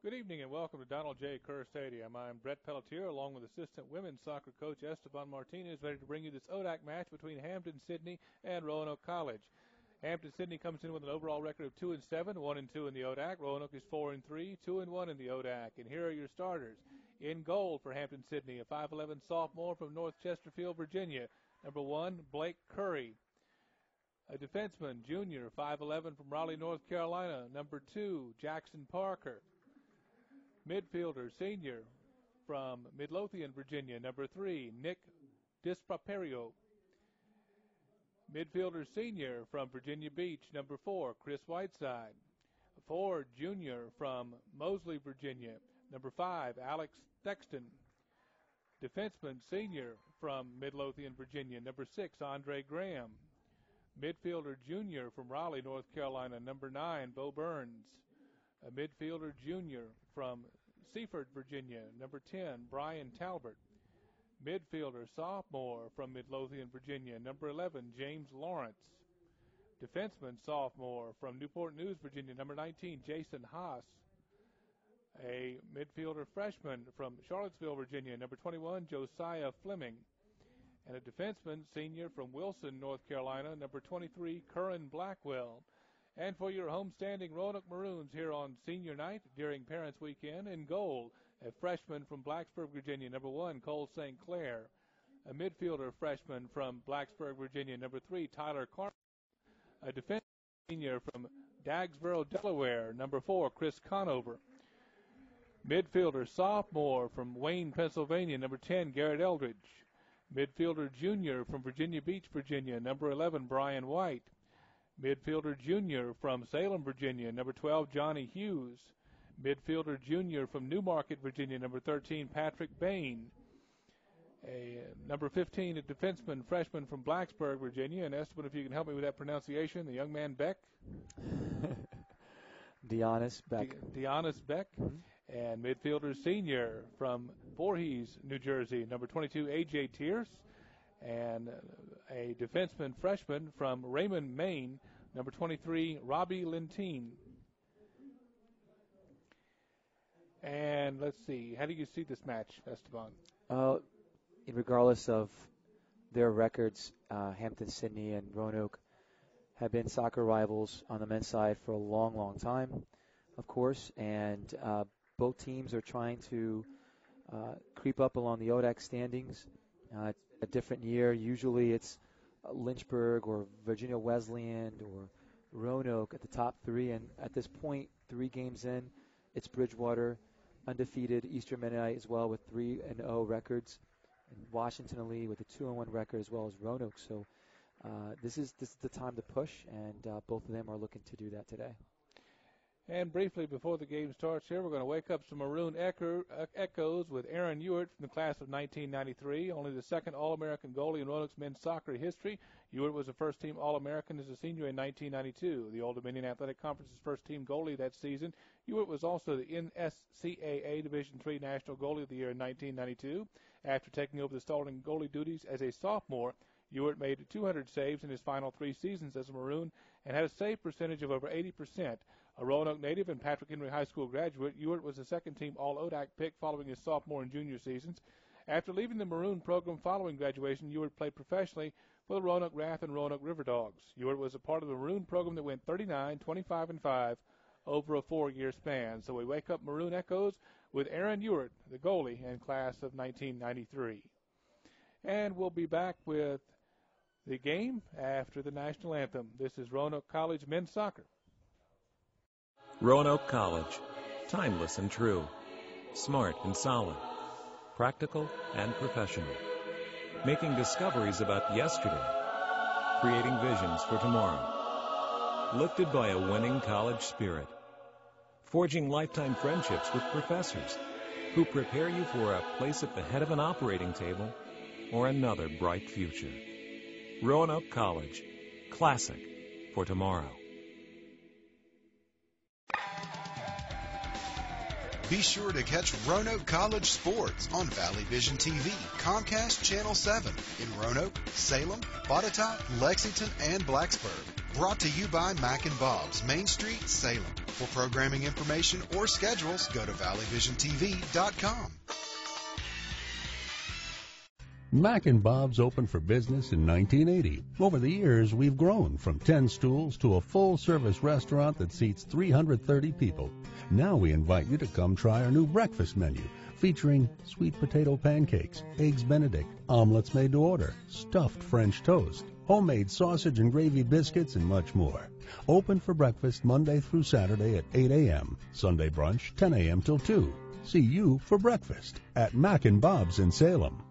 Good evening and welcome to Donald J. Kerr Stadium. I'm Brett Pelletier along with assistant women's soccer coach Esteban Martinez, ready to bring you this ODAC match between Hampden-Sydney and Roanoke College. Hampden-Sydney comes in with an overall record of 2-7, 1-2 in the ODAC. Roanoke is 4-3, 2-1 in the ODAC. And here are your starters. In goal for Hampden-Sydney, a 5'11 sophomore from North Chesterfield, Virginia. Number 1, Blake Curry. A defenseman, junior, 5'11 from Raleigh, North Carolina. Number 2, Jackson Parker. Midfielder, senior, from Midlothian, Virginia. Number 3, Nick Dispaperio. Midfielder, senior, from Virginia Beach. Number 4, Chris Whiteside. 4, junior, from Moseley, Virginia. Number 5, Alex Thexton. Defenseman, senior, from Midlothian, Virginia. Number 6, Andre Graham. Midfielder, junior, from Raleigh, North Carolina. Number 9, Bo Burns. A midfielder, junior, from Seaford, Virginia. Number 10, Brian Talbert. Midfielder, sophomore, from Midlothian, Virginia. Number 11, James Lawrence. Defenseman, sophomore, from Newport News, Virginia. Number 19, Jason Haas. A midfielder, freshman, from Charlottesville, Virginia. Number 21, Josiah Fleming. And a defenseman, senior, from Wilson, North Carolina. Number 23, Curran Blackwell. And for your homestanding Roanoke Maroons here on senior night during Parents Weekend, in goal, a freshman from Blacksburg, Virginia, number 1, Cole St. Clair. A midfielder freshman from Blacksburg, Virginia, number 3, Tyler Carter. A defensive senior from Dagsboro, Delaware, number 4, Chris Conover. Midfielder sophomore from Wayne, Pennsylvania, number 10, Garrett Eldridge. Midfielder junior from Virginia Beach, Virginia, number 11, Brian White. Midfielder junior from Salem, Virginia, number 12, Johnny Hughes. Midfielder junior from Newmarket, Virginia, number 13, Patrick Bain. Number 15, a defenseman, freshman from Blacksburg, Virginia. And Esteban, if you can help me with that pronunciation, the young man Beck. Deonis Beck. Deonis Beck. Mm-hmm. And midfielder senior from Voorhees, New Jersey, number 22, A.J. Tierce. And a defenseman freshman from Raymond, Maine, number 23, Robbie Lentine. And let's see, how do you see this match, Esteban? Regardless of their records, Hampden-Sydney and Roanoke have been soccer rivals on the men's side for a long, long time, of course. And both teams are trying to creep up along the ODAC standings. It's a different year. Usually it's Lynchburg or Virginia Wesleyan or Roanoke at the top 3. And at this point, 3 games in, it's Bridgewater, undefeated, Eastern Mennonite as well with 3-0 records, and Washington Lee with a 2-1 record as well as Roanoke. So this is the time to push, and both of them are looking to do that today. And briefly, before the game starts here, we're going to wake up some Maroon echoes with Aaron Ewart from the class of 1993, only the second All-American goalie in Roanoke's men's soccer history. Ewart was a first-team All-American as a senior in 1992, the Old Dominion Athletic Conference's first-team goalie that season. Ewart was also the NSCAA Division III National Goalie of the Year in 1992. After taking over the starting goalie duties as a sophomore, Ewart made 200 saves in his final 3 seasons as a Maroon and had a save percentage of over 80%. A Roanoke native and Patrick Henry High School graduate, Ewart was a second-team All-ODAC pick following his sophomore and junior seasons. After leaving the Maroon program following graduation, Ewart played professionally for the Roanoke Wrath and Roanoke River Dogs. Ewart was a part of the Maroon program that went 39, 25, and 5 over a 4-year span. So we wake up Maroon echoes with Aaron Ewart, the goalie and class of 1993. And we'll be back with the game after the national anthem. This is Roanoke College men's soccer. Roanoke College, timeless and true, smart and solid, practical and professional, making discoveries about yesterday, creating visions for tomorrow, lifted by a winning college spirit, forging lifetime friendships with professors who prepare you for a place at the head of an operating table or another bright future. Roanoke College, classic for tomorrow. Be sure to catch Roanoke College sports on Valley Vision TV, Comcast Channel 7 in Roanoke, Salem, Botetourt, Lexington, and Blacksburg. Brought to you by Mac and Bob's, Main Street, Salem. For programming information or schedules, go to valleyvisiontv.com. Mac and Bob's opened for business in 1980. Over the years, we've grown from 10 stools to a full-service restaurant that seats 330 people. Now we invite you to come try our new breakfast menu, featuring sweet potato pancakes, eggs Benedict, omelets made to order, stuffed French toast, homemade sausage and gravy biscuits, and much more. Open for breakfast Monday through Saturday at 8 a.m., Sunday brunch 10 a.m. till 2. See you for breakfast at Mac and Bob's in Salem.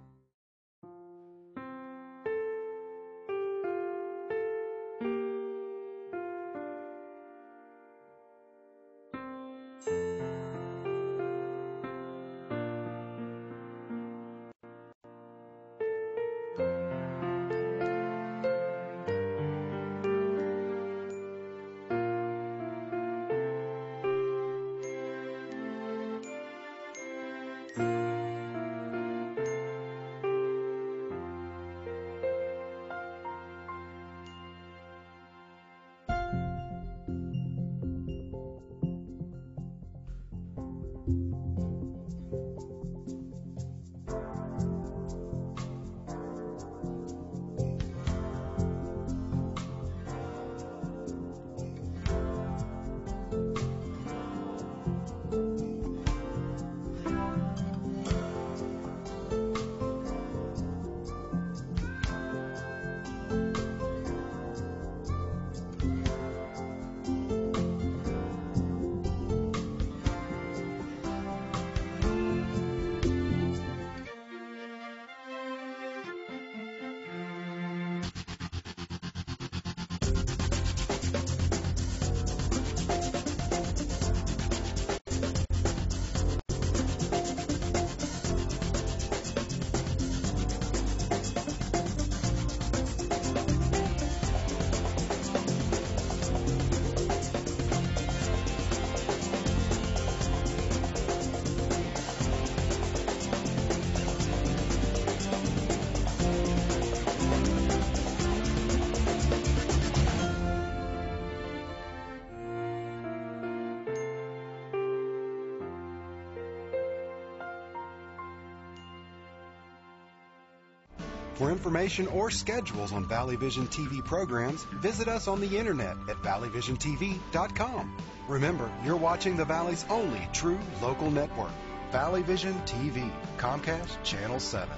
For information or schedules on Valley Vision TV programs, visit us on the internet at valleyvisiontv.com. Remember, you're watching the Valley's only true local network, Valley Vision TV, Comcast Channel 7.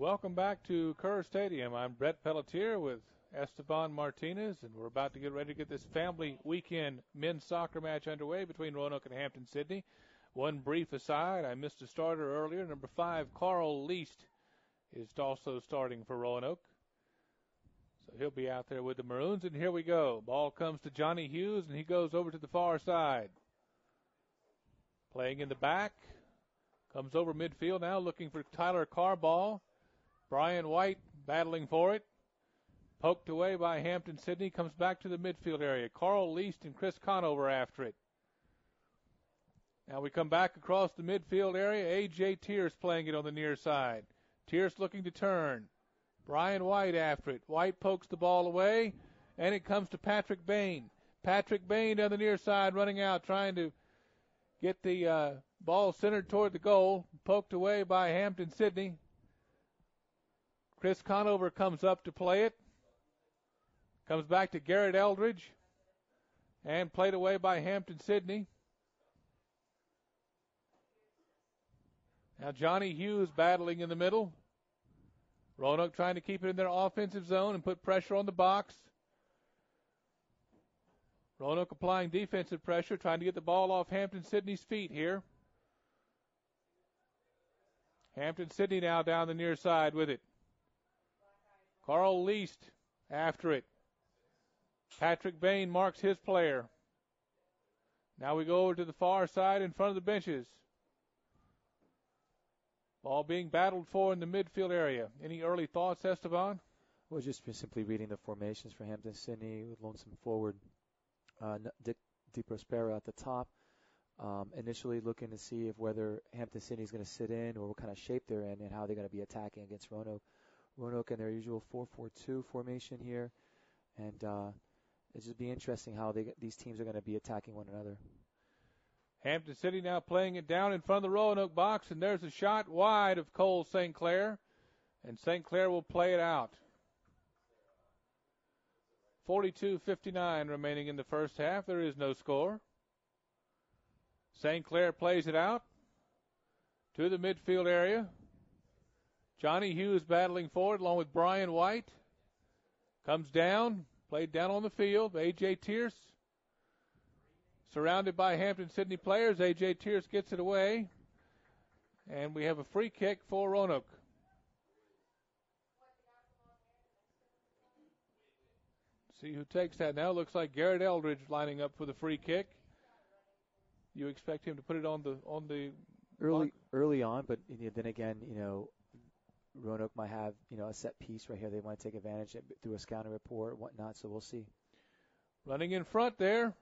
Welcome back to Kerr Stadium. I'm Brett Pelletier with Esteban Martinez, and we're about to get ready to get this family weekend men's soccer match underway between Roanoke and Hampden-Sydney. One brief aside, I missed a starter earlier. Number 5, Carl Least, is also starting for Roanoke. So he'll be out there with the Maroons, and here we go. Ball comes to Johnny Hughes, and he goes over to the far side. Playing in the back. Comes over midfield now, looking for Tyler Carball. Brian White battling for it. Poked away by Hampden-Sydney. Comes back to the midfield area. Carl Least and Chris Conover after it. Now we come back across the midfield area. A.J. Tierce playing it on the near side. Tierce looking to turn. Brian White after it. White pokes the ball away, and it comes to Patrick Bain. Patrick Bain down the near side running out, trying to get the ball centered toward the goal. Poked away by Hampden-Sydney. Chris Conover comes up to play it. Comes back to Garrett Eldridge. And played away by Hampden-Sydney. Now Johnny Hughes battling in the middle. Roanoke trying to keep it in their offensive zone and put pressure on the box. Roanoke applying defensive pressure, trying to get the ball off Hampden-Sydney's feet here. Hampden-Sydney now down the near side with it. Carl Least after it. Patrick Bain marks his player. Now we go over to the far side in front of the benches. Ball being battled for in the midfield area. Any early thoughts, Esteban? Well, just simply reading the formations for Hampden-Sydney with lonesome forward Dick DiProspero at the top. Initially looking to see if whether Hampden-Sydney is going to sit in or what kind of shape they're in and how they're going to be attacking against Roanoke. Roanoke in their usual 4-4-2 formation here. And it's just be interesting how these teams are going to be attacking one another. Hampden-Sydney now playing it down in front of the Roanoke box, and there's a shot wide of Cole St. Clair, and St. Clair will play it out. 42:59 remaining in the first half. There is no score. St. Clair plays it out to the midfield area. Johnny Hughes battling forward along with Brian White. Comes down, played down on the field. A.J. Tierce. Surrounded by Hampden-Sydney players. A.J. Tierce gets it away. And we have a free kick for Roanoke. See who takes that now. Looks like Garrett Eldridge lining up for the free kick. You expect him to put it on the early on, but then again, Roanoke might have a set piece right here. They want to take advantage through a scouting report, whatnot. So we'll see. Running in front there.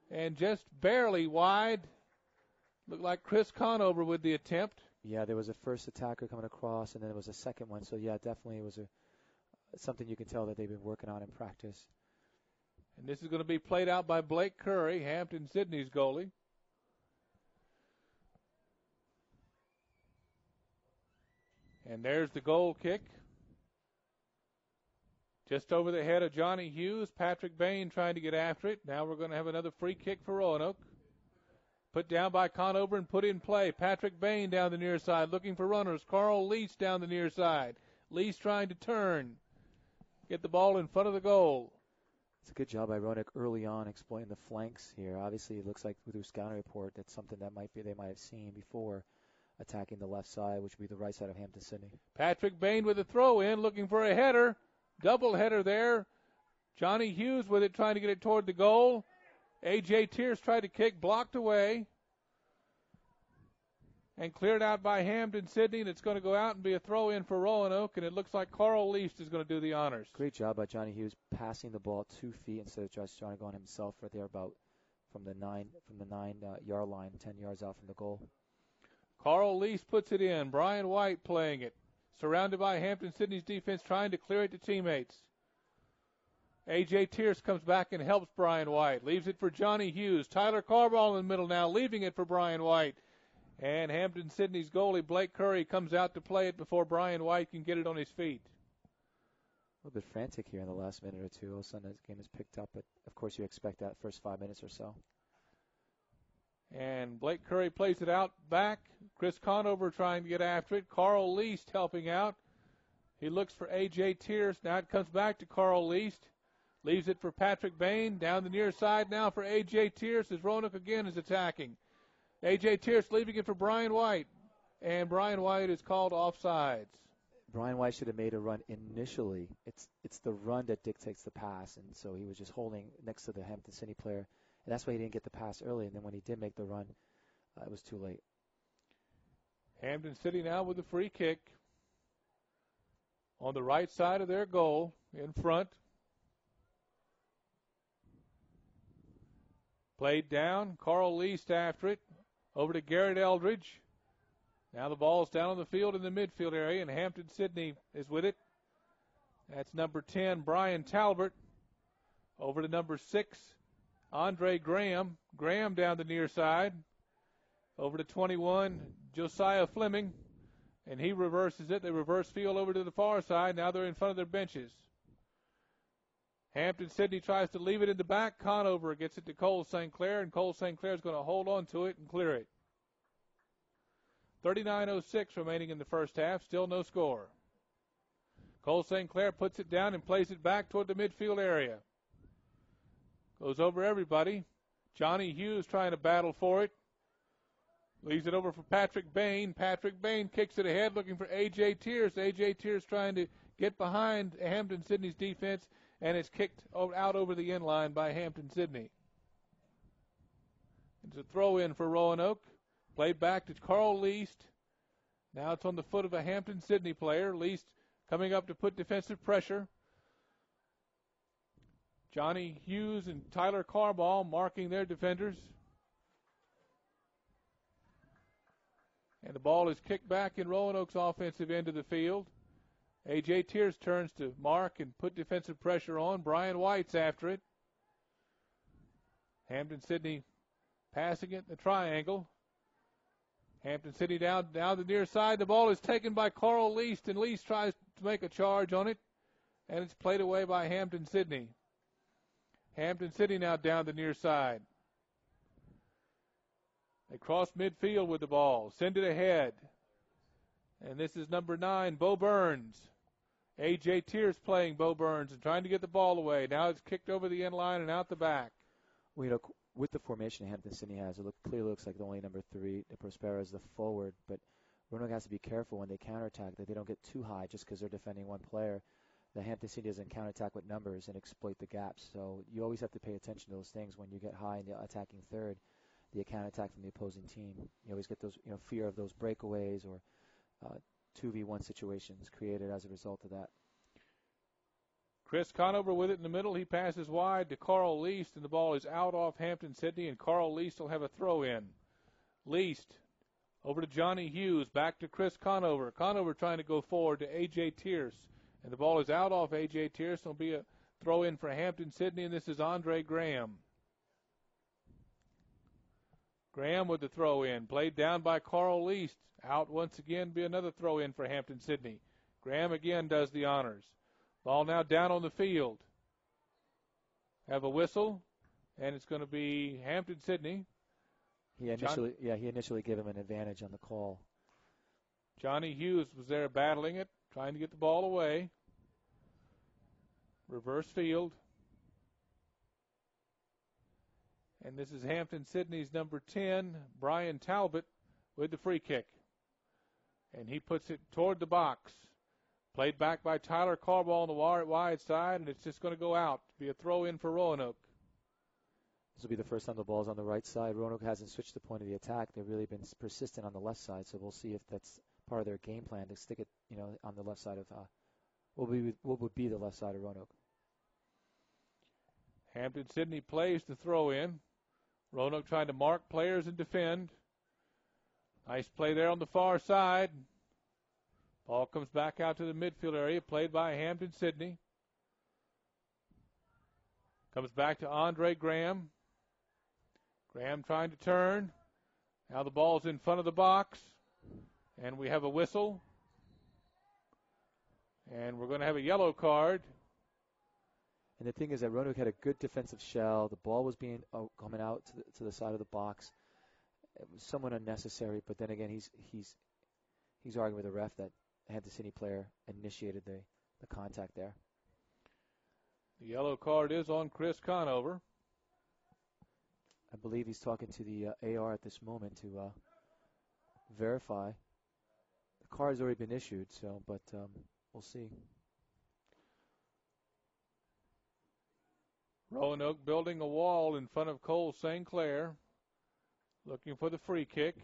And just barely wide. Looked like Chris Conover with the attempt. Yeah, there was a first attacker coming across, and then there was a second one. So, yeah, definitely it was something you can tell that they've been working on in practice. And this is going to be played out by Blake Curry, Hampden-Sydney's goalie. And there's the goal kick. Just over the head of Johnny Hughes. Patrick Bain trying to get after it. Now we're going to have another free kick for Roanoke. Put down by Conover and put in play. Patrick Bain down the near side looking for runners. Carl Least down the near side. Least trying to turn. Get the ball in front of the goal. It's a good job by Roanoke early on exploiting the flanks here. Obviously, it looks like through scouting report that's something that they might have seen before, attacking the left side, which would be the right side of Hampden-Sydney. Patrick Bain with a throw in, looking for a header. Double header there. Johnny Hughes with it, trying to get it toward the goal. A.J. Tierce tried to kick, blocked away. And cleared out by Hampden-Sydney, and it's going to go out and be a throw in for Roanoke, and it looks like Carl Least is going to do the honors. Great job by Johnny Hughes passing the ball 2 feet instead of just trying to go on himself right there about from the 9-yard line, 10 yards out from the goal. Carl Least puts it in. Brian White playing it. Surrounded by Hampden-Sydney's defense, trying to clear it to teammates. A.J. Tierce comes back and helps Brian White. Leaves it for Johnny Hughes. Tyler Carball in the middle now, leaving it for Brian White. And Hampden-Sydney's goalie, Blake Curry, comes out to play it before Brian White can get it on his feet. A little bit frantic here in the last minute or two. All of a sudden, this game is picked up, but of course you expect that first 5 minutes or so. And Blake Curry plays it out back. Chris Conover trying to get after it. Carl Least helping out. He looks for A.J. Tierce. Now it comes back to Carl Least. Leaves it for Patrick Bain. Down the near side now for A.J. Tierce as Roanoke again is attacking. A.J. Tierce leaving it for Brian White. And Brian White is called offsides. Brian White should have made a run initially. It's the run that dictates the pass, and so he was just holding next to the Hampden-Sydney player. And that's why he didn't get the pass early, and then when he did make the run, it was too late. Hampden-Sydney now with the free kick on the right side of their goal in front. Played down. Carl Least after it. Over to Garrett Eldridge. Now the ball's down on the field in the midfield area, and Hampden-Sydney is with it. That's number 10, Brian Talbert. Over to number 6, Andre Graham. Graham down the near side. Over to 21, Josiah Fleming. And he reverses it. They reverse field over to the far side. Now they're in front of their benches. Hampden-Sydney tries to leave it in the back. Conover gets it to Cole St. Clair, and Cole St. Clair is going to hold on to it and clear it. 39:06 remaining in the first half. Still no score. Cole St. Clair puts it down and plays it back toward the midfield area. Goes over everybody. Johnny Hughes trying to battle for it. Leaves it over for Patrick Bain. Patrick Bain kicks it ahead looking for A.J. Tierce. A.J. Tierce trying to get behind Hampden-Sydney's defense, and it's kicked out over the end line by Hampden-Sydney. It's a throw-in for Roanoke. Played back to Carl Least. Now it's on the foot of a Hampden-Sydney player. Least coming up to put defensive pressure. Johnny Hughes and Tyler Carball marking their defenders. And the ball is kicked back in Roanoke's offensive end of the field. A.J. Tierce turns to mark and put defensive pressure on. Brian White's after it. Hampden-Sydney passing it in the triangle. Hampden-Sydney down the near side. The ball is taken by Carl Least, and Least tries to make a charge on it, and it's played away by Hampden-Sydney. Hampden-Sydney now down the near side. They cross midfield with the ball. Send it ahead. And this is number 9, Bo Burns. A.J. Tierce playing Bo Burns and trying to get the ball away. Now it's kicked over the end line and out the back. Well, with the formation Hampden-Sydney has, it clearly looks like the only number 3, the Prospero, is the forward. But Roanoke has to be careful when they counterattack that they don't get too high just because they're defending one player. The Hampden-Sydney doesn't counterattack with numbers and exploit the gaps. So you always have to pay attention to those things when you get high in the attacking third, the counterattack from the opposing team. You always get those, fear of those breakaways or 2v1 situations created as a result of that. Chris Conover with it in the middle. He passes wide to Carl Least, and the ball is out off Hampden-Sydney, and Carl Least will have a throw-in. Least over to Johnny Hughes, back to Chris Conover. Conover trying to go forward to A.J. Tierce, and the ball is out off A.J. Tierce. It'll be a throw-in for Hampden-Sydney, and this is Andre Graham. Graham with the throw-in, played down by Carl Least. Out once again, be another throw-in for Hampden-Sydney. Graham again does the honors. Ball now down on the field. Have a whistle, and it's going to be Hampden-Sydney. He initially gave him an advantage on the call. Johnny Hughes was there battling it, trying to get the ball away. Reverse field. And this is Hampden-Sydney's number 10, Brian Talbot, with the free kick. And he puts it toward the box. Played back by Tyler Carball on the wide side, and it's just going to go out. Be a throw-in for Roanoke. This will be the first time the ball's on the right side. Roanoke hasn't switched the point of the attack. They've really been persistent on the left side, so we'll see if that's part of their game plan to stick it, on the left side of what would be the left side of Roanoke. Hampden-Sydney plays the throw-in. Roanoke trying to mark players and defend. Nice play there on the far side. Ball comes back out to the midfield area, played by Hampden-Sydney. Comes back to Andre Graham. Graham trying to turn. Now the ball's in front of the box. And we have a whistle. And we're going to have a yellow card. And the thing is that Roanoke had a good defensive shell. The ball was coming out to the side of the box. It was somewhat unnecessary, but then again, he's arguing with the ref that Hampden-Sydney player initiated the contact there. The yellow card is on Chris Conover. I believe he's talking to the AR at this moment to verify. The card has already been issued, but we'll see. Roanoke building a wall in front of Cole St. Clair, looking for the free kick.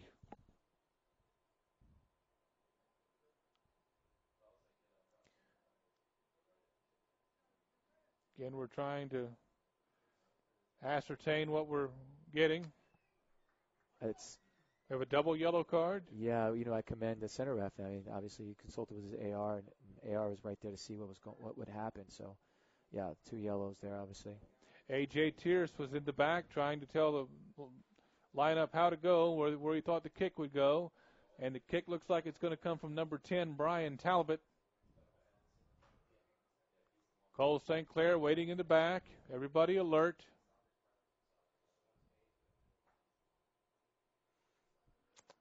Again, we're trying to ascertain what we're getting. We have a double yellow card. Yeah, I commend the center ref. I mean, obviously he consulted with his AR, and AR was right there to see what would happen. So, yeah, 2 yellows there, obviously. A.J. Tierce was in the back trying to tell the lineup how to go, where he thought the kick would go. And the kick looks like it's going to come from number 10, Brian Talbot. Cole St. Clair waiting in the back. Everybody alert.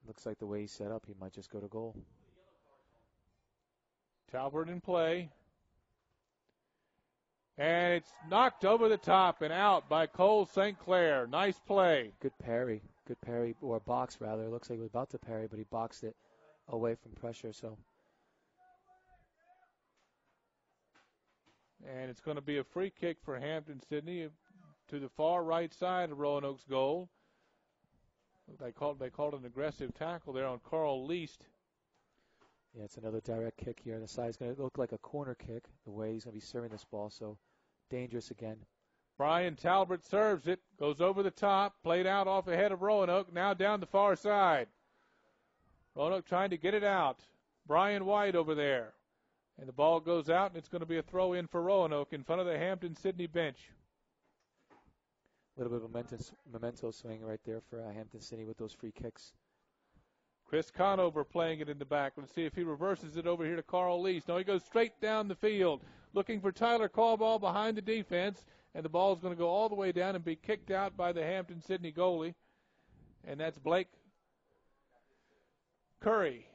Looks like the way he's set up, he might just go to goal. Talbot in play. And it's knocked over the top and out by Cole St. Clair. Nice play. Good parry, or box rather. It looks like he was about to parry, but he boxed it away from pressure. So. And it's going to be a free kick for Hampden-Sydney to the far right side of Roanoke's goal. They called an aggressive tackle there on Carl Least. Yeah, it's another direct kick here. The side's going to look like a corner kick, the way he's going to be serving this ball. So dangerous again. Brian Talbot serves it, goes over the top, played out off ahead of Roanoke, now down the far side. Roanoke trying to get it out. Brian White over there. And the ball goes out, and it's going to be a throw-in for Roanoke in front of the Hampden-Sydney bench. A little bit of memento swing right there for Hampden-Sydney with those free kicks. Chris Conover playing it in the back. Let's see if he reverses it over here to Carl Least. No, he goes straight down the field, looking for Tyler Caldwell behind the defense, and the ball is going to go all the way down and be kicked out by the Hampden-Sydney goalie, and that's Blake Curry.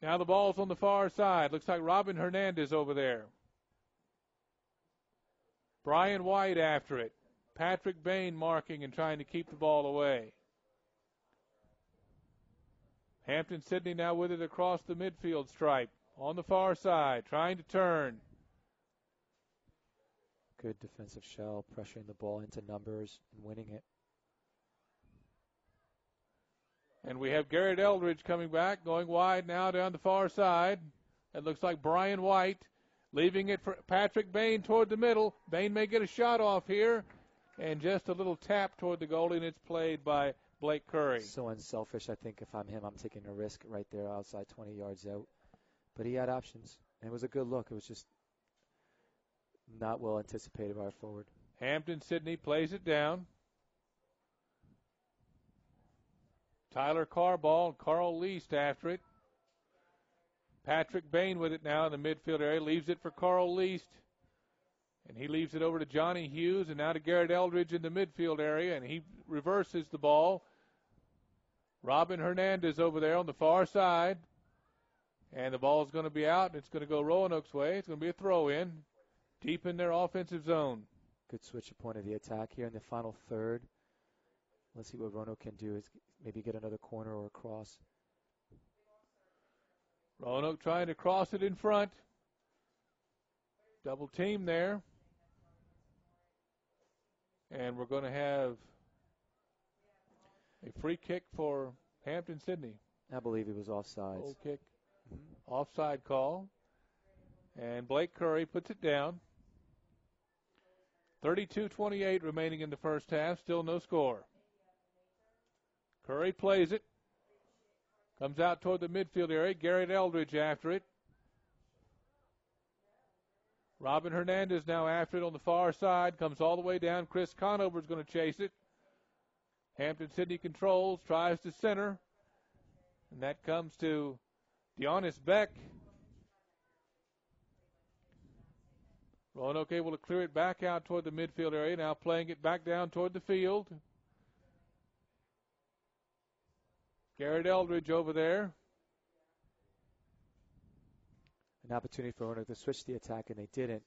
Now the ball's on the far side. Looks like Robin Hernandez over there. Brian White after it. Patrick Bain marking and trying to keep the ball away. Hampden-Sydney now with it across the midfield stripe. On the far side, trying to turn. Good defensive shell, pressuring the ball into numbers and winning it. And we have Garrett Eldridge coming back, going wide now down the far side. It looks like Brian White leaving it for Patrick Bain toward the middle. Bain may get a shot off here. And just a little tap toward the goalie, and it's played by Blake Curry. So unselfish, I think if I'm him, I'm taking a risk right there outside 20 yards out. But he had options, and it was a good look. It was just not well anticipated by our forward. Hampden-Sydney plays it down. Tyler Carball and Carl Least after it. Patrick Bain with it now in the midfield area. Leaves it for Carl Least. And he leaves it over to Johnny Hughes and now to Garrett Eldridge in the midfield area. And he reverses the ball. Robin Hernandez over there on the far side. And the ball is going to be out. It's going to go Roanoke's way. It's going to be a throw-in deep in their offensive zone. Good switch of point of the attack here in the final third. Let's see what Roanoke can do is maybe get another corner or a cross. Roanoke trying to cross it in front. Double team there. And we're going to have a free kick for Hampden-Sydney. I believe he was offsides. Goal kick. Mm-hmm. Offside call. And Blake Curry puts it down. 32-28 remaining in the first half. Still no score. Curry plays it. Comes out toward the midfield area. Garrett Eldridge after it. Robin Hernandez now after it on the far side. Comes all the way down. Chris Conover is going to chase it. Hampden-Sydney controls. Tries to center. And that comes to Deonis Beck. Roanoke able to clear it back out toward the midfield area. Now playing it back down toward the field. Garrett Eldridge over there. an opportunity for Roanoke to switch the attack, and they didn't.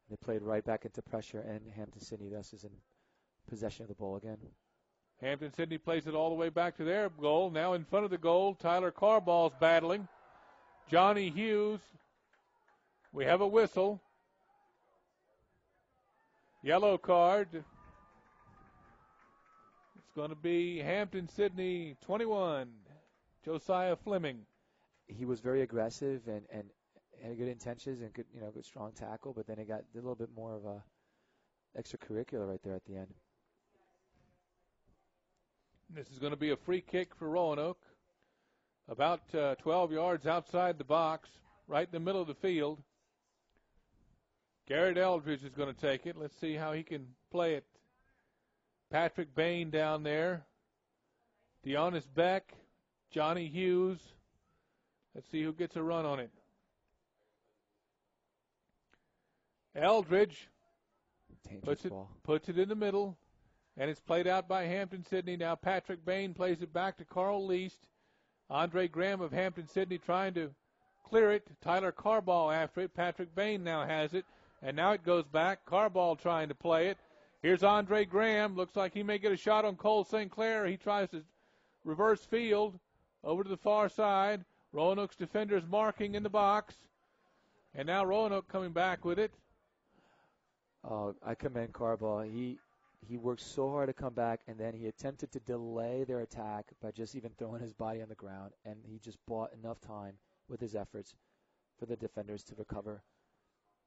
They played right back into pressure, and Hampden-Sydney thus is in possession of the ball again. Hampden-Sydney plays it all the way back to their goal. Now in front of the goal, Tyler Carball's battling. Johnny Hughes. We have a whistle. Yellow card. It's going to be Hampden-Sydney 21, Josiah Fleming. He was very aggressive and had good intentions and good strong tackle, but then he got a little bit more of a extracurricular right there at the end. This is going to be a free kick for Roanoke. About 12 yards outside the box, right in the middle of the field. Garrett Eldridge is going to take it. Let's see how he can play it. Patrick Bain down there. Deonis Beck, Johnny Hughes. Let's see who gets a run on it. Eldridge puts it in the middle, and it's played out by Hampden-Sydney. Now Patrick Bain plays it back to Carl Least. Andre Graham of Hampden-Sydney trying to clear it. Tyler Carball after it. Patrick Bain now has it, and now it goes back. Carball trying to play it. Here's Andre Graham. Looks like he may get a shot on Cole St. Clair. He tries to reverse field over to the far side. Roanoke's defenders marking in the box. And now Roanoke coming back with it. Oh, I commend Carball. He worked so hard to come back, and then he attempted to delay their attack by just even throwing his body on the ground, and he just bought enough time with his efforts for the defenders to recover.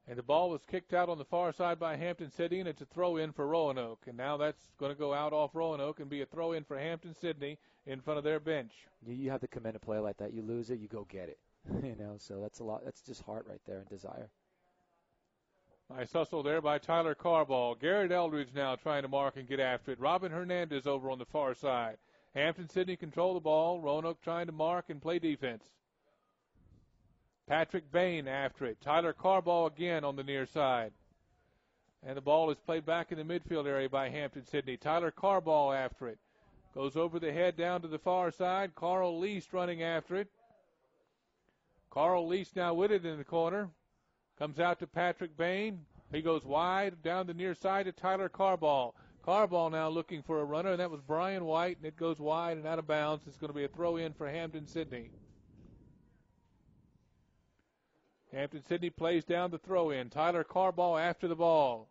And the ball was kicked out on the far side by Hampden-Sydney, and it's a throw-in for Roanoke. And now that's going to go out off Roanoke and be a throw-in for Hampden-Sydney in front of their bench. You have to commend a play like that. You lose it, you go get it. So that's a lot. That's just heart right there and desire. Nice hustle there by Tyler Carball. Garrett Eldridge now trying to mark and get after it. Robin Hernandez over on the far side. Hampden-Sydney control the ball. Roanoke trying to mark and play defense. Patrick Bain after it. Tyler Carball again on the near side. And the ball is played back in the midfield area by Hampden-Sydney. Tyler Carball after it. Goes over the head down to the far side. Carl Least running after it. Carl Least now with it in the corner. Comes out to Patrick Bain. He goes wide down the near side to Tyler Carball. Carball now looking for a runner, and that was Brian White, and it goes wide and out of bounds. It's going to be a throw-in for Hampden-Sydney. Hampden-Sydney plays down the throw-in. Tyler Carball after the ball.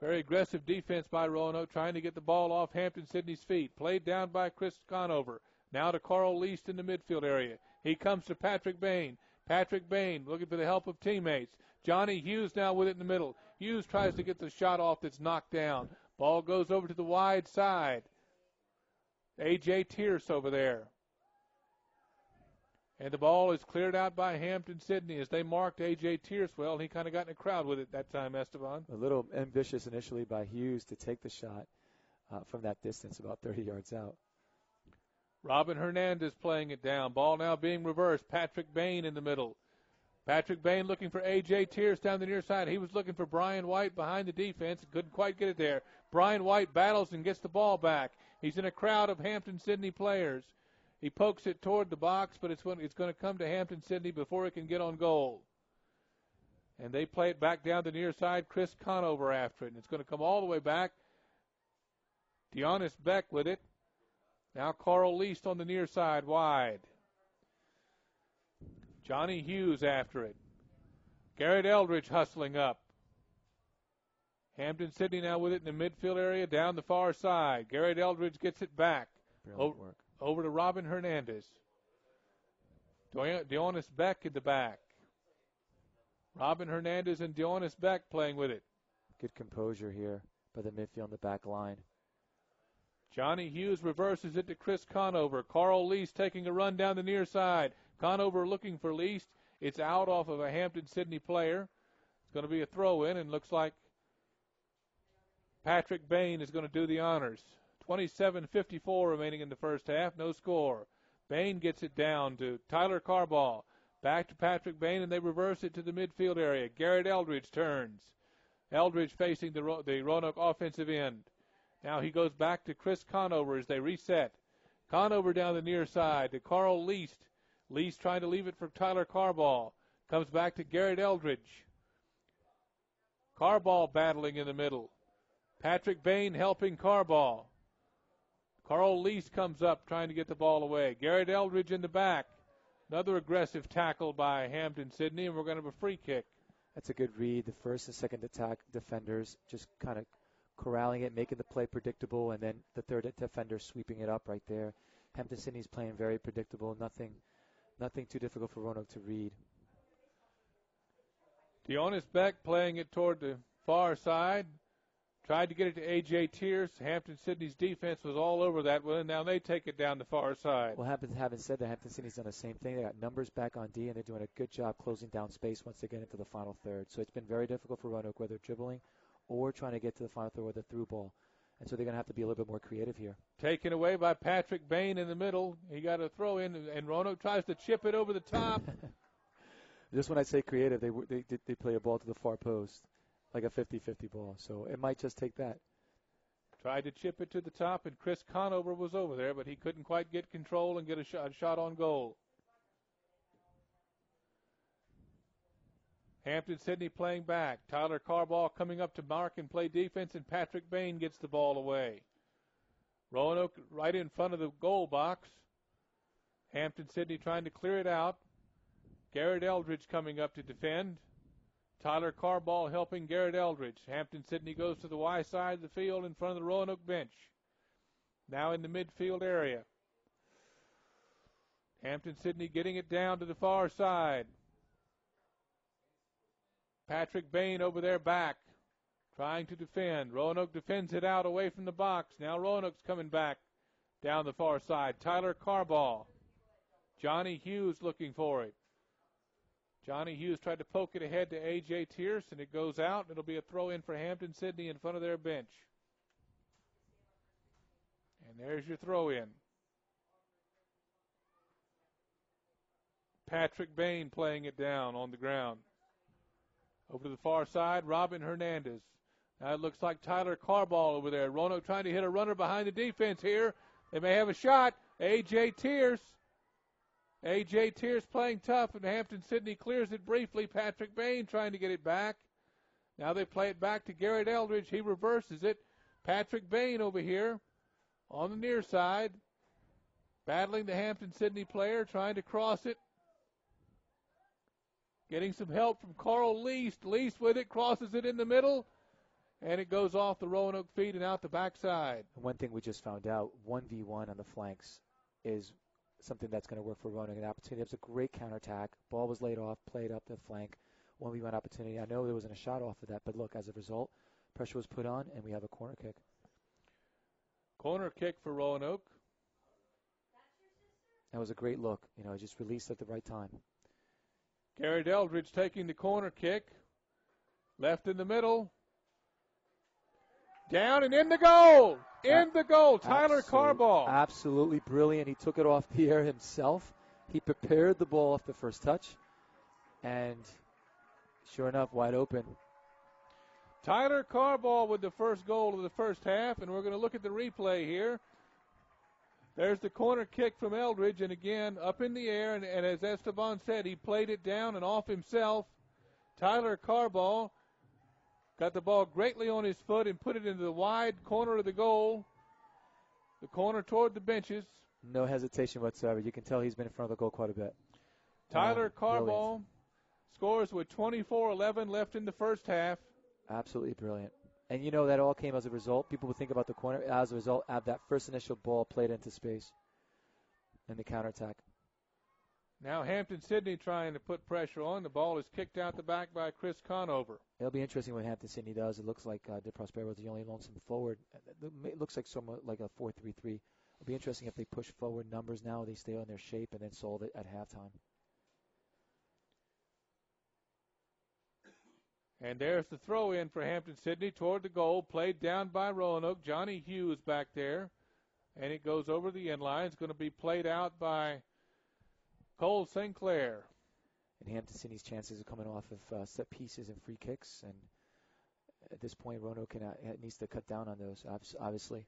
Very aggressive defense by Roanoke, trying to get the ball off Hampden-Sydney's feet. Played down by Chris Conover. Now to Carl Least in the midfield area. He comes to Patrick Bain. Patrick Bain looking for the help of teammates. Johnny Hughes now with it in the middle. Hughes tries to get the shot off that's knocked down. Ball goes over to the wide side. A.J. Tierce over there. And the ball is cleared out by Hampden-Sydney as they marked A.J. Tierce well. He kind of got in a crowd with it that time, Esteban. A little ambitious initially by Hughes to take the shot from that distance, about 30 yards out. Robin Hernandez playing it down. Ball now being reversed. Patrick Bain in the middle. Patrick Bain looking for A.J. Tierce down the near side. He was looking for Brian White behind the defense. Couldn't quite get it there. Brian White battles and gets the ball back. He's in a crowd of Hampden-Sydney players. He pokes it toward the box, but it's going to come to Hampden-Sydney before it can get on goal. And they play it back down the near side. Chris Conover after it. And it's going to come all the way back. Deonis Beck with it. Now Carl Least on the near side, wide. Johnny Hughes after it. Garrett Eldridge hustling up. Hampden-Sydney now with it in the midfield area, down the far side. Garrett Eldridge gets it back. Over to Robin Hernandez. Deonis Beck at the back. Robin Hernandez and Deonis Beck playing with it. Good composure here by the midfield and the back line. Johnny Hughes reverses it to Chris Conover. Carl Least taking a run down the near side. Conover looking for Least. It's out off of a Hampden-Sydney player. It's going to be a throw-in, and looks like Patrick Bain is going to do the honors. 27:54 remaining in the first half. No score. Bain gets it down to Tyler Carball. Back to Patrick Bain, and they reverse it to the midfield area. Garrett Eldridge turns. Eldridge facing the Roanoke offensive end. Now he goes back to Chris Conover as they reset. Conover down the near side to Carl Least. Lee's trying to leave it for Tyler Carball. Comes back to Garrett Eldridge. Carball battling in the middle. Patrick Bain helping Carball. Carl Lease comes up trying to get the ball away. Garrett Eldridge in the back. Another aggressive tackle by Hampden-Sydney, and we're going to have a free kick. That's a good read. The first and second attack defenders just kind of corralling it, making the play predictable, and then the third defender sweeping it up right there. Hampden-Sydney's playing very predictable. Nothing too difficult for Roanoke to read. Dionis Beck playing it toward the far side. Tried to get it to A.J. Tierce. Hampden-Sydney's defense was all over that one, and now they take it down the far side. Well, having said that, Hampden-Sydney's done the same thing. They got numbers back on D, and they're doing a good job closing down space once they get into the final third. So it's been very difficult for Roanoke, whether dribbling or trying to get to the final third with a through ball. And so they're going to have to be a little bit more creative here. Taken away by Patrick Bain in the middle. He got a throw in, and Roanoke tries to chip it over the top. Just when I say creative, they play a ball to the far post, like a 50-50 ball. So it might just take that. Tried to chip it to the top, and Chris Conover was over there, but he couldn't quite get control and get a shot on goal. Hampden-Sydney playing back. Tyler Carball coming up to mark and play defense, and Patrick Bain gets the ball away. Roanoke right in front of the goal box. Hampden-Sydney trying to clear it out. Garrett Eldridge coming up to defend. Tyler Carball helping Garrett Eldridge. Hampden-Sydney goes to the Y side of the field in front of the Roanoke bench. Now in the midfield area. Hampden-Sydney getting it down to the far side. Patrick Bain over there back, trying to defend. Roanoke defends it out away from the box. Now Roanoke's coming back down the far side. Tyler Carball. Johnny Hughes looking for it. Johnny Hughes tried to poke it ahead to A.J. Tierce, and it goes out. It'll be a throw-in for Hampden-Sydney in front of their bench. And there's your throw-in. Patrick Bain playing it down on the ground. Over to the far side, Robin Hernandez. Now it looks like Tyler Carball over there. Roanoke trying to hit a runner behind the defense here. They may have a shot. A.J. Tierce. A.J. Tierce playing tough, and Hampden-Sydney clears it briefly. Patrick Bain trying to get it back. Now they play it back to Garrett Eldridge. He reverses it. Patrick Bain over here on the near side, battling the Hampden-Sydney player, trying to cross it. Getting some help from Carl Lease. Lease with it, crosses it in the middle, and it goes off the Roanoke feet and out the backside. One thing we just found out, 1v1 on the flanks is something that's going to work for Roanoke. An opportunity. It was a great counterattack. Ball was laid off, played up the flank. 1v1 opportunity. I know there wasn't a shot off of that, but look, as a result, pressure was put on, and we have a corner kick. Corner kick for Roanoke. That was a great look. Just released at the right time. Garrett Eldridge taking the corner kick. Left in the middle. Down and in the goal. In the goal. Tyler Carball. Absolutely brilliant. He took it off the air himself. He prepared the ball off the first touch. And sure enough, wide open. Tyler Carball with the first goal of the first half. And we're going to look at the replay here. There's the corner kick from Eldridge, and again, up in the air, and as Esteban said, he played it down and off himself. Tyler Carball got the ball greatly on his foot and put it into the wide corner of the goal, the corner toward the benches. No hesitation whatsoever. You can tell he's been in front of the goal quite a bit. Tyler Carball scores with 24:11 left in the first half. Absolutely brilliant. And that all came as a result. People would think about the corner as a result of that first initial ball played into space and the counterattack. Now Hampden-Sydney trying to put pressure on. The ball is kicked out the back by Chris Conover. It'll be interesting what Hampden-Sydney does. It looks like De Prospero is the only lonesome forward. It looks like somewhat like a 4-3-3. It'll be interesting if they push forward numbers now. They stay on their shape and then solve it at halftime. And there's the throw-in for Hampden-Sydney toward the goal, played down by Roanoke. Johnny Hughes back there, and it goes over the end line. It's going to be played out by Cole St. Clair. And Hampden-Sydney's chances are coming off of set pieces and free kicks, and at this point, Roanoke needs to cut down on those, obviously.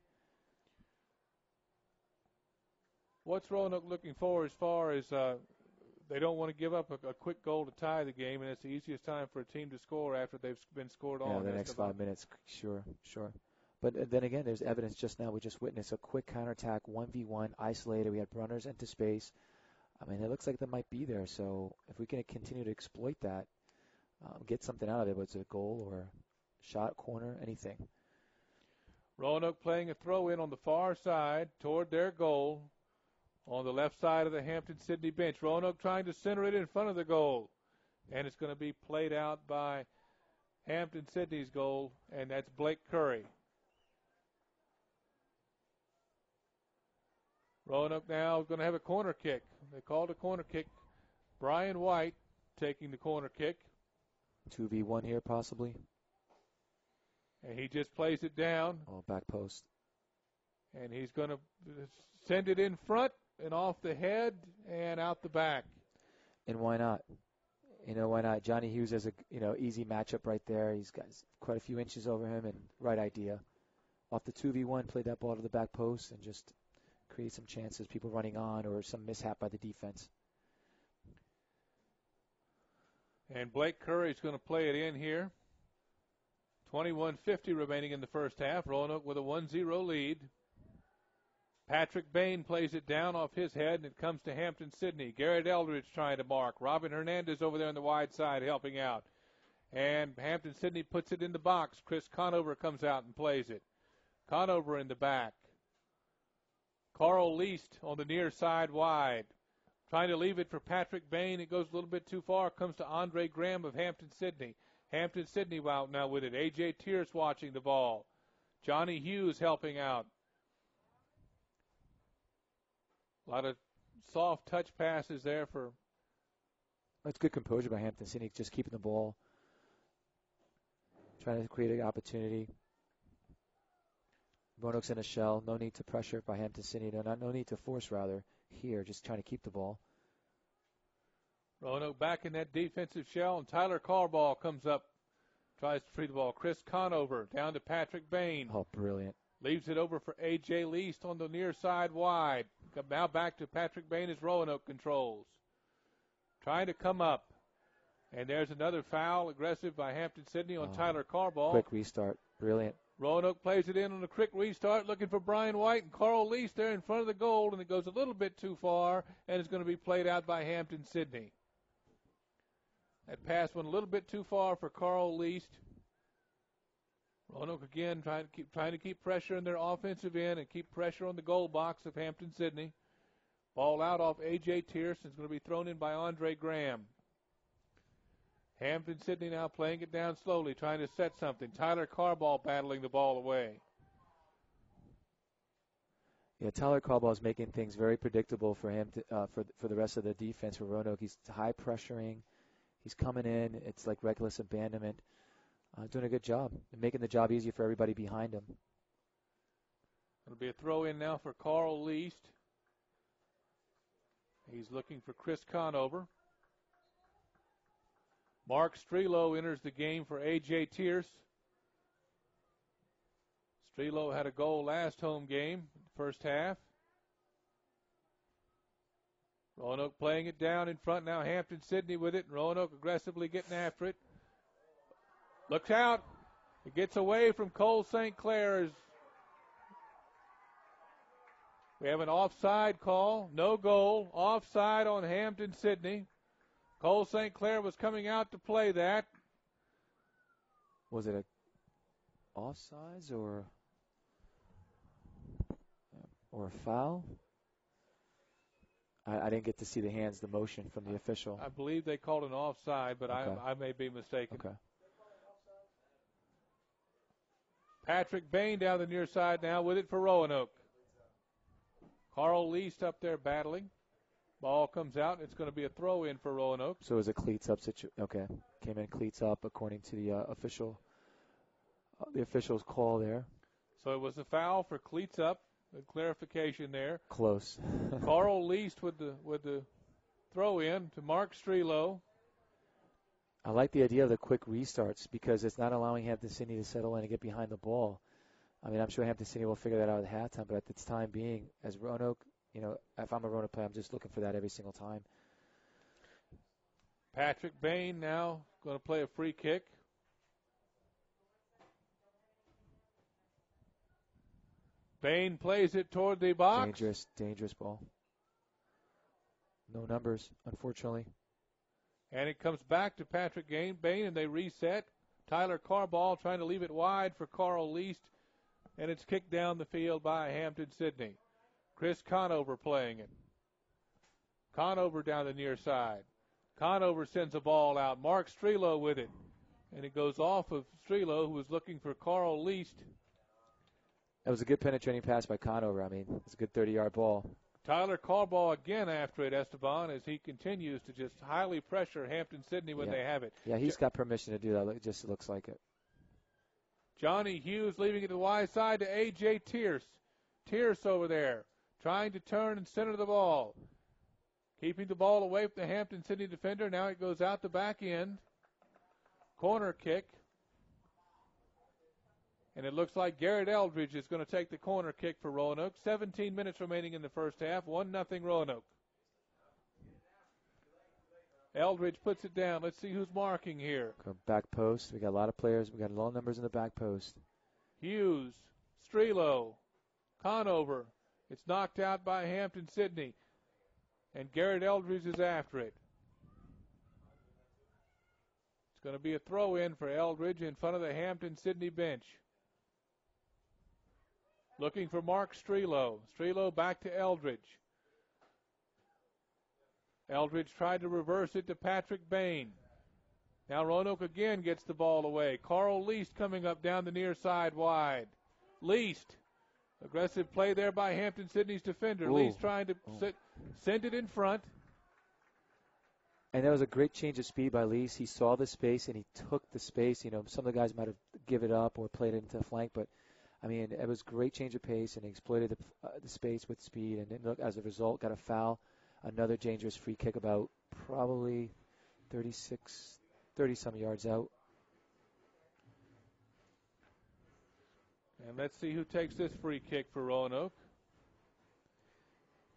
What's Roanoke looking for as far as they don't want to give up a quick goal to tie the game, and it's the easiest time for a team to score after they've been scored on. Yeah, the next 5 minutes, sure. But then again, there's evidence just now. We just witnessed a quick counterattack, 1v1, isolated. We had runners into space. I mean, it looks like that might be there. So if we can continue to exploit that, get something out of it, whether it's a goal or shot, corner, anything. Roanoke playing a throw-in on the far side toward their goal on the left side of the Hampden-Sydney bench. Roanoke trying to center it in front of the goal. And it's going to be played out by Hampden-Sydney's goal, and that's Blake Curry. Roanoke now going to have a corner kick. They called a corner kick. Brian White taking the corner kick. 2v1 here, possibly. And he just plays it down. Oh, back post. And he's going to send it in front and off the head and out the back. And why not? Why not? Johnny Hughes has a easy matchup right there. He's got quite a few inches over him, and right idea. Off the 2v1, play that ball to the back post and just create some chances, people running on or some mishap by the defense. And Blake Curry's going to play it in here. 21:50 remaining in the first half. Roanoke with a 1-0 lead. Patrick Bain plays it down off his head, and it comes to Hampden-Sydney. Garrett Eldridge trying to mark. Robin Hernandez over there on the wide side helping out. And Hampden-Sydney puts it in the box. Chris Conover comes out and plays it. Conover in the back. Carl Least on the near side wide. Trying to leave it for Patrick Bain. It goes a little bit too far. Comes to Andre Graham of Hampden-Sydney. Hampden-Sydney out now with it. A.J. Tierce watching the ball. Johnny Hughes helping out. A lot of soft touch passes there for. That's good composure by Hampden-Sydney, just keeping the ball. Trying to create an opportunity. Roanoke's in a shell. No need to pressure by Hampden-Sydney. No need to force, rather, here. Just trying to keep the ball. Roanoke back in that defensive shell, and Tyler Carball comes up, tries to free the ball. Chris Conover down to Patrick Bain. Oh, brilliant. Leaves it over for A.J. Least on the near side wide. Now back to Patrick Bain as Roanoke controls. Trying to come up. And there's another foul, aggressive by Hampden-Sydney on Tyler Carball. Quick restart. Brilliant. Roanoke plays it in on a quick restart, looking for Brian White and Carl Least there in front of the goal, and it goes a little bit too far, and it's going to be played out by Hampden-Sydney. That pass went a little bit too far for Carl Least. Roanoke again trying to keep pressure in their offensive end and keep pressure on the goal box of Hampden-Sydney. Ball out off A.J. Tierce. It's going to be thrown in by Andre Graham. Hampden-Sydney now playing it down slowly, trying to set something. Tyler Carball battling the ball away. Yeah, Tyler Carball is making things very predictable for him for the rest of the defense for Roanoke. He's high pressuring. He's coming in. It's like reckless abandonment. Doing a good job and making the job easier for everybody behind him. It'll be a throw in now for Carl Least. He's looking for Chris Conover. Mark Strelo enters the game for A.J. Tierce. Strelo had a goal last home game, first half. Roanoke playing it down in front now. Hampden-Sydney with it. Roanoke aggressively getting after it. Looks out. It gets away from Cole St. Clair. We have an offside call. No goal. Offside on Hampden-Sydney. Cole St. Clair was coming out to play that. Was it a offsides or a foul? I didn't get to see the hands, the motion from the official. I believe they called an offside, but okay. I may be mistaken. Okay. Patrick Bain down the near side now with it for Roanoke. Carl Least up there battling. Ball comes out. It's going to be a throw in for Roanoke. So it was a cleats up situation. Okay. Came in cleats up according to the official's call there. So it was a foul for cleats up. A clarification there. Close. Carl Least with the throw in to Mark Strelo. I like the idea of the quick restarts because it's not allowing Hampden-Sydney to settle in and get behind the ball. I mean, I'm sure Hampden-Sydney will figure that out at halftime, but at this time being, as Roanoke, if I'm a Roanoke player, I'm just looking for that every single time. Patrick Bain now going to play a free kick. Bain plays it toward the box. Dangerous ball. No numbers, unfortunately. And it comes back to Patrick Bain, and they reset. Tyler Carball trying to leave it wide for Carl Least, and it's kicked down the field by Hampden-Sydney. Chris Conover playing it. Conover down the near side. Conover sends a ball out. Mark Strelo with it. And it goes off of Strelo, who was looking for Carl Least. That was a good penetrating pass by Conover. I mean, it's a good 30-yard ball. Tyler Carball again after it, Esteban, as he continues to just highly pressure Hampden-Sydney when they have it. Yeah, he's got permission to do that. It just looks like it. Johnny Hughes leaving it to the wide side to A.J. Tierce. Tierce over there trying to turn and center the ball. Keeping the ball away from the Hampden-Sydney defender. Now it goes out the back end. Corner kick. And it looks like Garrett Eldridge is going to take the corner kick for Roanoke. 17 minutes remaining in the first half. 1-0 Roanoke. Eldridge puts it down. Let's see who's marking here. Back post. We got a lot of players. We got low numbers in the back post. Hughes, Strelo, Conover. It's knocked out by Hampden-Sydney. And Garrett Eldridge is after it. It's going to be a throw-in for Eldridge in front of the Hampden-Sydney bench. Looking for Mark Strelo. Strelo back to Eldridge. Eldridge tried to reverse it to Patrick Bain. Now Roanoke again gets the ball away. Carl Least coming up down the near side wide. Least. Aggressive play there by Hampden-Sydney's defender. Ooh. Least trying to send it in front. And that was a great change of speed by Least. He saw the space and he took the space. You know, some of the guys might have given it up or played it into the flank, but I mean, it was a great change of pace, and he exploited the space with speed, and then, as a result, got a foul. Another dangerous free kick about probably 30-some yards out. And let's see who takes this free kick for Roanoke.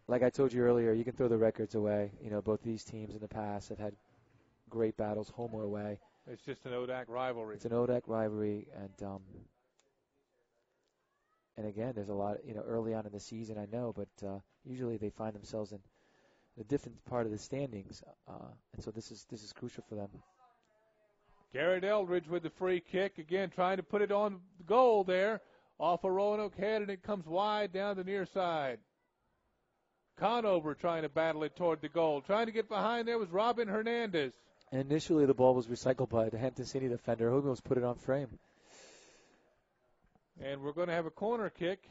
Like I told you earlier, you can throw the records away. You know, both these teams in the past have had great battles, home or away. It's just an ODAC rivalry. It's an ODAC rivalry, and again, there's a lot, you know, early on in the season, I know, but usually they find themselves in a different part of the standings, and so this is crucial for them. Garrett Eldridge with the free kick, again trying to put it on the goal there, off a Roanoke head, and it comes wide down the near side. Conover trying to battle it toward the goal. Trying to get behind there was Robin Hernandez. And initially the ball was recycled by the Hampden-Sydney defender, who almost put it on frame. And we're going to have a corner kick.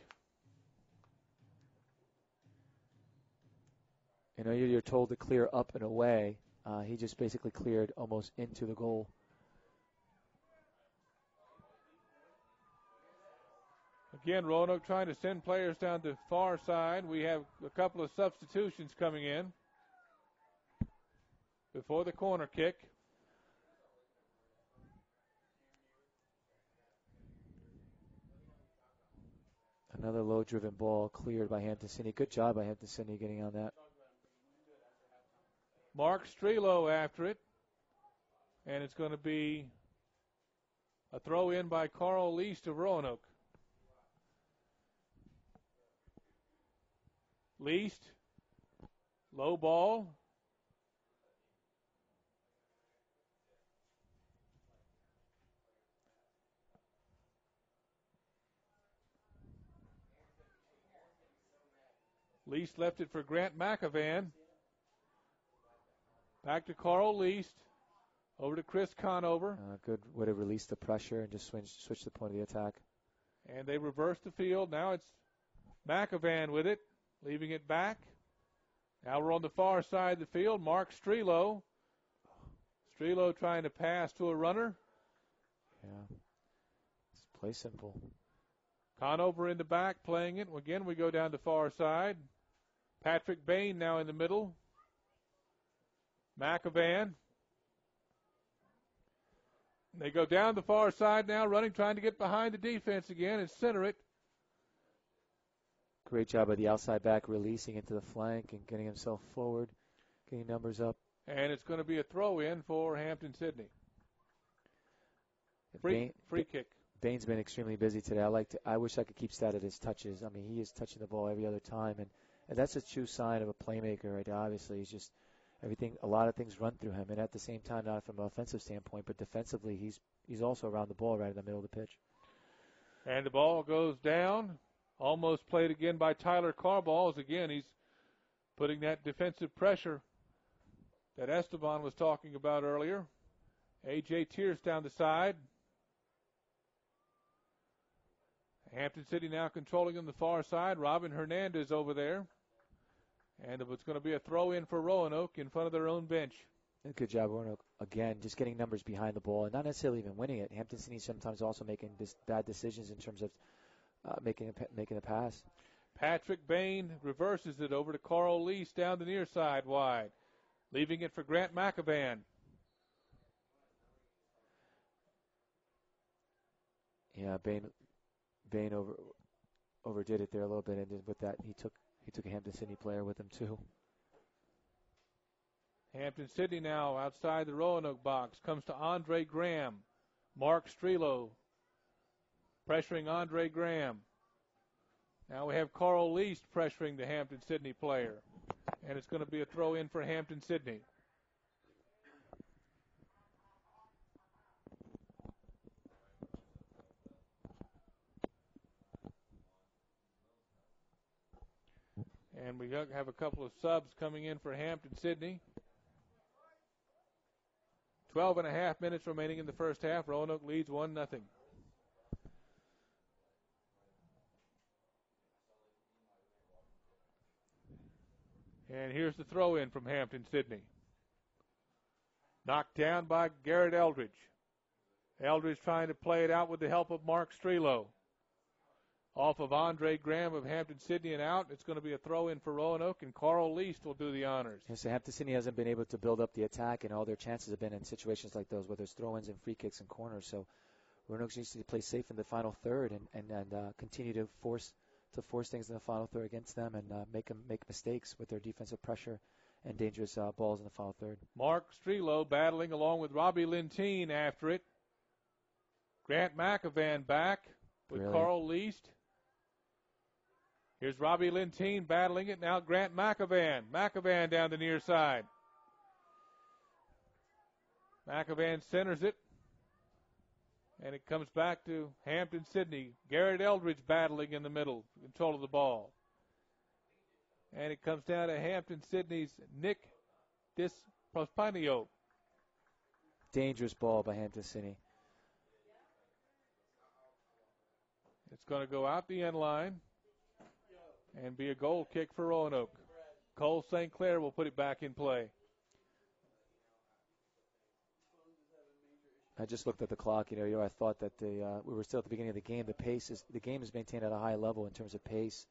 You know, you're told to clear up and away. He just basically cleared almost into the goal. Again, Roanoke trying to send players down the far side. We have a couple of substitutions coming in before the corner kick. Another low-driven ball cleared by Hampden-Sydney. Good job by Hampden-Sydney getting on that. Mark Strelo after it. And it's going to be a throw in by Carl Least of Roanoke. Least, low ball. Least left it for Grant McAvan. Back to Carl Least. Over to Chris Conover. Good way to release the pressure and just switch the point of the attack. And they reverse the field. Now it's McAvan with it, leaving it back. Now we're on the far side of the field. Mark Strelo. Strelo trying to pass to a runner. Yeah. It's play simple. Conover in the back playing it. Again, we go down the far side. Patrick Bain now in the middle. McAvan. They go down the far side now, running, trying to get behind the defense again and center it. Great job by the outside back releasing into the flank and getting himself forward, getting numbers up. And it's going to be a throw-in for Hampden-Sydney. Free kick. Bain's been extremely busy today. I wish I could keep stat at his touches. I mean, he is touching the ball every other time, and that's a true sign of a playmaker, right? Obviously, he's just a lot of things run through him, and at the same time, not from an offensive standpoint, but defensively, he's also around the ball right in the middle of the pitch. And the ball goes down, almost played again by Tyler Carballs. Again, he's putting that defensive pressure that Esteban was talking about earlier. A.J. Tierce down the side. Hampden-Sydney now controlling on the far side. Robin Hernandez over there. And it's going to be a throw-in for Roanoke in front of their own bench. Good job, Roanoke. Again, just getting numbers behind the ball and not necessarily even winning it. Hampden-Sydney sometimes also making bad decisions in terms of making a pass. Patrick Bain reverses it over to Carl Lease down the near side wide, leaving it for Grant McAvan. Yeah, Bain overdid it there a little bit, and with that he took a Hampden-Sydney player with him too. Hampden-Sydney now outside the Roanoke box, comes to Andre Graham. Mark Strelo pressuring Andre Graham. Now we have Carl Least pressuring the Hampden-Sydney player, and it's going to be a throw-in for Hampden-Sydney. And we have a couple of subs coming in for Hampden-Sydney. 12 and a half minutes remaining in the first half. Roanoke leads 1-0. And here's the throw-in from Hampden-Sydney. Knocked down by Garrett Eldridge. Eldridge trying to play it out with the help of Mark Strelo. Off of Andre Graham of Hampden-Sydney and out. It's going to be a throw-in for Roanoke, and Carl Least will do the honors. Yes, so Hampden-Sydney hasn't been able to build up the attack, and all their chances have been in situations like those, whether it's throw-ins and free kicks and corners. So Roanoke needs to play safe in the final third and continue to force things in the final third against them and make mistakes with their defensive pressure and dangerous balls in the final third. Mark Strelo battling along with Robbie Lentine after it. Grant McAvan back with Carl Least. Here's Robbie Lentine battling it. Now Grant McAvan. McAvan down the near side. McAvan centers it. And it comes back to Hampden-Sydney. Garrett Eldridge battling in the middle, control of the ball. And it comes down to Hampden-Sydney's Nick Disprospano. Dangerous ball by Hampden-Sydney. It's going to go out the end line and be a goal kick for Roanoke. Cole St. Clair will put it back in play. I just looked at the clock. I thought that we were still at the beginning of the game. The game is maintained at a high level in terms of pace.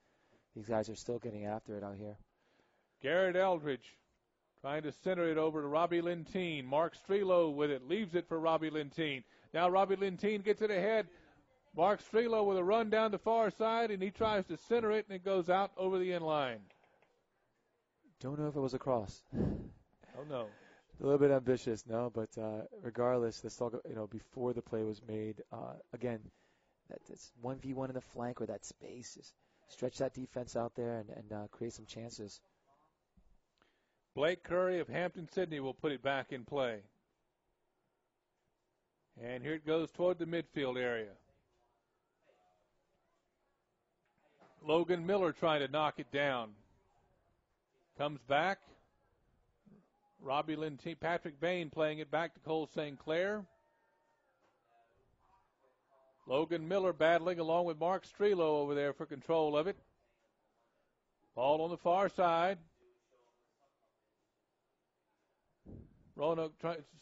These guys are still getting after it out here. Garrett Eldridge trying to center it over to Robbie Lentine. Mark Strelo with it, leaves it for Robbie Lentine. Now Robbie Lentine gets it ahead. Mark Strelo with a run down the far side, and he tries to center it, and it goes out over the end line. Don't know if it was a cross. Oh, no. A little bit ambitious, no, but regardless, let's talk, before the play was made. Again, that's 1v1 in the flank or that space. Just stretch that defense out there and create some chances. Blake Curry of Hampden-Sydney will put it back in play. And here it goes toward the midfield area. Logan Miller trying to knock it down. Comes back. Robbie Lentine, Patrick Bain playing it back to Cole St. Clair. Logan Miller battling along with Mark Strelo over there for control of it. Ball on the far side. Roanoke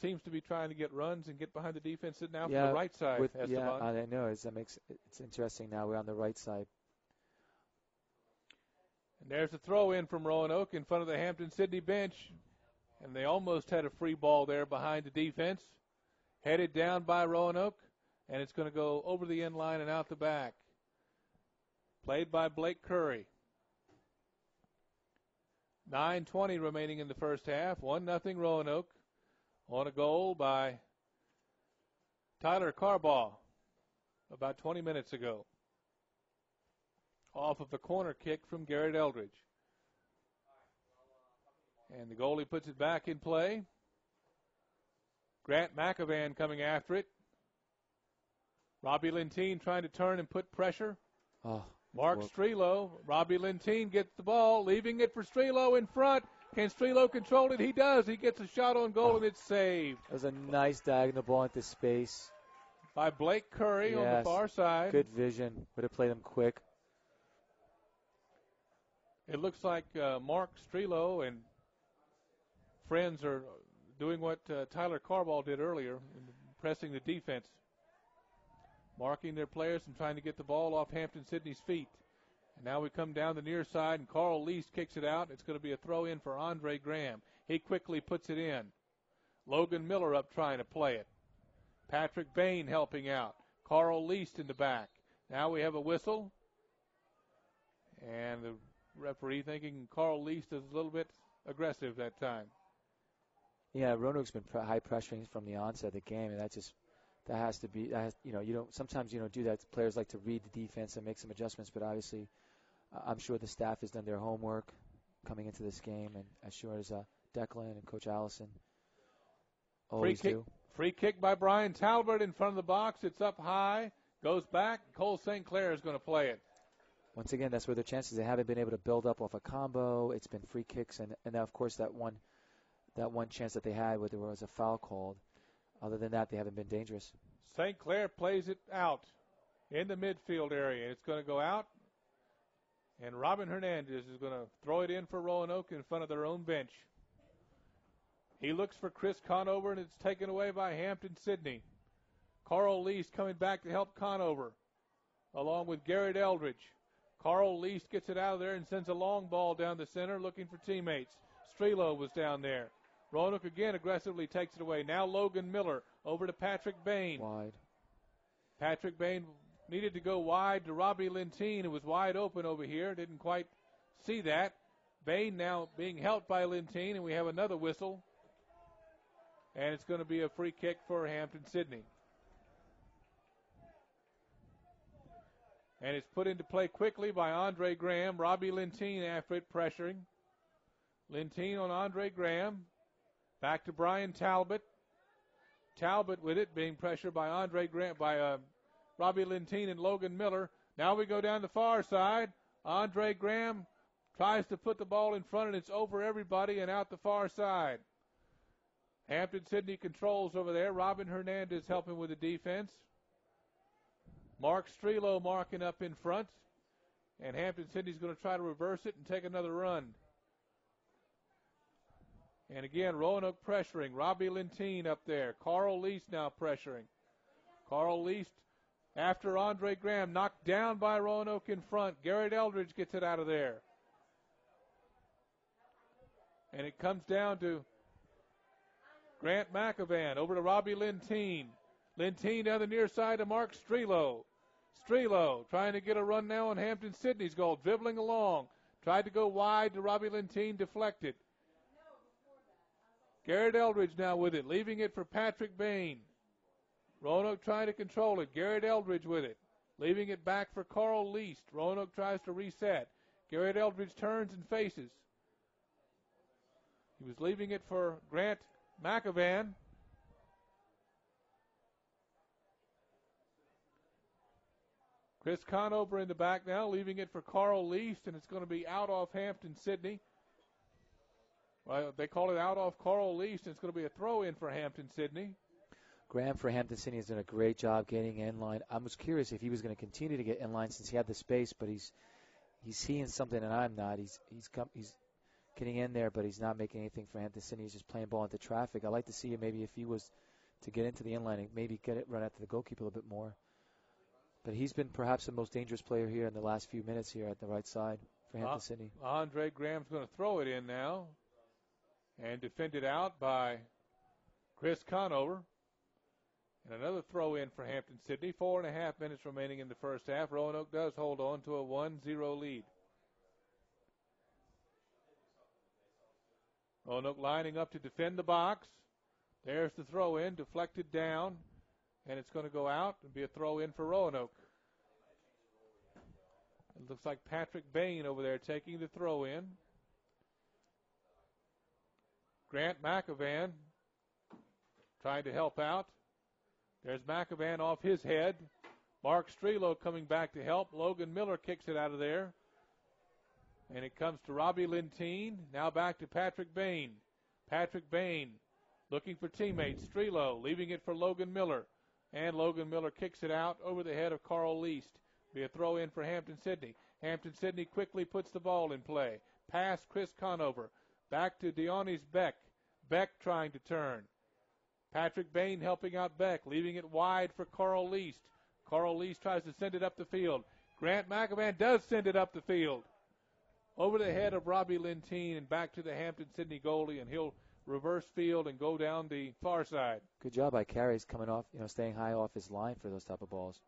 seems to be trying to get runs and get behind the defense now from the right side. I know. It's interesting now. We're on the right side. And there's a throw in from Roanoke in front of the Hampden-Sydney bench. And they almost had a free ball there behind the defense. Headed down by Roanoke. And it's going to go over the end line and out the back. Played by Blake Curry. 9:20 remaining in the first half. 1-0 Roanoke on a goal by Tyler Carbaugh about 20 minutes ago. Off of a corner kick from Garrett Eldridge. And the goalie puts it back in play. Grant McAvan coming after it. Robbie Lentine trying to turn and put pressure. Mark Strelo. Robbie Lentine gets the ball, leaving it for Strelo in front. Can Strelo control it? He does. He gets a shot on goal, and it's saved. It was a nice diagonal ball into space. By Blake Curry on the far side. Good vision. Would have played him quick. It looks like Mark Strelo and friends are doing what Tyler Carbaugh did earlier, pressing the defense. Marking their players and trying to get the ball off Hampden-Sydney's feet. And now we come down the near side, and Carl Least kicks it out. It's going to be a throw-in for Andre Graham. He quickly puts it in. Logan Miller up trying to play it. Patrick Bain helping out. Carl Least in the back. Now we have a whistle. And the referee thinking Carl Least is a little bit aggressive that time. Yeah, Roanoke's been high pressuring from the onset of the game, and that has to be, sometimes you don't do that. Players like to read the defense and make some adjustments, but obviously I'm sure the staff has done their homework coming into this game, and as sure as Declan and Coach Allison always do. Free kick by Brian Talbot in front of the box. It's up high, goes back. Cole St. Clair is going to play it. Once again, that's where their chances. They haven't been able to build up off a combo. It's been free kicks, and of course that one chance that they had where there was a foul called. Other than that, they haven't been dangerous. St. Clair plays it out in the midfield area. It's going to go out, and Robin Hernandez is going to throw it in for Roanoke in front of their own bench. He looks for Chris Conover, and it's taken away by Hampden-Sydney. Carl Least coming back to help Conover, along with Garrett Eldridge. Carl Least gets it out of there and sends a long ball down the center looking for teammates. Strelo was down there. Roanoke again aggressively takes it away. Now Logan Miller over to Patrick Bain. Wide. Patrick Bain needed to go wide to Robbie Lentine, who was wide open over here. Didn't quite see that. Bain now being helped by Lentine, and we have another whistle. And it's going to be a free kick for Hampden-Sydney. And it's put into play quickly by Andre Graham. Robbie Lentine after it, pressuring. Lentine on Andre Graham. Back to Brian Talbot. Talbot with it, being pressured by Andre Graham, by Robbie Lentine and Logan Miller. Now we go down the far side. Andre Graham tries to put the ball in front, and it's over everybody and out the far side. Hampden-Sydney controls over there. Robin Hernandez helping with the defense. Mark Strelo marking up in front. And Hampden-Sydney's going to try to reverse it and take another run. And again, Roanoke pressuring. Robbie Lentine up there. Carl Least now pressuring. Carl Least after Andre Graham, knocked down by Roanoke in front. Garrett Eldridge gets it out of there. And it comes down to Grant McAvan over to Robbie Lentine. Lentine down the near side to Mark Strelo. Strelo trying to get a run now on Hampden-Sydney's goal, dribbling along. Tried to go wide to Robbie Lentine, deflected. Garrett Eldridge now with it, leaving it for Patrick Bain. Roanoke trying to control it. Garrett Eldridge with it, leaving it back for Carl Least. Roanoke tries to reset. Garrett Eldridge turns and faces. He was leaving it for Grant McAvan. Chris Conover in the back now, leaving it for Carl Least, and it's going to be out off Hampden-Sydney. Well, they call it out off Carl Least, and it's going to be a throw-in for Hampden-Sydney. Graham for Hampden-Sydney has done a great job getting in line. I was curious if he was going to continue to get in line since he had the space, but he's seeing something that I'm not. He's getting in there, but he's not making anything for Hampden-Sydney. He's just playing ball into traffic. I'd like to see maybe if he was to get into the in-line and maybe get it run after the goalkeeper a little bit more. But he's been perhaps the most dangerous player here in the last few minutes here at the right side for Hampden-Sydney. Andre Graham's going to throw it in now. And defended out by Chris Conover. And another throw in for Hampden-Sydney. 4.5 minutes remaining in the first half. Roanoke does hold on to a 1-0 lead. Roanoke lining up to defend the box. There's the throw in, deflected down, and it's going to go out and be a throw in for Roanoke. It looks like Patrick Bain over there taking the throw in. Grant McAvan trying to help out. There's McAvan off his head. Mark Strelo coming back to help. Logan Miller kicks it out of there. And it comes to Robbie Lentine. Now back to Patrick Bain. Patrick Bain looking for teammates. Strelo leaving it for Logan Miller. And Logan Miller kicks it out over the head of Carl Least. Be a throw in for Hampden-Sydney. Hampden-Sydney quickly puts the ball in play. Pass Chris Conover. Back to Dionis Beck. Beck trying to turn. Patrick Bain helping out Beck, leaving it wide for Carl Least. Carl Least tries to send it up the field. Grant McAvan does send it up the field. Over the head of Robbie Lentine and back to the Hampden-Sydney goalie, and he'll reverse field and go down the far side. Good job by Carey's coming off, staying high off his line for those type of balls.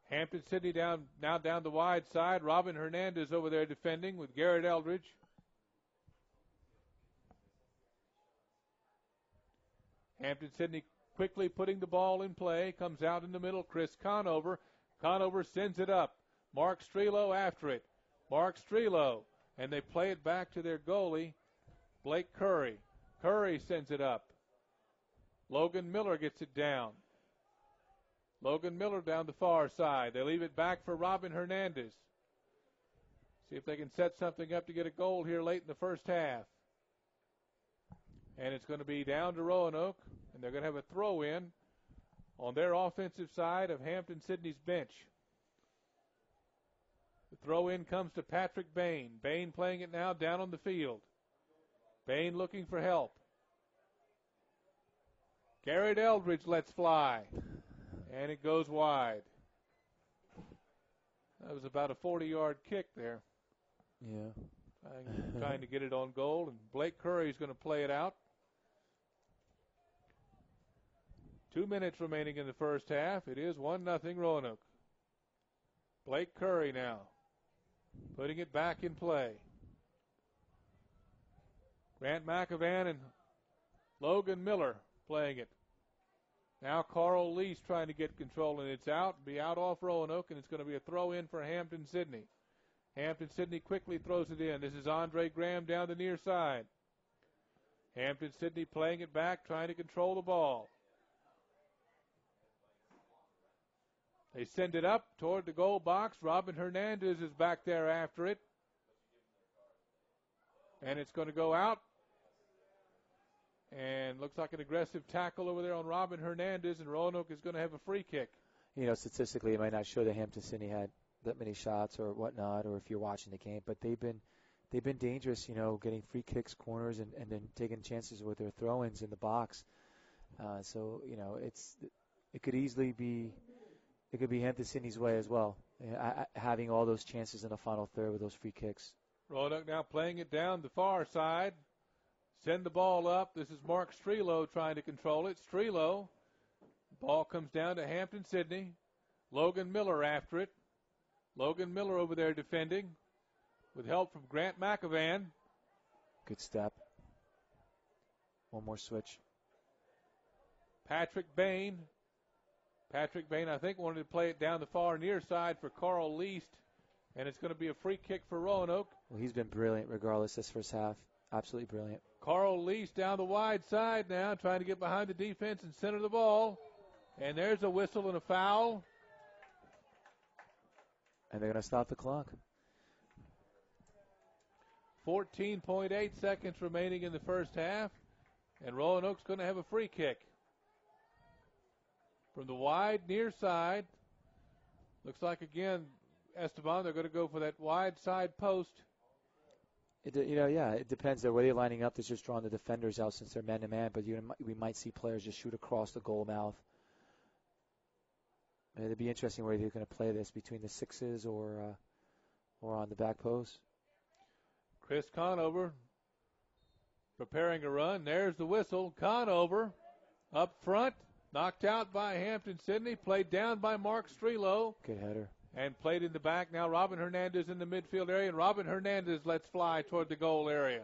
Hampden-Sydney now down the wide side. Robin Hernandez over there defending with Garrett Eldridge. Hampden-Sydney quickly putting the ball in play. Comes out in the middle. Chris Conover. Conover sends it up. Mark Strelo after it. Mark Strelo. And they play it back to their goalie, Blake Curry. Curry sends it up. Logan Miller gets it down. Logan Miller down the far side. They leave it back for Robin Hernandez. See if they can set something up to get a goal here late in the first half. And it's going to be down to Roanoke, and they're going to have a throw-in on their offensive side of Hampden-Sydney's bench. The throw-in comes to Patrick Bain. Bain playing it now down on the field. Bain looking for help. Garrett Eldridge lets fly. And it goes wide. That was about a 40-yard kick there. Yeah. Trying to get it on goal, and Blake Curry is going to play it out. 2 minutes remaining in the first half. It is 1-0 Roanoke. Blake Curry now putting it back in play. Grant McAvan and Logan Miller playing it. Now Carl Least trying to get control, and it's out. Be out off Roanoke, and it's going to be a throw-in for Hampden-Sydney. Hampden-Sydney quickly throws it in. This is Andre Graham down the near side. Hampden-Sydney playing it back, trying to control the ball. They send it up toward the goal box. Robin Hernandez is back there after it. And it's going to go out. And looks like an aggressive tackle over there on Robin Hernandez, and Roanoke is going to have a free kick. Statistically, it might not show that Hampden-Sydney had that many shots or whatnot, or if you're watching the game, but they've been dangerous, getting free kicks, corners, and then taking chances with their throw-ins in the box. So it could easily be Hampden-Sydney's way as well, having all those chances in the final third with those free kicks. Roanoke now playing it down the far side. Send the ball up. This is Mark Strelo trying to control it. Strelo. Ball comes down to Hampden-Sydney. Logan Miller after it. Logan Miller over there defending with help from Grant McAvan. Good step. One more switch. Patrick Bain. Patrick Bain, I think, wanted to play it down the far near side for Carl Least, and it's going to be a free kick for Roanoke. Well, he's been brilliant regardless this first half. Absolutely brilliant. Carl Least down the wide side now, trying to get behind the defense and center the ball. And there's a whistle and a foul. And they're going to stop the clock. 14.8 seconds remaining in the first half. And Roanoke's going to have a free kick. From the wide near side. Looks like, again, Esteban, they're going to go for that wide side post. It depends. The way they're lining up, they're just drawing the defenders out since they're man-to-man, but we might see players just shoot across the goal mouth. It'd be interesting where they're going to play this, between the sixes or on the back post. Chris Conover preparing a run. There's the whistle. Conover up front, knocked out by Hampden-Sydney, played down by Mark Strelo. Good header. And played in the back. Now Robin Hernandez in the midfield area, and Robin Hernandez lets fly toward the goal area.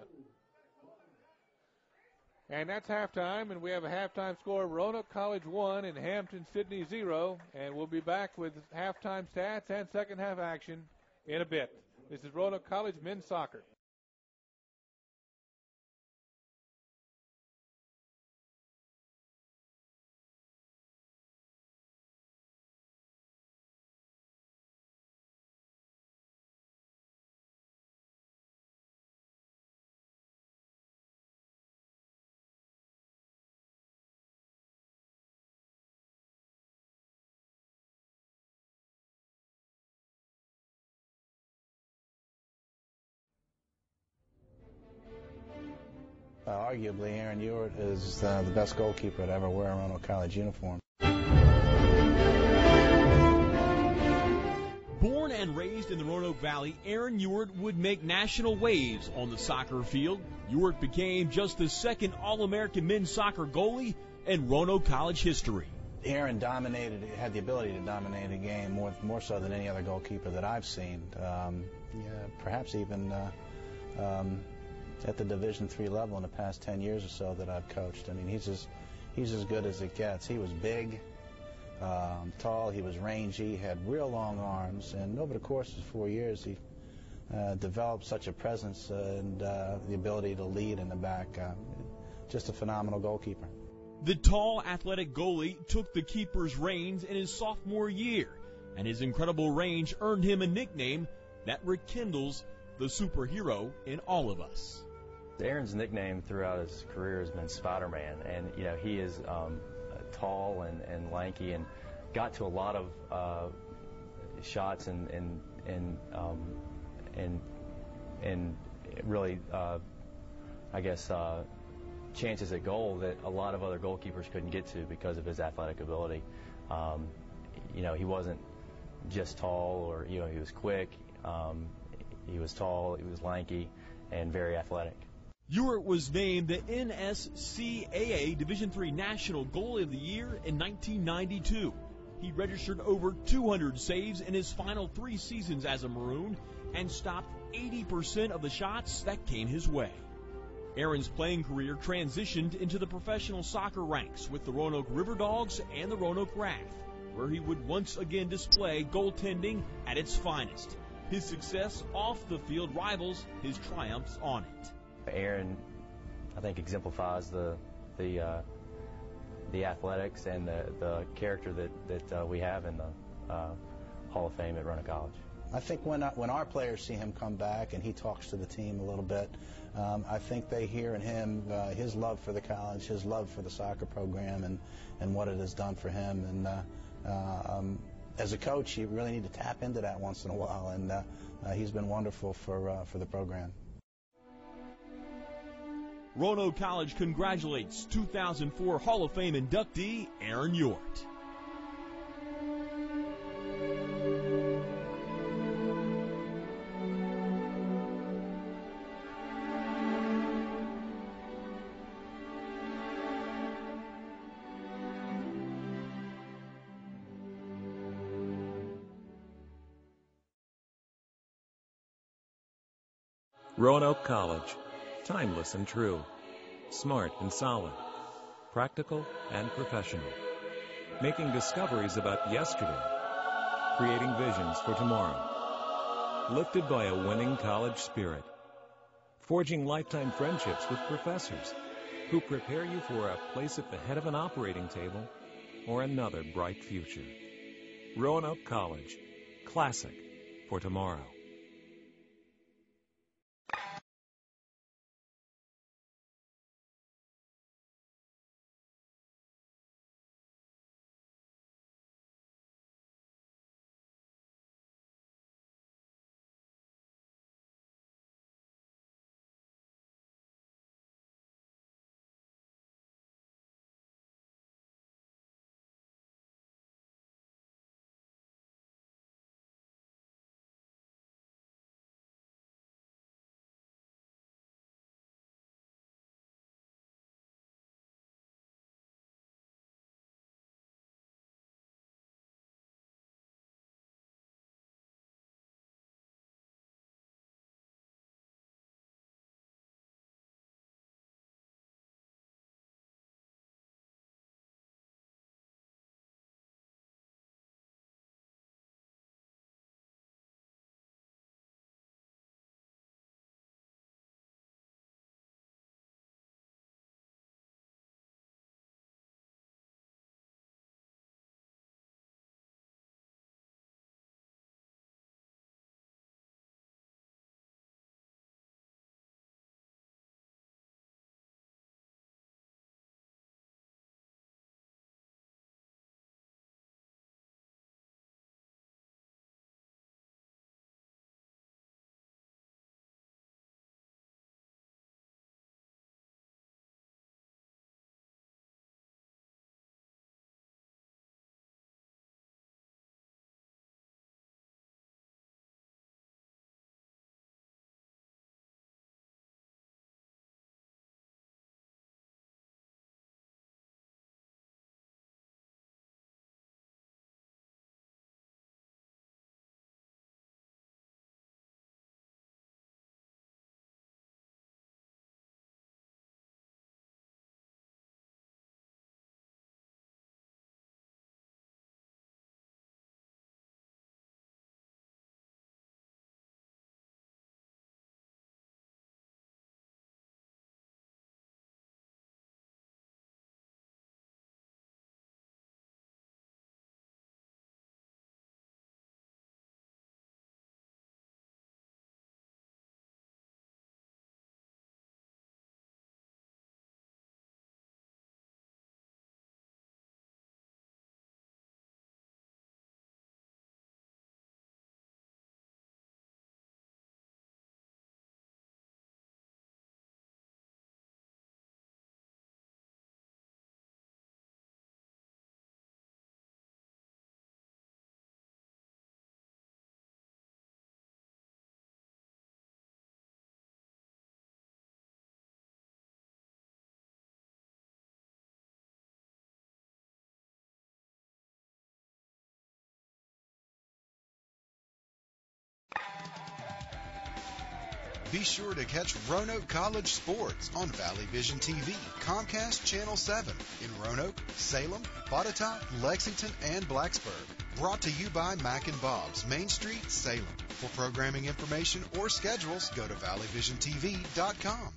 And that's halftime, and we have a halftime score of Roanoke College 1 and Hampden-Sydney 0. And we'll be back with halftime stats and second half action in a bit. This is Roanoke College men's soccer. Arguably, Aaron Ewart is the best goalkeeper to ever wear a Roanoke College uniform. Born and raised in the Roanoke Valley, Aaron Ewart would make national waves on the soccer field. Ewart became just the second All-American men's soccer goalie in Roanoke College history. Aaron had the ability to dominate a game more so than any other goalkeeper that I've seen. Perhaps even at the Division III level in the past 10 years or so that I've coached. I mean, he's as good as it gets. He was big, tall, he was rangy, had real long arms, and over the course of 4 years he developed such a presence and the ability to lead in the back. Just a phenomenal goalkeeper. The tall, athletic goalie took the keeper's reins in his sophomore year, and his incredible range earned him a nickname that rekindles the superhero in all of us. Aaron's nickname throughout his career has been Spider-Man, and he is tall and lanky, and got to a lot of shots and really chances at goal that a lot of other goalkeepers couldn't get to because of his athletic ability. He wasn't just tall, or he was quick. He was tall, he was lanky, and very athletic. Ewart was named the NSCAA Division III National Goalie of the Year in 1992. He registered over 200 saves in his final 3 seasons as a Maroon and stopped 80% of the shots that came his way. Aaron's playing career transitioned into the professional soccer ranks with the Roanoke River Dogs and the Roanoke Wrath, where he would once again display goaltending at its finest. His success off the field rivals his triumphs on it. Aaron, I think, exemplifies the athletics and the character that we have in the Hall of Fame at Roanoke College. I think when our players see him come back and he talks to the team a little bit, I think they hear in him his love for the college, his love for the soccer program, and what it has done for him. And as a coach, you really need to tap into that once in a while, and he's been wonderful for the program. Roanoke College congratulates 2004 Hall of Fame inductee Aaron Ewart. Roanoke College. Timeless and true. Smart and solid. Practical and professional. Making discoveries about yesterday. Creating visions for tomorrow. Lifted by a winning college spirit. Forging lifetime friendships with professors who prepare you for a place at the head of an operating table or another bright future. Roanoke College. Classic for tomorrow. Be sure to catch Roanoke College sports on Valley Vision TV, Comcast Channel 7 in Roanoke, Salem, Botetourt, Lexington, and Blacksburg. Brought to you by Mac and Bob's, Main Street, Salem. For programming information or schedules, go to valleyvisiontv.com.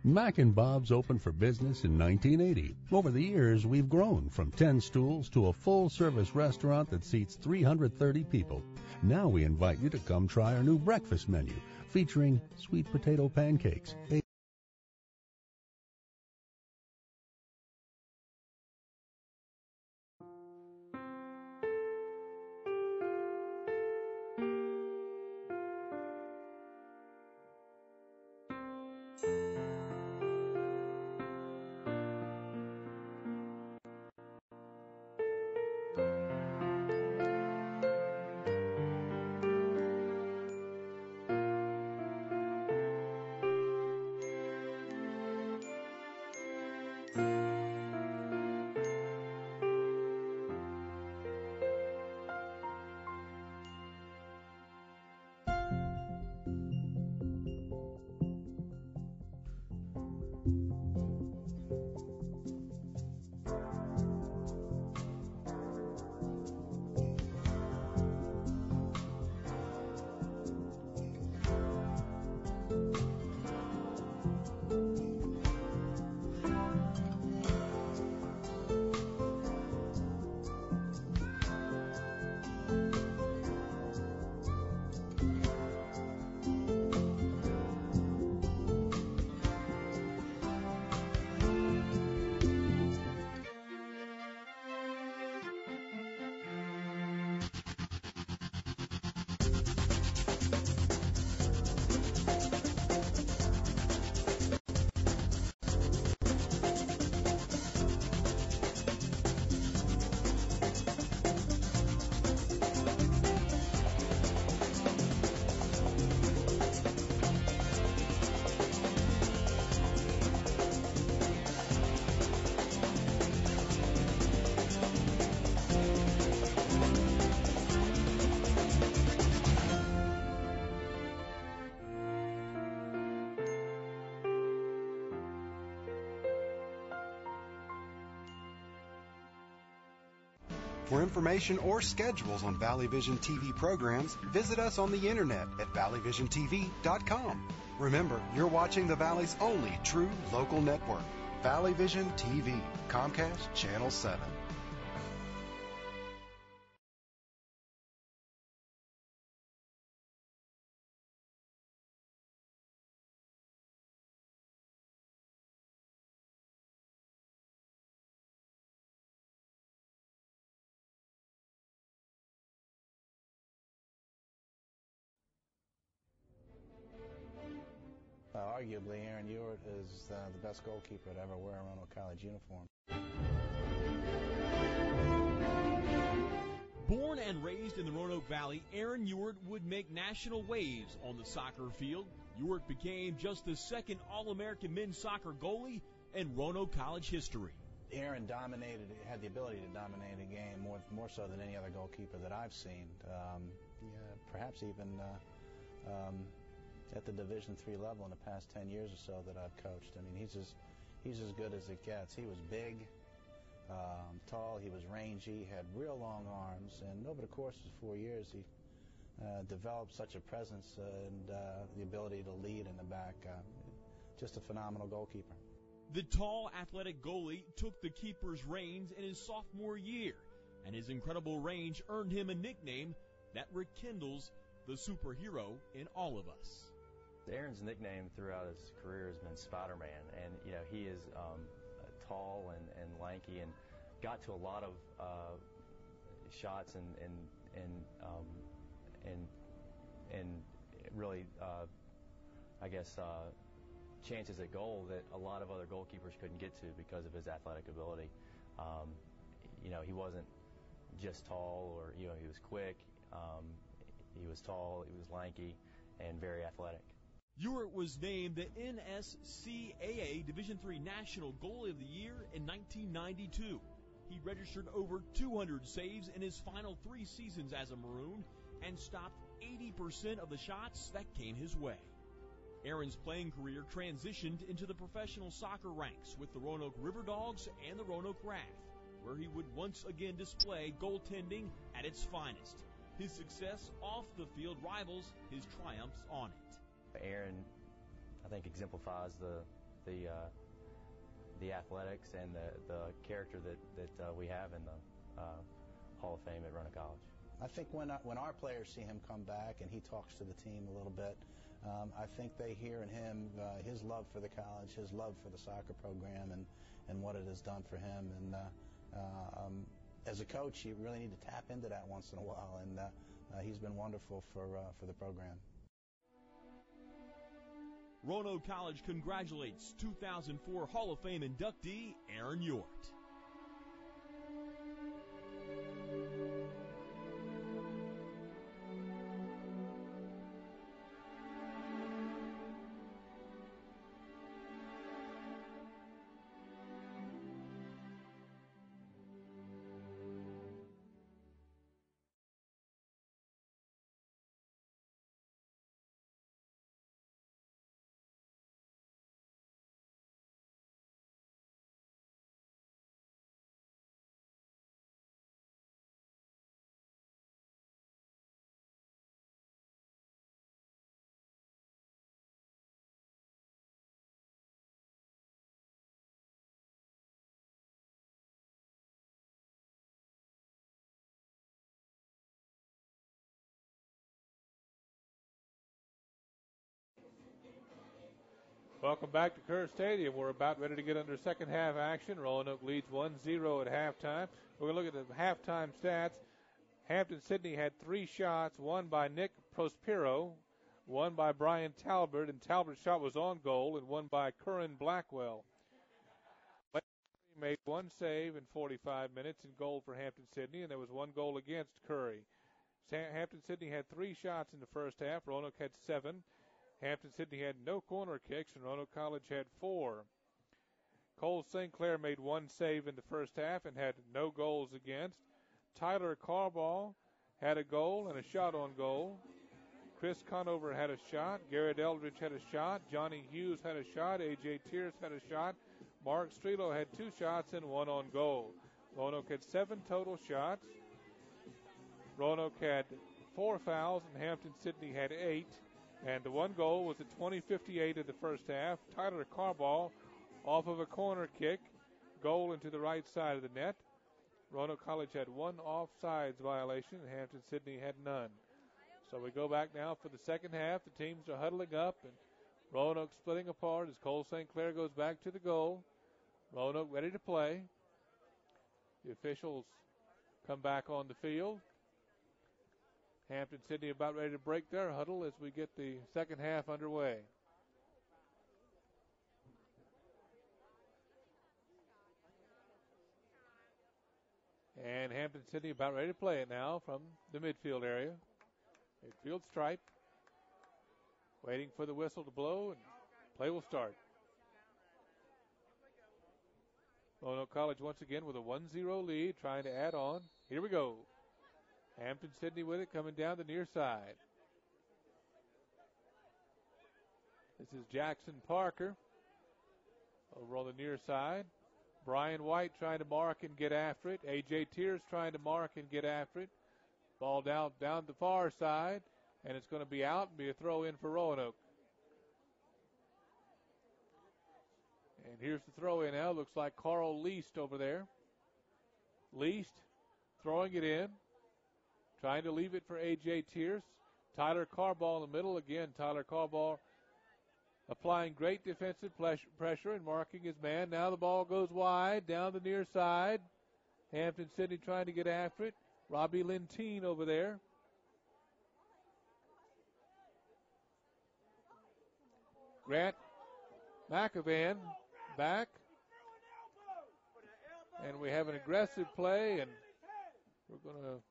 Mac and Bob's opened for business in 1980. Over the years, we've grown from 10 stools to a full-service restaurant that seats 330 people. Now we invite you to come try our new breakfast menu, featuring sweet potato pancakes, For information or schedules on Valley Vision TV programs, visit us on the internet at valleyvisiontv.com. Remember, you're watching the Valley's only true local network, Valley Vision TV, Comcast Channel 7. Arguably, Aaron Ewart is the best goalkeeper to ever wear a Roanoke College uniform. Born and raised in the Roanoke Valley, Aaron Ewart would make national waves on the soccer field. Ewart became just the second All-American men's soccer goalie in Roanoke College history. Aaron had the ability to dominate a game more so than any other goalkeeper that I've seen. Perhaps even at the Division III level in the past 10 years or so that I've coached. I mean, he's as good as it gets. He was big, tall, he was rangy, had real long arms, and over the course of 4 years, he developed such a presence and the ability to lead in the back. Just a phenomenal goalkeeper. The tall, athletic goalie took the keeper's reins in his sophomore year, and his incredible range earned him a nickname that rekindles the superhero in all of us. Aaron's nickname throughout his career has been Spider-Man, and he is tall and lanky, and got to a lot of shots and really chances at goal that a lot of other goalkeepers couldn't get to because of his athletic ability. He wasn't just tall, or he was quick. He was tall, he was lanky, and very athletic. Ewart was named the NSCAA Division III National Goalie of the Year in 1992. He registered over 200 saves in his final 3 seasons as a Maroon and stopped 80% of the shots that came his way. Aaron's playing career transitioned into the professional soccer ranks with the Roanoke River Dogs and the Roanoke Wrath, where he would once again display goaltending at its finest. His success off the field rivals his triumphs on it. Aaron, I think, exemplifies the athletics and the character that we have in the Hall of Fame at Roanoke College. I think when our players see him come back and he talks to the team a little bit, I think they hear in him his love for the college, his love for the soccer program, and what it has done for him. And as a coach, you really need to tap into that once in a while, and he's been wonderful for the program. Roanoke College congratulates 2004 Hall of Fame inductee Aaron Yort. Welcome back to Kerr Stadium. We're about ready to get under second half action. Roanoke leads 1-0 at halftime. We're going to look at the halftime stats. Hampden-Sydney had 3 shots, one by Nick Prospero, one by Brian Talbert, and Talbert's shot was on goal, and one by Curran Blackwell. Made 1 save in 45 minutes in goal for Hampden-Sydney, and there was 1 goal against Curry. Hampden-Sydney had 3 shots in the first half. Roanoke had 7. Hampden-Sydney had no corner kicks, and Roanoke College had 4. Cole St. Clair made 1 save in the first half and had no goals against. Tyler Carball had a goal and a shot on goal. Chris Conover had a shot. Garrett Eldridge had a shot. Johnny Hughes had a shot. A.J. Tierce had a shot. Mark Strelo had 2 shots and 1 on goal. Roanoke had 7 total shots. Roanoke had 4 fouls, and Hampden-Sydney had 8. And the 1 goal was at 20:58 of the first half. Tyler Carball off of a corner kick, goal into the right side of the net. Roanoke College had 1 offsides violation, and Hampden-Sydney had none. So we go back now for the second half. The teams are huddling up, and Roanoke splitting apart as Cole St. Clair goes back to the goal. Roanoke ready to play. The officials come back on the field. Hampden-Sydney about ready to break their huddle as we get the second half underway. And Hampden-Sydney about ready to play it now from the midfield area. Midfield stripe. Waiting for the whistle to blow, and play will start. Roanoke College once again with a 1-0 lead, trying to add on. Here we go. Hampden-Sydney with it, coming down the near side. This is Jackson Parker over on the near side. Brian White trying to mark and get after it. A.J. Tierce trying to mark and get after it. Ball down the far side, and it's going to be out and be a throw in for Roanoke. And here's the throw in now. Looks like Carl Least over there. Least throwing it in. Trying to leave it for A.J. Tierce. Tyler Carball in the middle. Again, Tyler Carball applying great defensive pressure and marking his man. Now the ball goes wide down the near side. Hampden-Sydney trying to get after it. Robbie Lentine over there. Grant McAvan back. And we have an aggressive play, and we're going to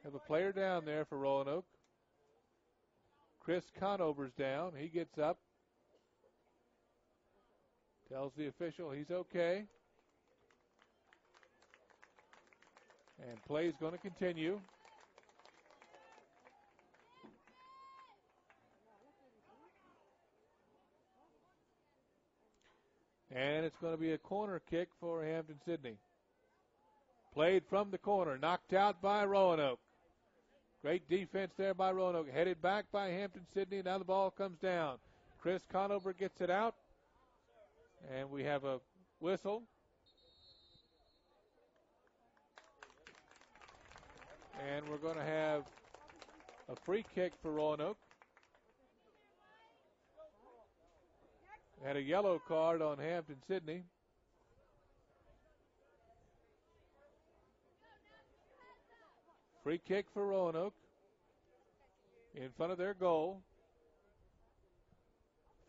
have a player down there for Roanoke. Chris Conover's down. He gets up. Tells the official he's okay. And play is going to continue. And it's going to be a corner kick for Hampden-Sydney. Played from the corner, knocked out by Roanoke. Great defense there by Roanoke. Headed back by Hampden-Sydney. Now the ball comes down. Chris Conover gets it out. And we have a whistle. And we're going to have a free kick for Roanoke. Had a yellow card on Hampden-Sydney. Free kick for Roanoke in front of their goal.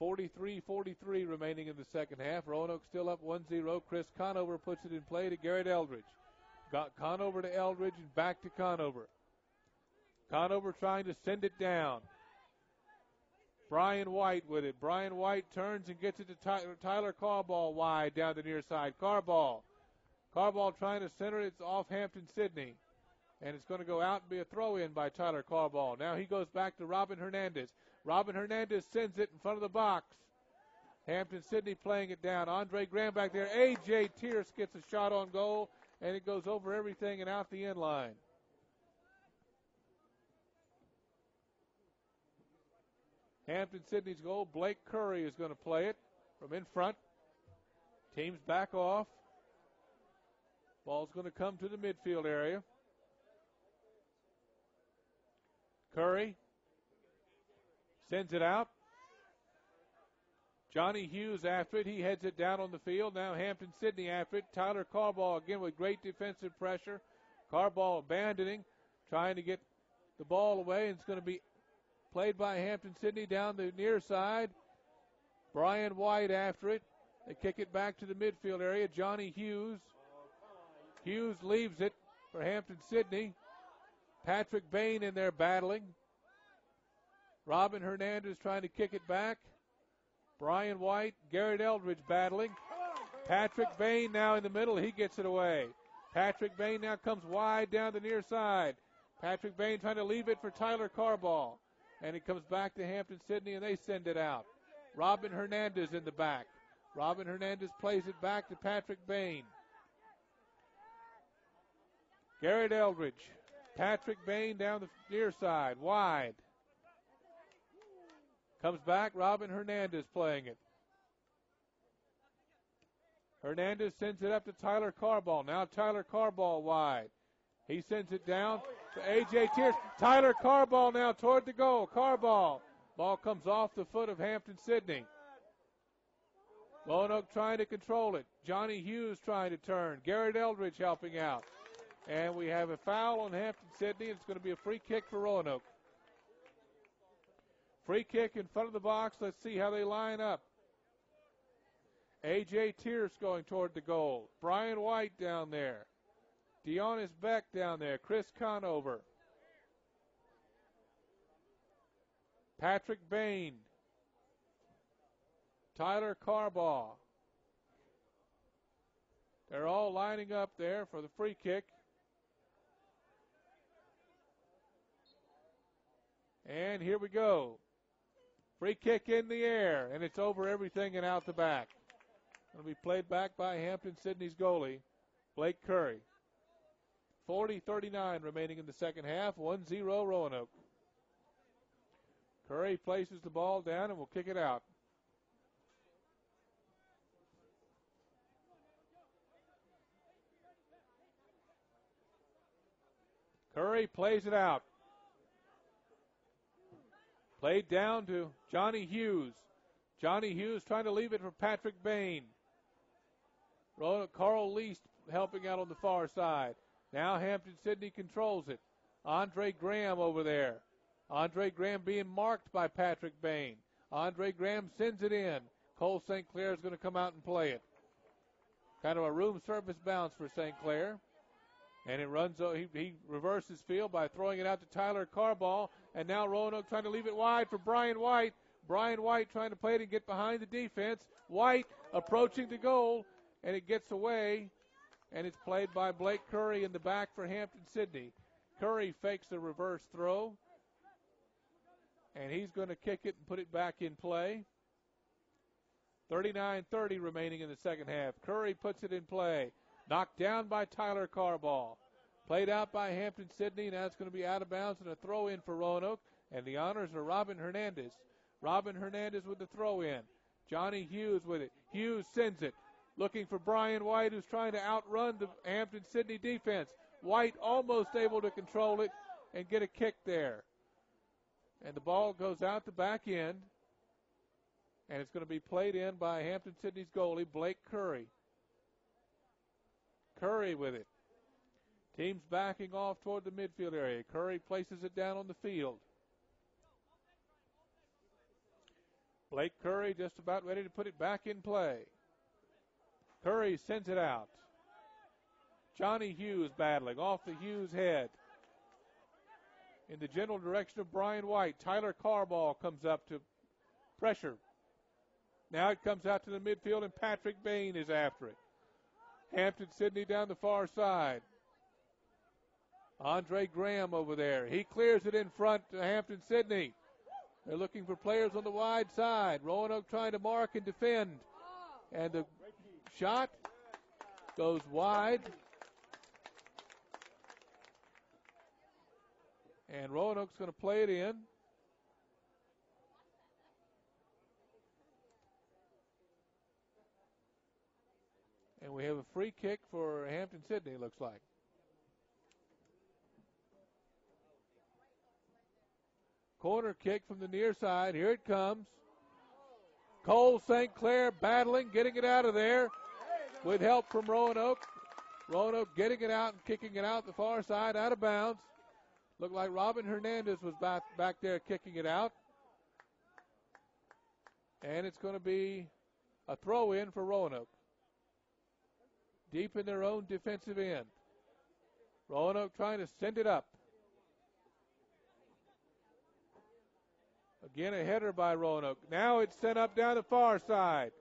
43-43 remaining in the second half. Roanoke still up 1-0. Chris Conover puts it in play to Garrett Eldridge. Got Conover to Eldridge and back to Conover. Conover trying to send it down. Brian White with it. Brian White turns and gets it to Tyler Carball wide down the near side. Carball trying to center it. It's off Hampden-Sydney. And it's going to go out and be a throw-in by Tyler Carball. Now he goes back to Robin Hernandez. Robin Hernandez sends it in front of the box. Hampden-Sydney playing it down. Andre Graham back there. A.J. Tierce gets a shot on goal, and it goes over everything and out the end line. Hampden-Sydney's goal. Blake Curry is going to play it from in front. Team's back off. Ball's going to come to the midfield area. Curry sends it out. Johnny Hughes after it. He heads it down on the field. Now Hampden-Sydney after it. Tyler Carball again with great defensive pressure. Carball abandoning, trying to get the ball away. And it's going to be played by Hampden-Sydney down the near side. Brian White after it. They kick it back to the midfield area. Johnny Hughes. Hughes leaves it for Hampden-Sydney. Patrick Bain in there battling. Robin Hernandez trying to kick it back. Brian White, Garrett Eldridge battling. Patrick Bain now in the middle. He gets it away. Patrick Bain now comes wide down the near side. Patrick Bain trying to leave it for Tyler Carball. And it comes back to Hampden-Sydney, and they send it out. Robin Hernandez in the back. Robin Hernandez plays it back to Patrick Bain. Garrett Eldridge. Patrick Bain down the near side, wide. Comes back, Robin Hernandez playing it. Hernandez sends it up to Tyler Carball. Now Tyler Carball wide. He sends it down to A.J. Tierce. Tyler Carball now toward the goal. Carball. Ball comes off the foot of Hampden-Sydney. Roanoke trying to control it. Johnny Hughes trying to turn. Garrett Eldridge helping out. And we have a foul on Hampden-Sydney. It's going to be a free kick for Roanoke. Free kick in front of the box. Let's see how they line up. A.J. Tierce going toward the goal. Brian White down there. Deonis Beck down there. Chris Conover. Patrick Bain. Tyler Carball. They're all lining up there for the free kick. And here we go. Free kick in the air, and it's over everything and out the back. It'll be played back by Hampden-Sydney's goalie, Blake Curry. 40-39 remaining in the second half, 1-0 Roanoke. Curry places the ball down and will kick it out. Curry plays it out. Played down to Johnny Hughes. Johnny Hughes trying to leave it for Patrick Bain. Carl Least helping out on the far side. Now Hampden-Sydney controls it. Andre Graham over there. Andre Graham being marked by Patrick Bain. Andre Graham sends it in. Cole St. Clair is going to come out and play it. Kind of a room service bounce for St. Clair. And it runs, he reverses field by throwing it out to Tyler Carball. And now Roanoke trying to leave it wide for Brian White. Brian White trying to play it and get behind the defense. White approaching the goal, and it gets away. And it's played by Blake Curry in the back for Hampden-Sydney. Curry fakes a reverse throw. And he's going to kick it and put it back in play. 39:30 remaining in the second half. Curry puts it in play. Knocked down by Tyler Carball. Played out by Hampden-Sydney. Now it's going to be out of bounds and a throw in for Roanoke. And the honors are Robin Hernandez. Robin Hernandez with the throw in. Johnny Hughes with it. Hughes sends it. Looking for Brian White, who's trying to outrun the Hampden-Sydney defense. White almost able to control it and get a kick there. And the ball goes out the back end. And it's going to be played in by Hampden-Sydney's goalie, Blake Curry. Curry with it. Team's backing off toward the midfield area. Curry places it down on the field. Blake Curry just about ready to put it back in play. Curry sends it out. Johnny Hughes battling off the Hughes head. In the general direction of Brian White, Tyler Carball comes up to pressure. Now it comes out to the midfield, and Patrick Bain is after it. Hampden-Sydney down the far side. Andre Graham over there. He clears it in front to Hampden-Sydney. They're looking for players on the wide side. Roanoke trying to mark and defend. And the shot goes wide. And Roanoke's going to play it in. And we have a free kick for Hampden-Sydney, it looks like. Corner kick from the near side. Here it comes. Cole St. Clair battling, getting it out of there with help from Roanoke. Roanoke getting it out and kicking it out the far side, out of bounds. Looked like Robin Hernandez was back there kicking it out. And it's going to be a throw in for Roanoke. Deep in their own defensive end. Roanoke trying to send it up. Again, a header by Roanoke. Now it's sent up down the far side.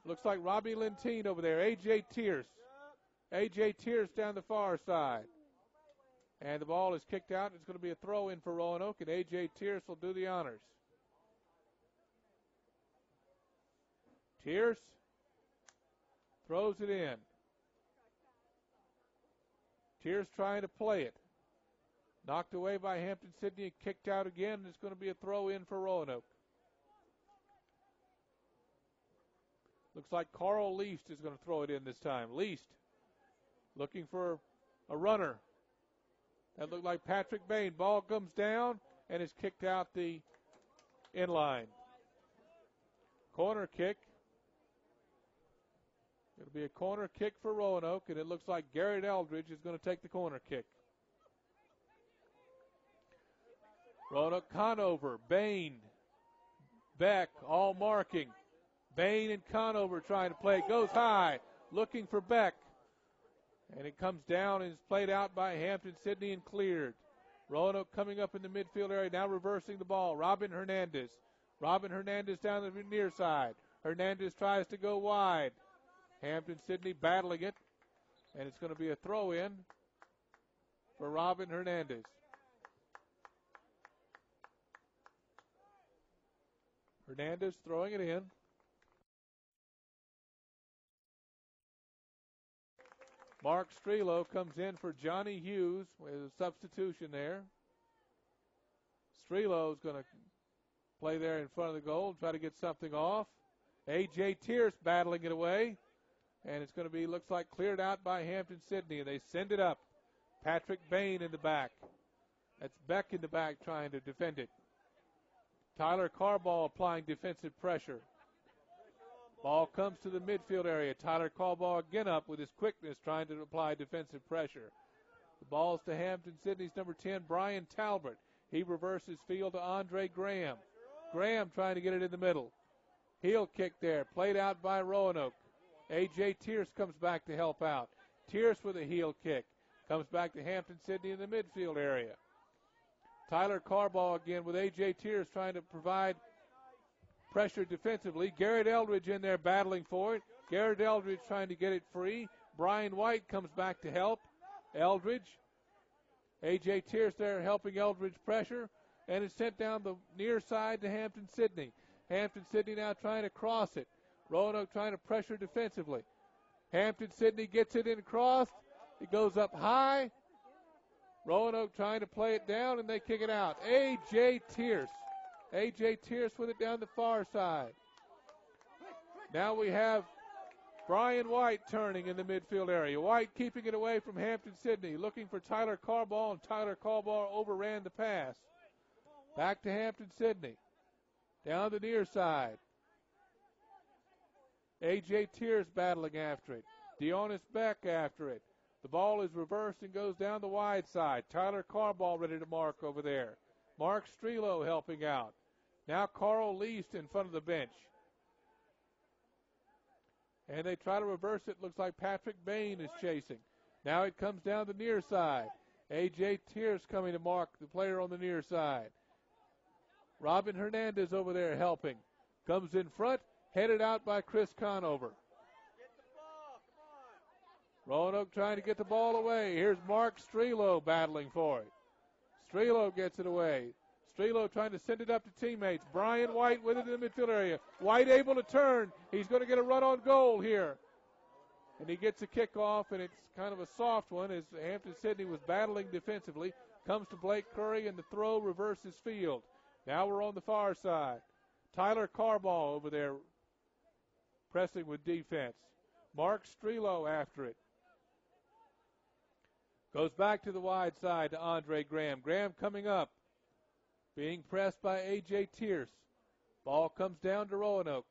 Looks like Robbie Lentine over there. A.J. Tierce. A.J. Tierce down the far side. And the ball is kicked out. It's going to be a throw in for Roanoke, and A.J. Tierce will do the honors. Tierce throws it in. Tierce trying to play it. Knocked away by Hampden-Sydney, kicked out again. It's going to be a throw in for Roanoke. Looks like Carl Least is going to throw it in this time. Least looking for a runner. That looked like Patrick Bain. Ball comes down and is kicked out the inline. Corner kick. It'll be a corner kick for Roanoke, and it looks like Garrett Eldridge is going to take the corner kick. Roanoke, Conover, Bain, Beck, all marking. Bain and Conover trying to play. Goes high, looking for Beck. And it comes down and is played out by Hampden-Sydney and cleared. Roanoke coming up in the midfield area, now reversing the ball. Robin Hernandez. Robin Hernandez down the near side. Hernandez tries to go wide. Hampden-Sydney battling it. And it's going to be a throw in for Robin Hernandez. Hernandez throwing it in. Mark Strelo comes in for Johnny Hughes with a substitution there. Strelo is going to play there in front of the goal, try to get something off. A.J. Tierce battling it away. And it's going to be, looks like, cleared out by Hampden-Sydney. And they send it up. Patrick Bain in the back. That's Beck in the back trying to defend it. Tyler Carball applying defensive pressure. Ball comes to the midfield area. Tyler Carball again up with his quickness trying to apply defensive pressure. The ball's to Hampden-Sydney's number 10, Brian Talbot. He reverses field to Andre Graham. Graham trying to get it in the middle. Heel kick there, played out by Roanoke. A.J. Tierce comes back to help out. Tierce with a heel kick. Comes back to Hampden-Sydney in the midfield area. Tyler Carball again with A.J. Tierce trying to provide pressure defensively. Garrett Eldridge in there battling for it. Garrett Eldridge trying to get it free. Brian White comes back to help. Eldridge. A.J. Tierce there helping Eldridge pressure. And it's sent down the near side to Hampden-Sydney. Hampden-Sydney now trying to cross it. Roanoke trying to pressure defensively. Hampden-Sydney gets it in crossed. It goes up high. Roanoke trying to play it down, and they kick it out. A.J. Tierce. A.J. Tierce with it down the far side. Now we have Brian White turning in the midfield area. White keeping it away from Hampden-Sydney, looking for Tyler Carball, and Tyler Carball overran the pass. Back to Hampden-Sydney. Down the near side. A.J. Tierce battling after it. Deonis Beck after it. The ball is reversed and goes down the wide side. Tyler Carball ready to mark over there. Mark Strelo helping out. Now Carl Least in front of the bench. And they try to reverse it. Looks like Patrick Bain is chasing. Now it comes down the near side. A.J. Tierce coming to mark the player on the near side. Robin Hernandez over there helping. Comes in front, headed out by Chris Conover. Roanoke trying to get the ball away. Here's Mark Strelo battling for it. Strelo gets it away. Strelo trying to send it up to teammates. Brian White with it in the midfield area. White able to turn. He's going to get a run on goal here. And he gets a kickoff, and it's kind of a soft one as Hampden-Sydney was battling defensively. Comes to Blake Curry, and the throw reverses field. Now we're on the far side. Tyler Carball over there pressing with defense. Mark Strelo after it. Goes back to the wide side to Andre Graham. Graham coming up. Being pressed by A.J. Tierce. Ball comes down to Roanoke.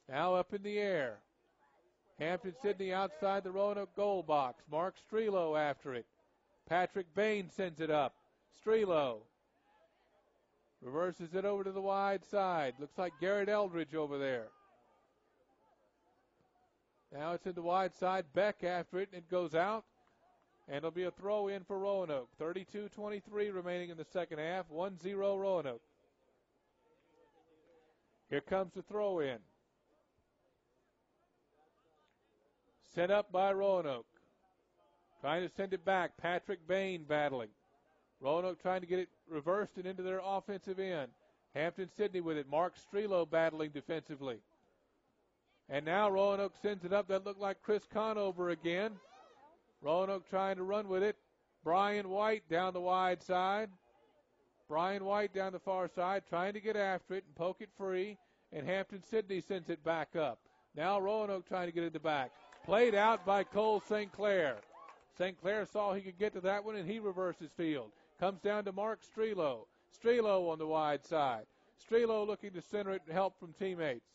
Now up in the air. Hampden-Sydney outside the Roanoke goal box. Mark Strelo after it. Patrick Bain sends it up. Strelo reverses it over to the wide side. Looks like Garrett Eldridge over there. Now it's in the wide side. Beck after it, and it goes out. And it'll be a throw in for Roanoke. 32-23 remaining in the second half. 1-0 Roanoke. Here comes the throw in. Set up by Roanoke. Trying to send it back. Patrick Bain battling. Roanoke trying to get it reversed and into their offensive end. Hampden-Sydney with it. Mark Strelo battling defensively. And now Roanoke sends it up. That looked like Chris Conover again. Roanoke trying to run with it. Brian White down the wide side. Brian White down the far side trying to get after it and poke it free. And Hampden-Sydney sends it back up. Now Roanoke trying to get it to back. Played out by Cole St. Clair. St. Clair saw he could get to that one, and he reverses field. Comes down to Mark Strelo. Strelo on the wide side. Strelo looking to center it and help from teammates.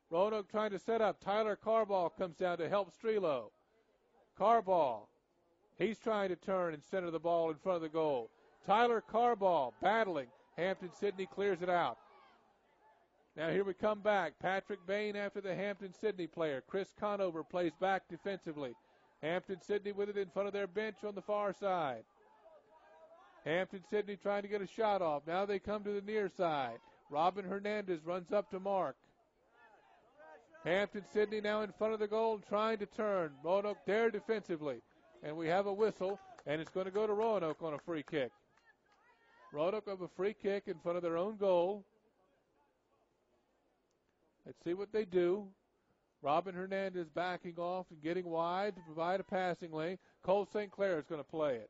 Roanoke trying to set up. Tyler Carball comes down to help Strelo. Carball. He's trying to turn and center the ball in front of the goal. Tyler Carball battling. Hampden-Sydney clears it out. Now here we come back. Patrick Bain after the Hampden-Sydney player. Chris Conover plays back defensively. Hampden-Sydney with it in front of their bench on the far side. Hampden-Sydney trying to get a shot off. Now they come to the near side. Robin Hernandez runs up to mark. Hampden-Sydney now in front of the goal trying to turn. Roanoke there defensively. And we have a whistle, and it's going to go to Roanoke on a free kick. Roanoke have a free kick in front of their own goal. Let's see what they do. Robin Hernandez backing off and getting wide to provide a passing lane. Cole St. Clair is going to play it.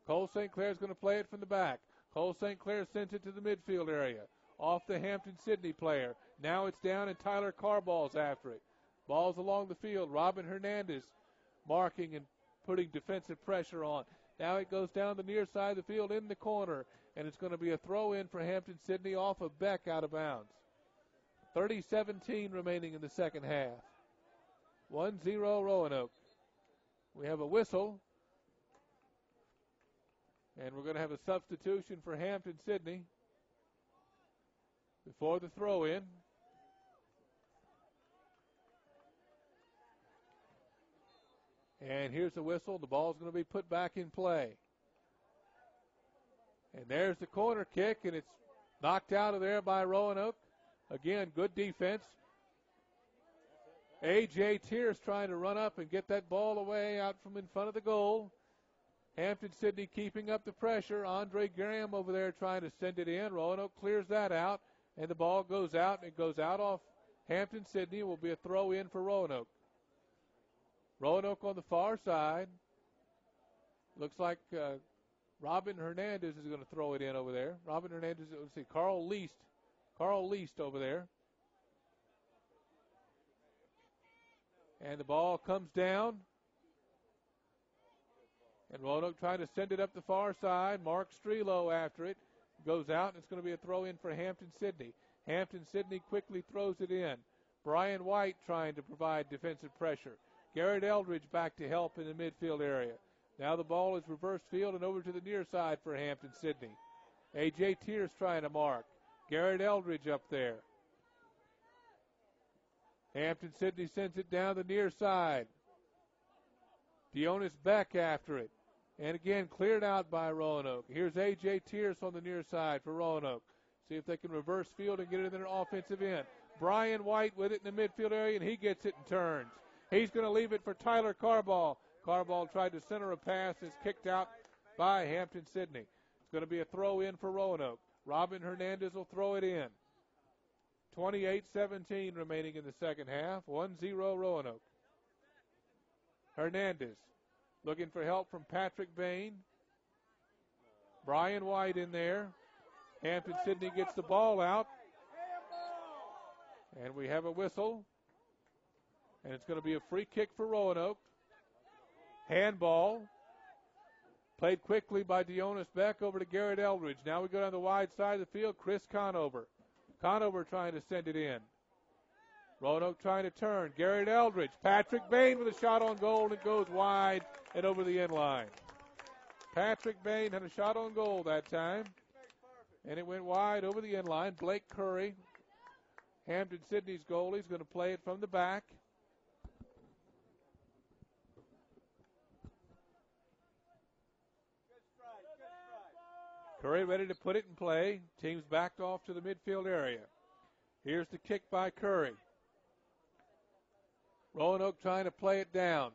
Cole St. Clair is going to play it from the back. Cole St. Clair sends it to the midfield area. Off the Hampden-Sydney player. Now it's down and Tyler Carball's after it. Ball's along the field. Robin Hernandez marking and putting defensive pressure on. Now it goes down the near side of the field in the corner, and it's going to be a throw in for Hampden-Sydney off of Beck out of bounds. 30-17 remaining in the second half. 1-0 Roanoke. We have a whistle, and we're going to have a substitution for Hampden-Sydney before the throw in. And here's the whistle. The ball's going to be put back in play. And there's the corner kick, and it's knocked out of there by Roanoke. Again, good defense. A.J. Tierce trying to run up and get that ball away out from in front of the goal. Hampden-Sydney keeping up the pressure. Andre Graham over there trying to send it in. Roanoke clears that out, and the ball goes out, and it goes out off Hampden-Sydney. Will be a throw in for Roanoke. Roanoke on the far side. Looks like Robin Hernandez is going to throw it in over there. Robin Hernandez, let's see, Carl Least over there. And the ball comes down. And Roanoke trying to send it up the far side. Mark Strelo after it. Goes out, and it's going to be a throw in for Hampden-Sydney. Hampden-Sydney quickly throws it in. Brian White trying to provide defensive pressure. Garrett Eldridge back to help in the midfield area. Now the ball is reverse field and over to the near side for Hampden-Sydney. A.J. Tierce trying to mark. Garrett Eldridge up there. Hampden-Sydney sends it down the near side. Dionis Beck after it. And again, cleared out by Roanoke. Here's A.J. Tierce on the near side for Roanoke. See if they can reverse field and get it in their offensive end. Brian White with it in the midfield area, and he gets it and turns. He's going to leave it for Tyler Carball. Carball tried to center a pass. It's kicked out by Hampden-Sydney. It's going to be a throw in for Roanoke. Robin Hernandez will throw it in. 28-17 remaining in the second half. 1-0 Roanoke. Hernandez looking for help from Patrick Bain. Brian White in there. Hampden-Sydney gets the ball out. And we have a whistle. And it's going to be a free kick for Roanoke. Handball. Played quickly by Dionis Beck over to Garrett Eldridge. Now we go down the wide side of the field. Chris Conover. Conover trying to send it in. Roanoke trying to turn. Garrett Eldridge. Patrick Bain with a shot on goal, and it goes wide and over the end line. Patrick Bain had a shot on goal that time, and it went wide over the end line. Blake Curry, Hampden-Sydney's goalie, is going to play it from the back. Curry ready to put it in play. Team's backed off to the midfield area. Here's the kick by Curry. Roanoke trying to play it down.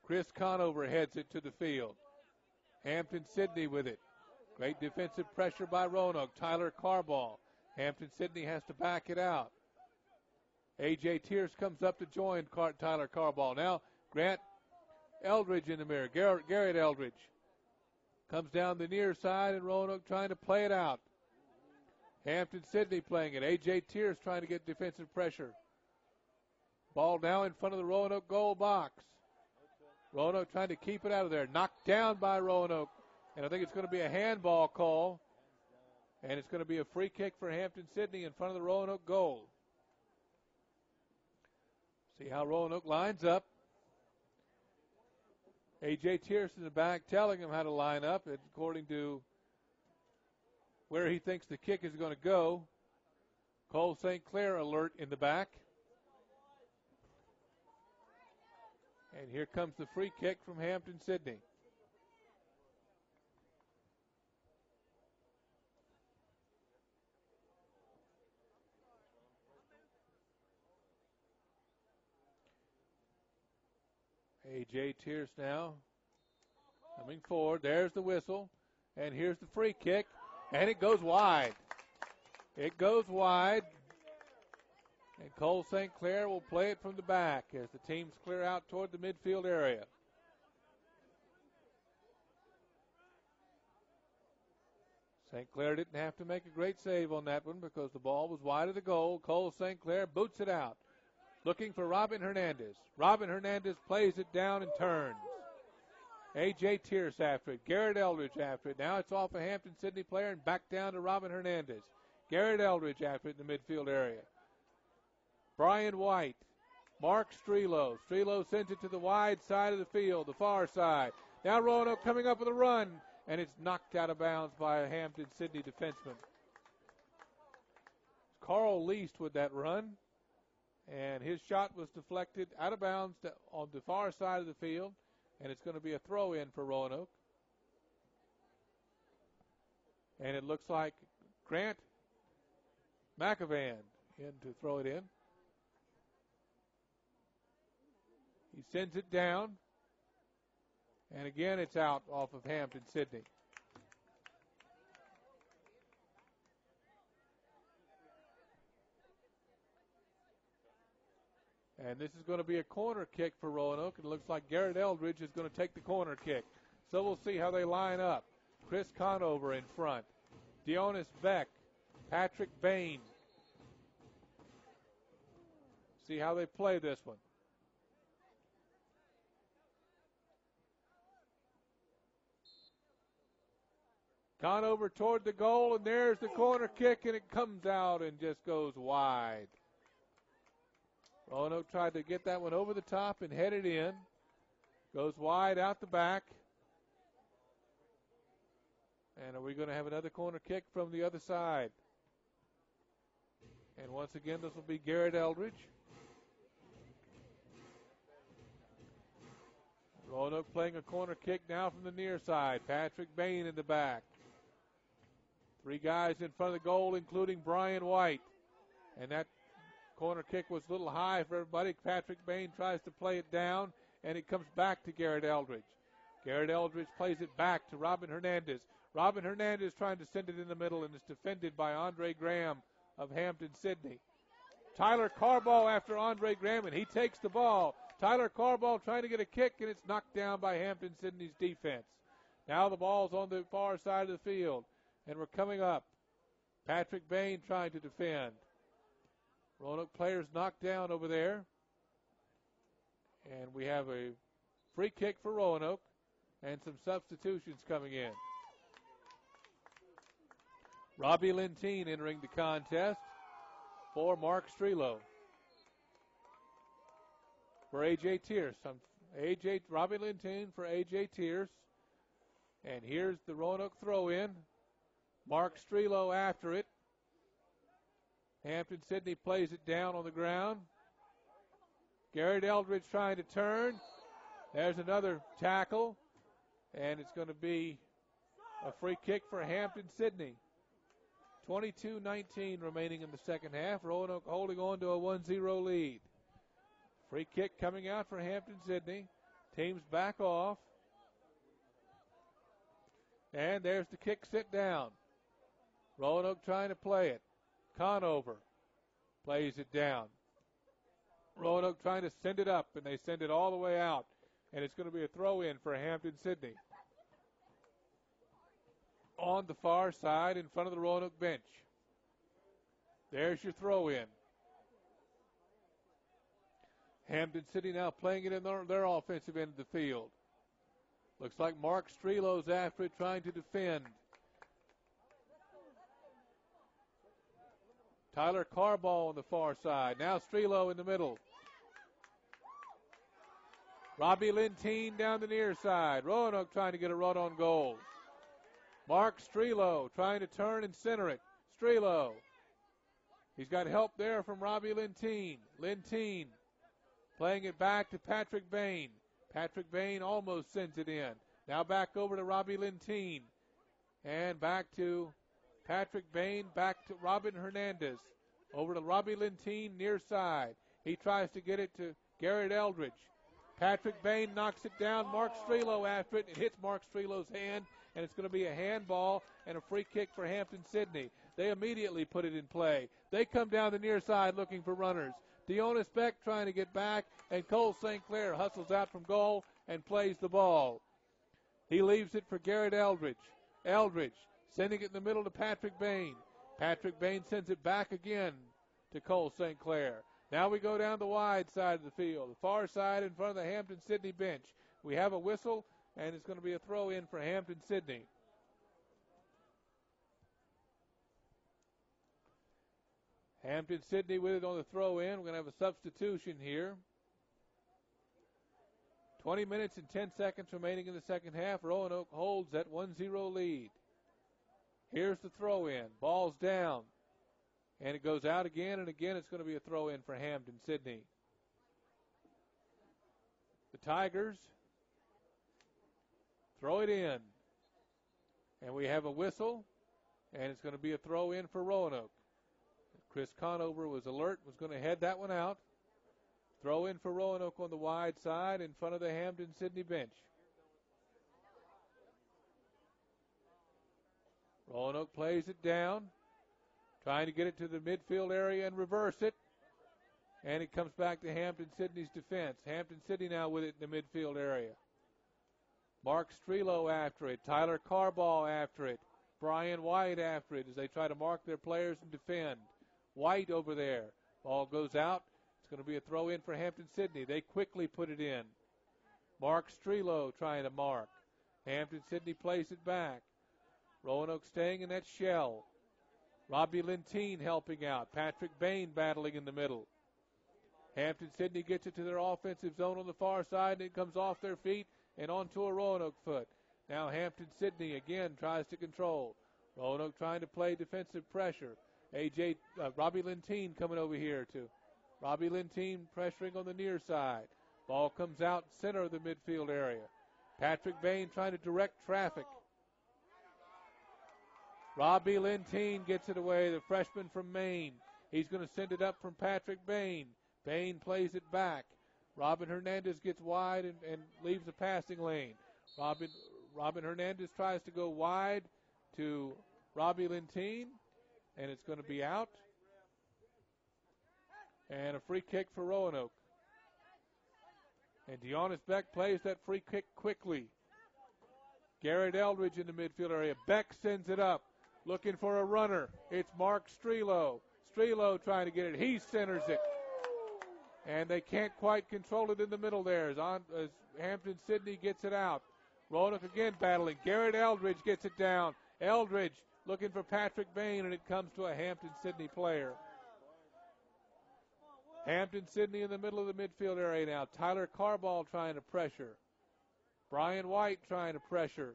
Chris Conover heads it to the field. Hampden-Sydney with it. Great defensive pressure by Roanoke. Tyler Carball. Hampden-Sydney has to back it out. A.J. Tierce comes up to join Tyler Carball. Now Grant Eldridge in the mirror. Garrett Eldridge comes down the near side, and Roanoke trying to play it out. Hampden-Sydney playing it. A.J. Tierce trying to get defensive pressure. Ball now in front of the Roanoke goal box. Roanoke trying to keep it out of there. Knocked down by Roanoke. And I think it's going to be a handball call. And it's going to be a free kick for Hampden-Sydney in front of the Roanoke goal. See how Roanoke lines up. A.J. Tierce in the back telling him how to line up according to where he thinks the kick is going to go. Cole St. Clair alert in the back. And here comes the free kick from Hampden-Sydney. A.J. Tierce now coming forward. There's the whistle. And here's the free kick. And it goes wide. It goes wide. And Cole St. Clair will play it from the back as the teams clear out toward the midfield area. St. Clair didn't have to make a great save on that one because the ball was wide of the goal. Cole St. Clair boots it out. Looking for Robin Hernandez. Robin Hernandez plays it down and turns. A.J. Tierce after it. Garrett Eldridge after it. Now it's off a Hampden-Sydney player and back down to Robin Hernandez. Garrett Eldridge after it in the midfield area. Brian White. Mark Strelo. Strelo sends it to the wide side of the field, the far side. Now Roanoke coming up with a run, and it's knocked out of bounds by a Hampden-Sydney defenseman. Carl Least with that run. And his shot was deflected out of bounds on the far side of the field. And it's going to be a throw in for Roanoke. And it looks like Grant McAvan in to throw it in. He sends it down. And again, it's out off of Hampden-Sydney. And this is going to be a corner kick for Roanoke. It looks like Garrett Eldridge is going to take the corner kick. So we'll see how they line up. Chris Conover in front. Dionis Beck. Patrick Bain. See how they play this one. Conover toward the goal, and there's the corner kick, and it comes out and just goes wide. Roanoke tried to get that one over the top and head it in. Goes wide out the back. And are we going to have another corner kick from the other side? And once again, this will be Garrett Eldridge. Roanoke playing a corner kick now from the near side. Patrick Bain in the back. 3 guys in front of the goal, including Brian White. And that corner kick was a little high for everybody. Patrick Bain tries to play it down, and it comes back to Garrett Eldridge. Garrett Eldridge plays it back to Robin Hernandez. Robin Hernandez trying to send it in the middle, and is defended by Andre Graham of Hampden-Sydney. Tyler Carball after Andre Graham, and he takes the ball. Tyler Carball trying to get a kick, and it's knocked down by Hampden-Sydney's defense. Now the ball's on the far side of the field, and we're coming up. Patrick Bain trying to defend. Roanoke players knocked down over there. And we have a free kick for Roanoke and some substitutions coming in. Robbie Lentine entering the contest for Mark Strelo. For A.J. Tierce. Robbie Lentine for A.J. Tierce. And here's the Roanoke throw-in. Mark Strelo after it. Hampden-Sydney plays it down on the ground. Garrett Eldridge trying to turn. There's another tackle. And it's going to be a free kick for Hampden-Sydney. 22-19 remaining in the second half. Roanoke holding on to a 1-0 lead. Free kick coming out for Hampden-Sydney. Teams back off. And there's the kick sit down. Roanoke trying to play it. Conover plays it down. Roanoke trying to send it up, and they send it all the way out. And it's going to be a throw-in for Hampden-Sydney. On the far side in front of the Roanoke bench. There's your throw-in. Hampden-Sydney now playing it in their offensive end of the field. Looks like Mark Strelo's after it, trying to defend. Tyler Carball on the far side. Now Strelo in the middle. Robbie Lentine down the near side. Roanoke trying to get a run on goal. Mark Strelo trying to turn and center it. Strelo. He's got help there from Robbie Lentine. Lentine playing it back to Patrick Bain. Patrick Bain almost sends it in. Now back over to Robbie Lentine. And back to Patrick Bain, back to Robin Hernandez. Over to Robbie Lentine near side. He tries to get it to Garrett Eldridge. Patrick Bain knocks it down. Mark Strelo after it. It hits Mark Strelo's hand, and it's going to be a handball and a free kick for Hampden-Sydney. They immediately put it in play. They come down the near side looking for runners. Dionis Beck trying to get back, and Cole St. Clair hustles out from goal and plays the ball. He leaves it for Garrett Eldridge. Eldridge sending it in the middle to Patrick Bain. Patrick Bain sends it back again to Cole St. Clair. Now we go down the wide side of the field, the far side in front of the Hampden-Sydney bench. We have a whistle, and it's going to be a throw-in for Hampden-Sydney. Hampden-Sydney with it on the throw-in. We're going to have a substitution here. 20 minutes and 10 seconds remaining in the second half. Roanoke holds that 1-0 lead. Here's the throw-in. Ball's down. And it goes out again, and again it's going to be a throw-in for Hampden-Sydney. The Tigers throw it in. And we have a whistle, and it's going to be a throw-in for Roanoke. Chris Conover was alert, was going to head that one out. Throw in for Roanoke on the wide side in front of the Hampden-Sydney bench. Roanoke plays it down, trying to get it to the midfield area and reverse it. And it comes back to Hampden-Sydney's defense. Hampden-Sydney now with it in the midfield area. Mark Strelo after it. Tyler Carball after it. Brian White after it as they try to mark their players and defend. White over there. Ball goes out. It's going to be a throw in for Hampden-Sydney. They quickly put it in. Mark Strelo trying to mark. Hampden-Sydney plays it back. Roanoke staying in that shell. Robbie Lentine helping out. Patrick Bain battling in the middle. Hampden-Sydney gets it to their offensive zone on the far side, and it comes off their feet and onto a Roanoke foot. Now Hampden-Sydney again tries to control. Roanoke trying to play defensive pressure. Robbie Lentine coming over here to Robbie Lentine pressuring on the near side. Ball comes out center of the midfield area. Patrick Bain trying to direct traffic. Robbie Lentine gets it away, the freshman from Maine. He's going to send it up from Patrick Bain. Bain plays it back. Robin Hernandez gets wide and leaves the passing lane. Robin Hernandez tries to go wide to Robbie Lentine, and it's going to be out. And a free kick for Roanoke. And Deonis Beck plays that free kick quickly. Garrett Eldridge in the midfield area. Beck sends it up, looking for a runner. It's Mark Strelo. Strelo trying to get it. He centers it. And they can't quite control it in the middle there as Hampden-Sydney gets it out. Roanoke again battling. Garrett Eldridge gets it down. Eldridge looking for Patrick Bain, and it comes to a Hampden-Sydney player. Hampden-Sydney in the middle of the midfield area now. Tyler Carball trying to pressure. Brian White trying to pressure.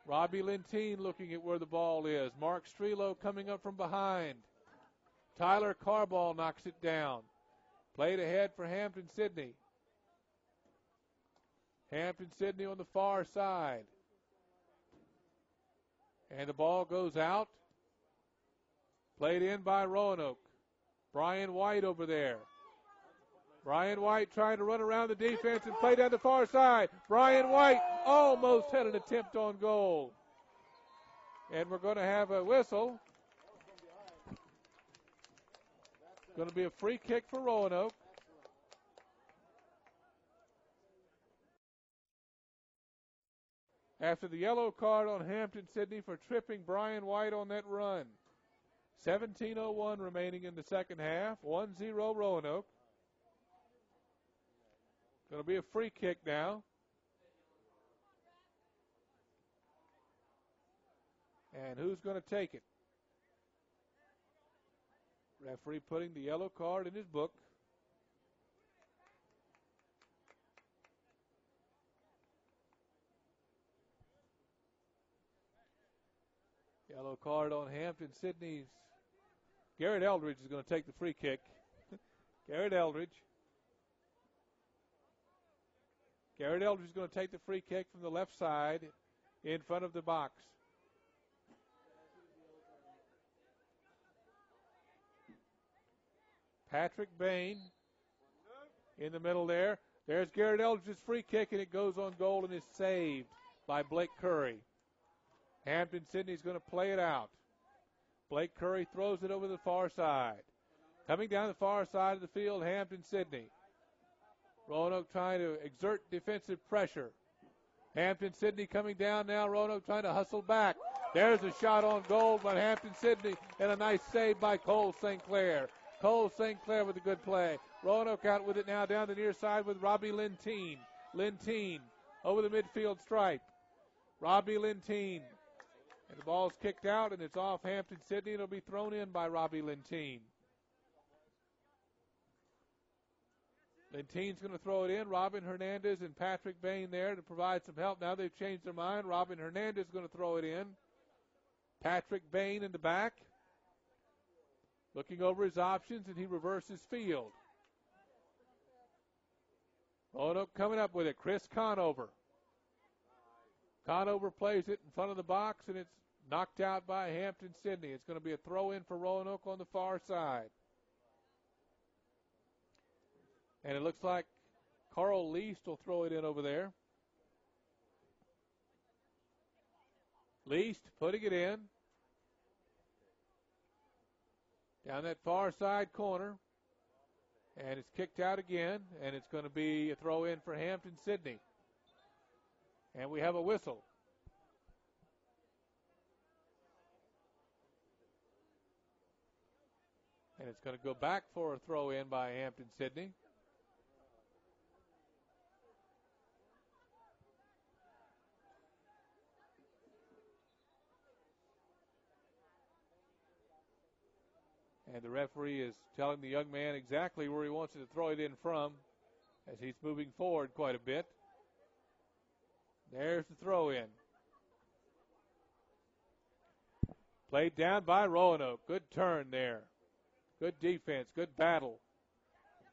Robbie Lentine looking at where the ball is. Mark Strelo coming up from behind. Tyler Carball knocks it down. Played ahead for Hampden-Sydney. Hampden-Sydney on the far side. And the ball goes out. Played in by Roanoke. Brian White over there. Brian White trying to run around the defense and play down the far side. Brian White almost had an attempt on goal. And we're going to have a whistle. Going to be a free kick for Roanoke. After the yellow card on Hampden-Sydney for tripping Brian White on that run. 17:01 remaining in the second half. 1-0 Roanoke. Going to be a free kick now. And who's going to take it? Referee putting the yellow card in his book. Yellow card on Hampden-Sydney's. Garrett Eldridge is going to take the free kick. Garrett Eldridge. Garrett Eldridge is going to take the free kick from the left side in front of the box. Patrick Bain in the middle there. There's Garrett Eldridge's free kick, and it goes on goal and is saved by Blake Curry. Hampden-Sydney's going to play it out. Blake Curry throws it over the far side. Coming down the far side of the field, Hampden-Sydney. Roanoke trying to exert defensive pressure. Hampden-Sydney coming down now. Roanoke trying to hustle back. There's a shot on goal by Hampden-Sydney, and a nice save by Cole St. Clair. Cole St. Clair with a good play. Roanoke out with it now down the near side with Robbie Lentine. Lentine over the midfield stripe. Robbie Lentine. And the ball's kicked out, and it's off Hampden-Sydney. It'll be thrown in by Robbie Lentine. Lentine's going to throw it in. Robin Hernandez and Patrick Bain there to provide some help. Now they've changed their mind. Robin Hernandez is going to throw it in. Patrick Bain in the back. Looking over his options, and he reverses field. Roanoke coming up with it. Chris Conover. Conover plays it in front of the box, and it's knocked out by Hampden-Sydney. It's going to be a throw-in for Roanoke on the far side. And it looks like Carl Least will throw it in over there. Least putting it in. Down that far side corner. And it's kicked out again, and it's going to be a throw in for Hampden-Sydney. And we have a whistle. And it's going to go back for a throw in by Hampden-Sydney. And the referee is telling the young man exactly where he wants to throw it in from as he's moving forward quite a bit. There's the throw in. Played down by Roanoke. Good turn there. Good defense. Good battle.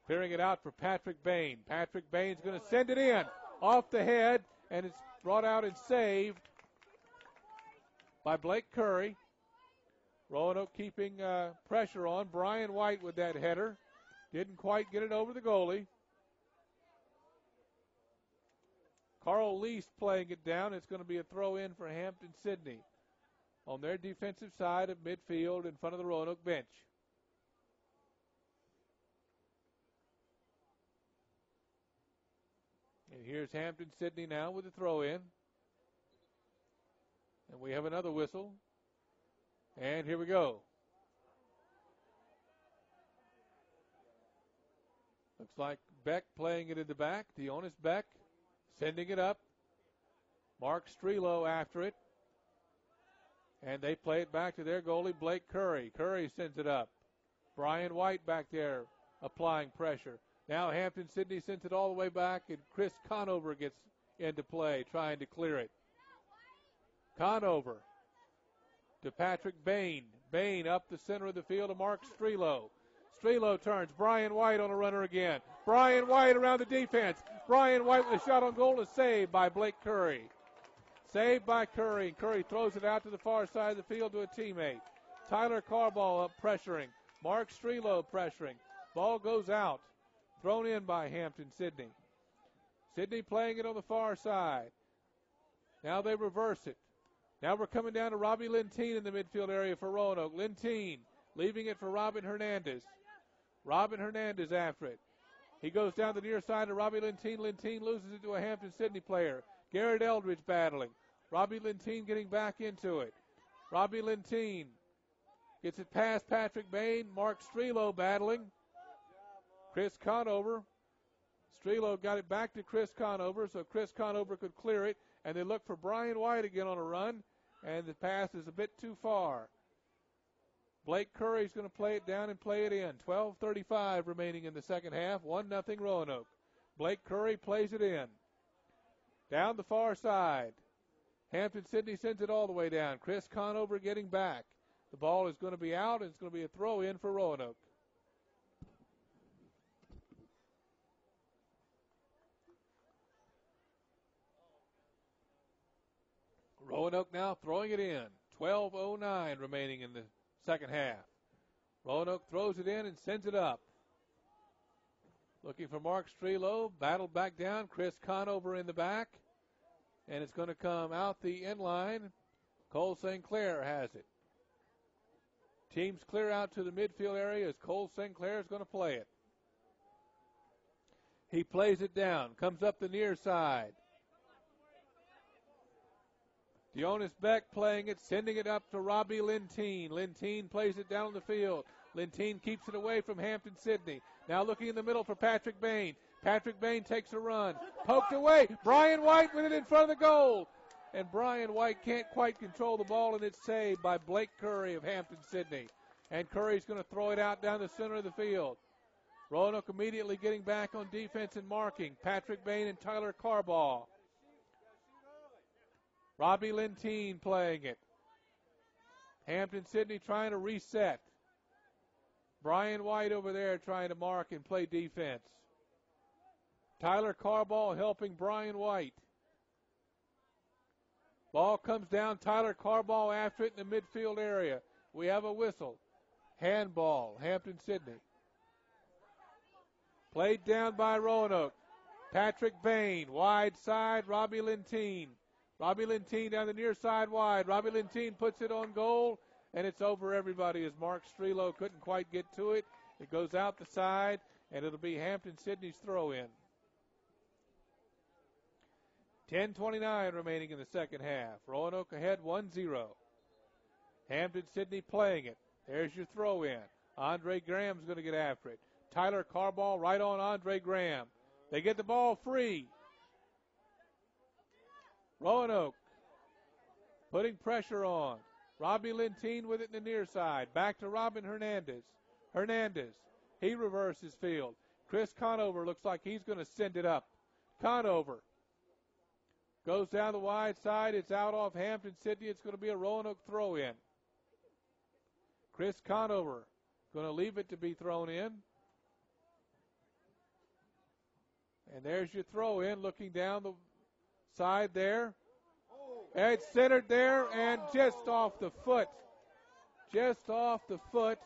Clearing it out for Patrick Bain. Patrick Bain's going to send it in off the head, and it's brought out and saved by Blake Curry. Roanoke keeping pressure on. Brian White with that header. Didn't quite get it over the goalie. Carl Least playing it down. It's going to be a throw in for Hampden-Sydney on their defensive side of midfield in front of the Roanoke bench. And here's Hampden-Sydney now with the throw in. And we have another whistle. And here we go. Looks like Beck playing it in the back. Dionis Beck sending it up. Mark Strelo after it. And they play it back to their goalie, Blake Curry. Curry sends it up. Brian White back there applying pressure. Now Hampden-Sydney sends it all the way back, and Chris Conover gets into play, trying to clear it. Conover to Patrick Bain. Bain up the center of the field to Mark Strelo. Strelo turns. Brian White on a runner again. Brian White around the defense. Brian White with a shot on goal is saved by Blake Curry. Saved by Curry. Curry throws it out to the far side of the field to a teammate. Tyler Carball up pressuring. Mark Strelo pressuring. Ball goes out. Thrown in by Hampden-Sydney. Sydney playing it on the far side. Now they reverse it. Now we're coming down to Robbie Lentine in the midfield area for Roanoke. Lentine leaving it for Robin Hernandez. Robin Hernandez after it. He goes down the near side to Robbie Lentine. Lentine loses it to a Hampden-Sydney player. Garrett Eldridge battling. Robbie Lentine getting back into it. Robbie Lentine gets it past Patrick Bain. Mark Strelo battling. Chris Conover. Strelo got it back to Chris Conover, so Chris Conover could clear it. And they look for Brian White again on a run. And the pass is a bit too far. Blake Curry's going to play it down and play it in. 12:35 remaining in the second half. 1-0 Roanoke. Blake Curry plays it in. Down the far side. Hampden-Sydney sends it all the way down. Chris Conover getting back. The ball is going to be out, and it's going to be a throw in for Roanoke. Roanoke now throwing it in. 12:09 remaining in the second half. Roanoke throws it in and sends it up. Looking for Mark Strelo. Battled back down. Chris Conover in the back. And it's going to come out the end line. Cole St. Clair has it. Teams clear out to the midfield area as Cole St. Clair is going to play it. He plays it down. Comes up the near side. Dionis Beck playing it, sending it up to Robbie Lentine. Lentine plays it down the field. Lentine keeps it away from Hampden-Sydney. Now looking in the middle for Patrick Bain. Patrick Bain takes a run. Poked away. Brian White with it in front of the goal. And Brian White can't quite control the ball, and it's saved by Blake Curry of Hampden-Sydney. And Curry's going to throw it out down the center of the field. Roanoke immediately getting back on defense and marking. Patrick Bain and Tyler Carball. Robbie Lentine playing it. Hampden-Sydney trying to reset. Brian White over there trying to mark and play defense. Tyler Carball helping Brian White. Ball comes down. Tyler Carball after it in the midfield area. We have a whistle. Handball, Hampden-Sydney. Played down by Roanoke. Patrick Bain, wide side, Robbie Lentine. Robbie Lentine down the near side wide. Robbie Lentine puts it on goal, and it's over everybody as Mark Strelo couldn't quite get to it. It goes out the side, and it'll be Hampden-Sydney's throw-in. 10:29 remaining in the second half. Roanoke ahead 1-0. Hampden-Sydney playing it. There's your throw-in. Andre Graham's going to get after it. Tyler Carball right on Andre Graham. They get the ball free. Roanoke putting pressure on. Robbie Lentine with it in the near side. Back to Robin Hernandez. Hernandez, he reverses field. Chris Conover looks like he's going to send it up. Conover goes down the wide side. It's out off Hampden-Sydney. It's going to be a Roanoke throw-in. Chris Conover going to leave it to be thrown in. And there's your throw-in, looking down the side there. And it's centered there and just off the foot. Just off the foot.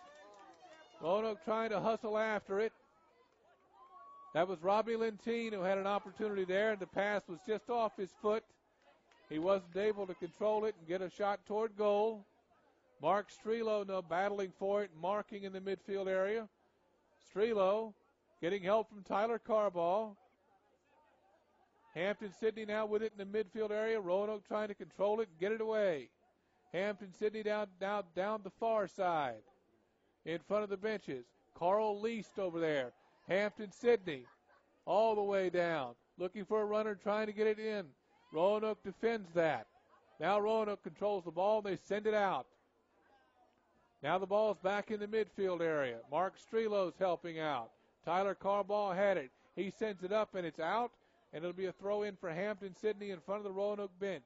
Roanoke trying to hustle after it. That was Robbie Lentine who had an opportunity there, and the pass was just off his foot. He wasn't able to control it and get a shot toward goal. Mark Strelo now battling for it, marking in the midfield area. Strelo getting help from Tyler Carball. Hampden-Sydney now with it in the midfield area. Roanoke trying to control it and get it away. Hampden-Sydney down the far side. In front of the benches. Carl Least over there. Hampden-Sydney all the way down. Looking for a runner trying to get it in. Roanoke defends that. Now Roanoke controls the ball. They send it out. Now the ball's back in the midfield area. Mark Strelo's helping out. Tyler Carball had it. He sends it up and it's out. And it'll be a throw-in for Hampden-Sydney in front of the Roanoke bench.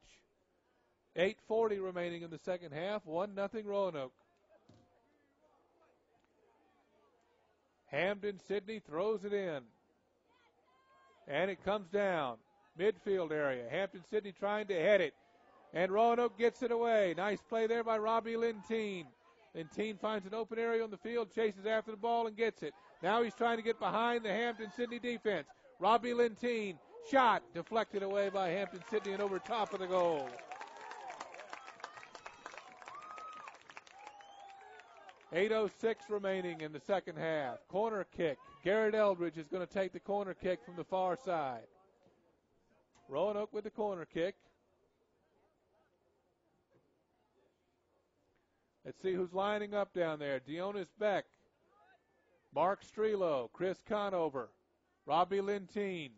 8:40 remaining in the second half. 1-0 Roanoke. Hampden-Sydney throws it in. And it comes down. Midfield area. Hampden-Sydney trying to head it. And Roanoke gets it away. Nice play there by Robbie Lentine. Lentine finds an open area on the field, chases after the ball and gets it. Now he's trying to get behind the Hampden-Sydney defense. Robbie Lentine, shot, deflected away by Hampden-Sydney and over top of the goal. .806 remaining in the second half. Corner kick. Garrett Eldridge is going to take the corner kick from the far side. Roanoke with the corner kick. Let's see who's lining up down there. Dionis Beck, Mark Strelo, Chris Conover, Robbie Lentine,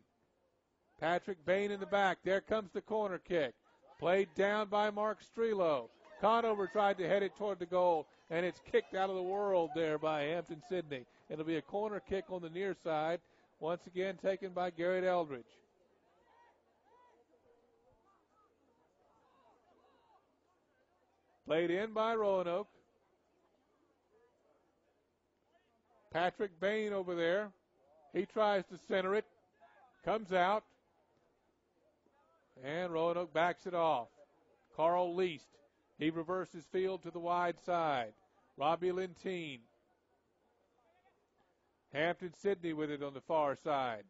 Patrick Bain in the back. There comes the corner kick. Played down by Mark Strelo. Conover tried to head it toward the goal, and it's kicked out of the world there by Hampden-Sydney. It'll be a corner kick on the near side, once again taken by Garrett Eldridge. Played in by Roanoke. Patrick Bain over there. He tries to center it. Comes out. And Roanoke backs it off. Carl Least. He reverses field to the wide side. Robbie Lentine. Hampden-Sydney with it on the far side.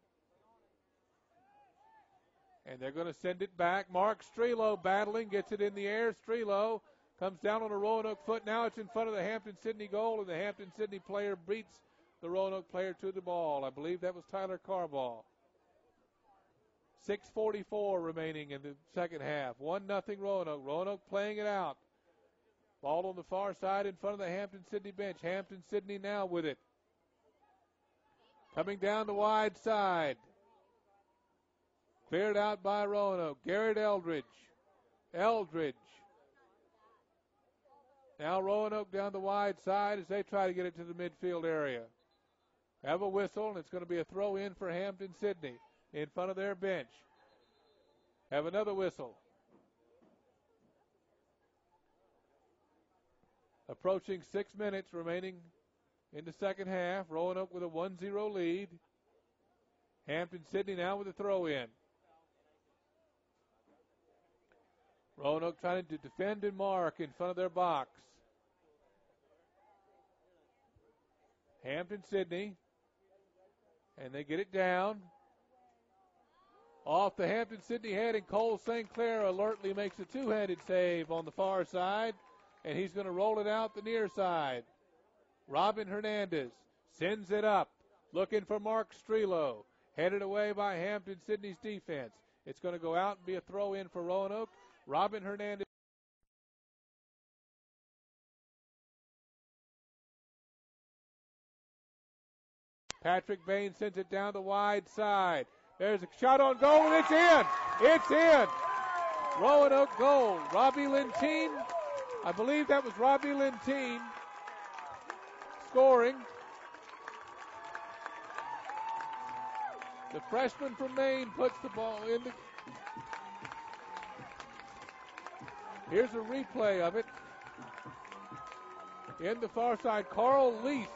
And they're going to send it back. Mark Strelo battling. Gets it in the air. Strelo comes down on a Roanoke foot. Now it's in front of the Hampden-Sydney goal, and the Hampden-Sydney player beats the Roanoke player to the ball. I believe that was Tyler Carball. 6:44 remaining in the second half. 1-0 Roanoke. Roanoke playing it out. Ball on the far side in front of the Hampden-Sydney bench. Hampden-Sydney now with it. Coming down the wide side. Cleared out by Roanoke. Garrett Eldridge. Eldridge. Now Roanoke down the wide side as they try to get it to the midfield area. Have a whistle, and it's going to be a throw in for Hampden-Sydney in front of their bench. Have another whistle. Approaching 6 minutes remaining in the second half. Roanoke with a 1-0 lead. Hampden-Sydney now with a throw in. Roanoke trying to defend and mark in front of their box. Hampden-Sydney. And they get it down. Off the Hampden-Sydney head, and Cole St. Clair alertly makes a two-handed save on the far side. And he's going to roll it out the near side. Robin Hernandez sends it up. looking for Mark Strelo. Headed away by Hampden-Sydney's defense. It's going to go out and be a throw in for Roanoke. Robin Hernandez. Patrick Bain sends it down the wide side. There's a shot on goal, and it's in. It's in. Roanoke goal. Robbie Lentine. I believe that was Robbie Lentine scoring. The freshman from Maine puts the ball in the... Here's a replay of it. In the far side, Carl Least.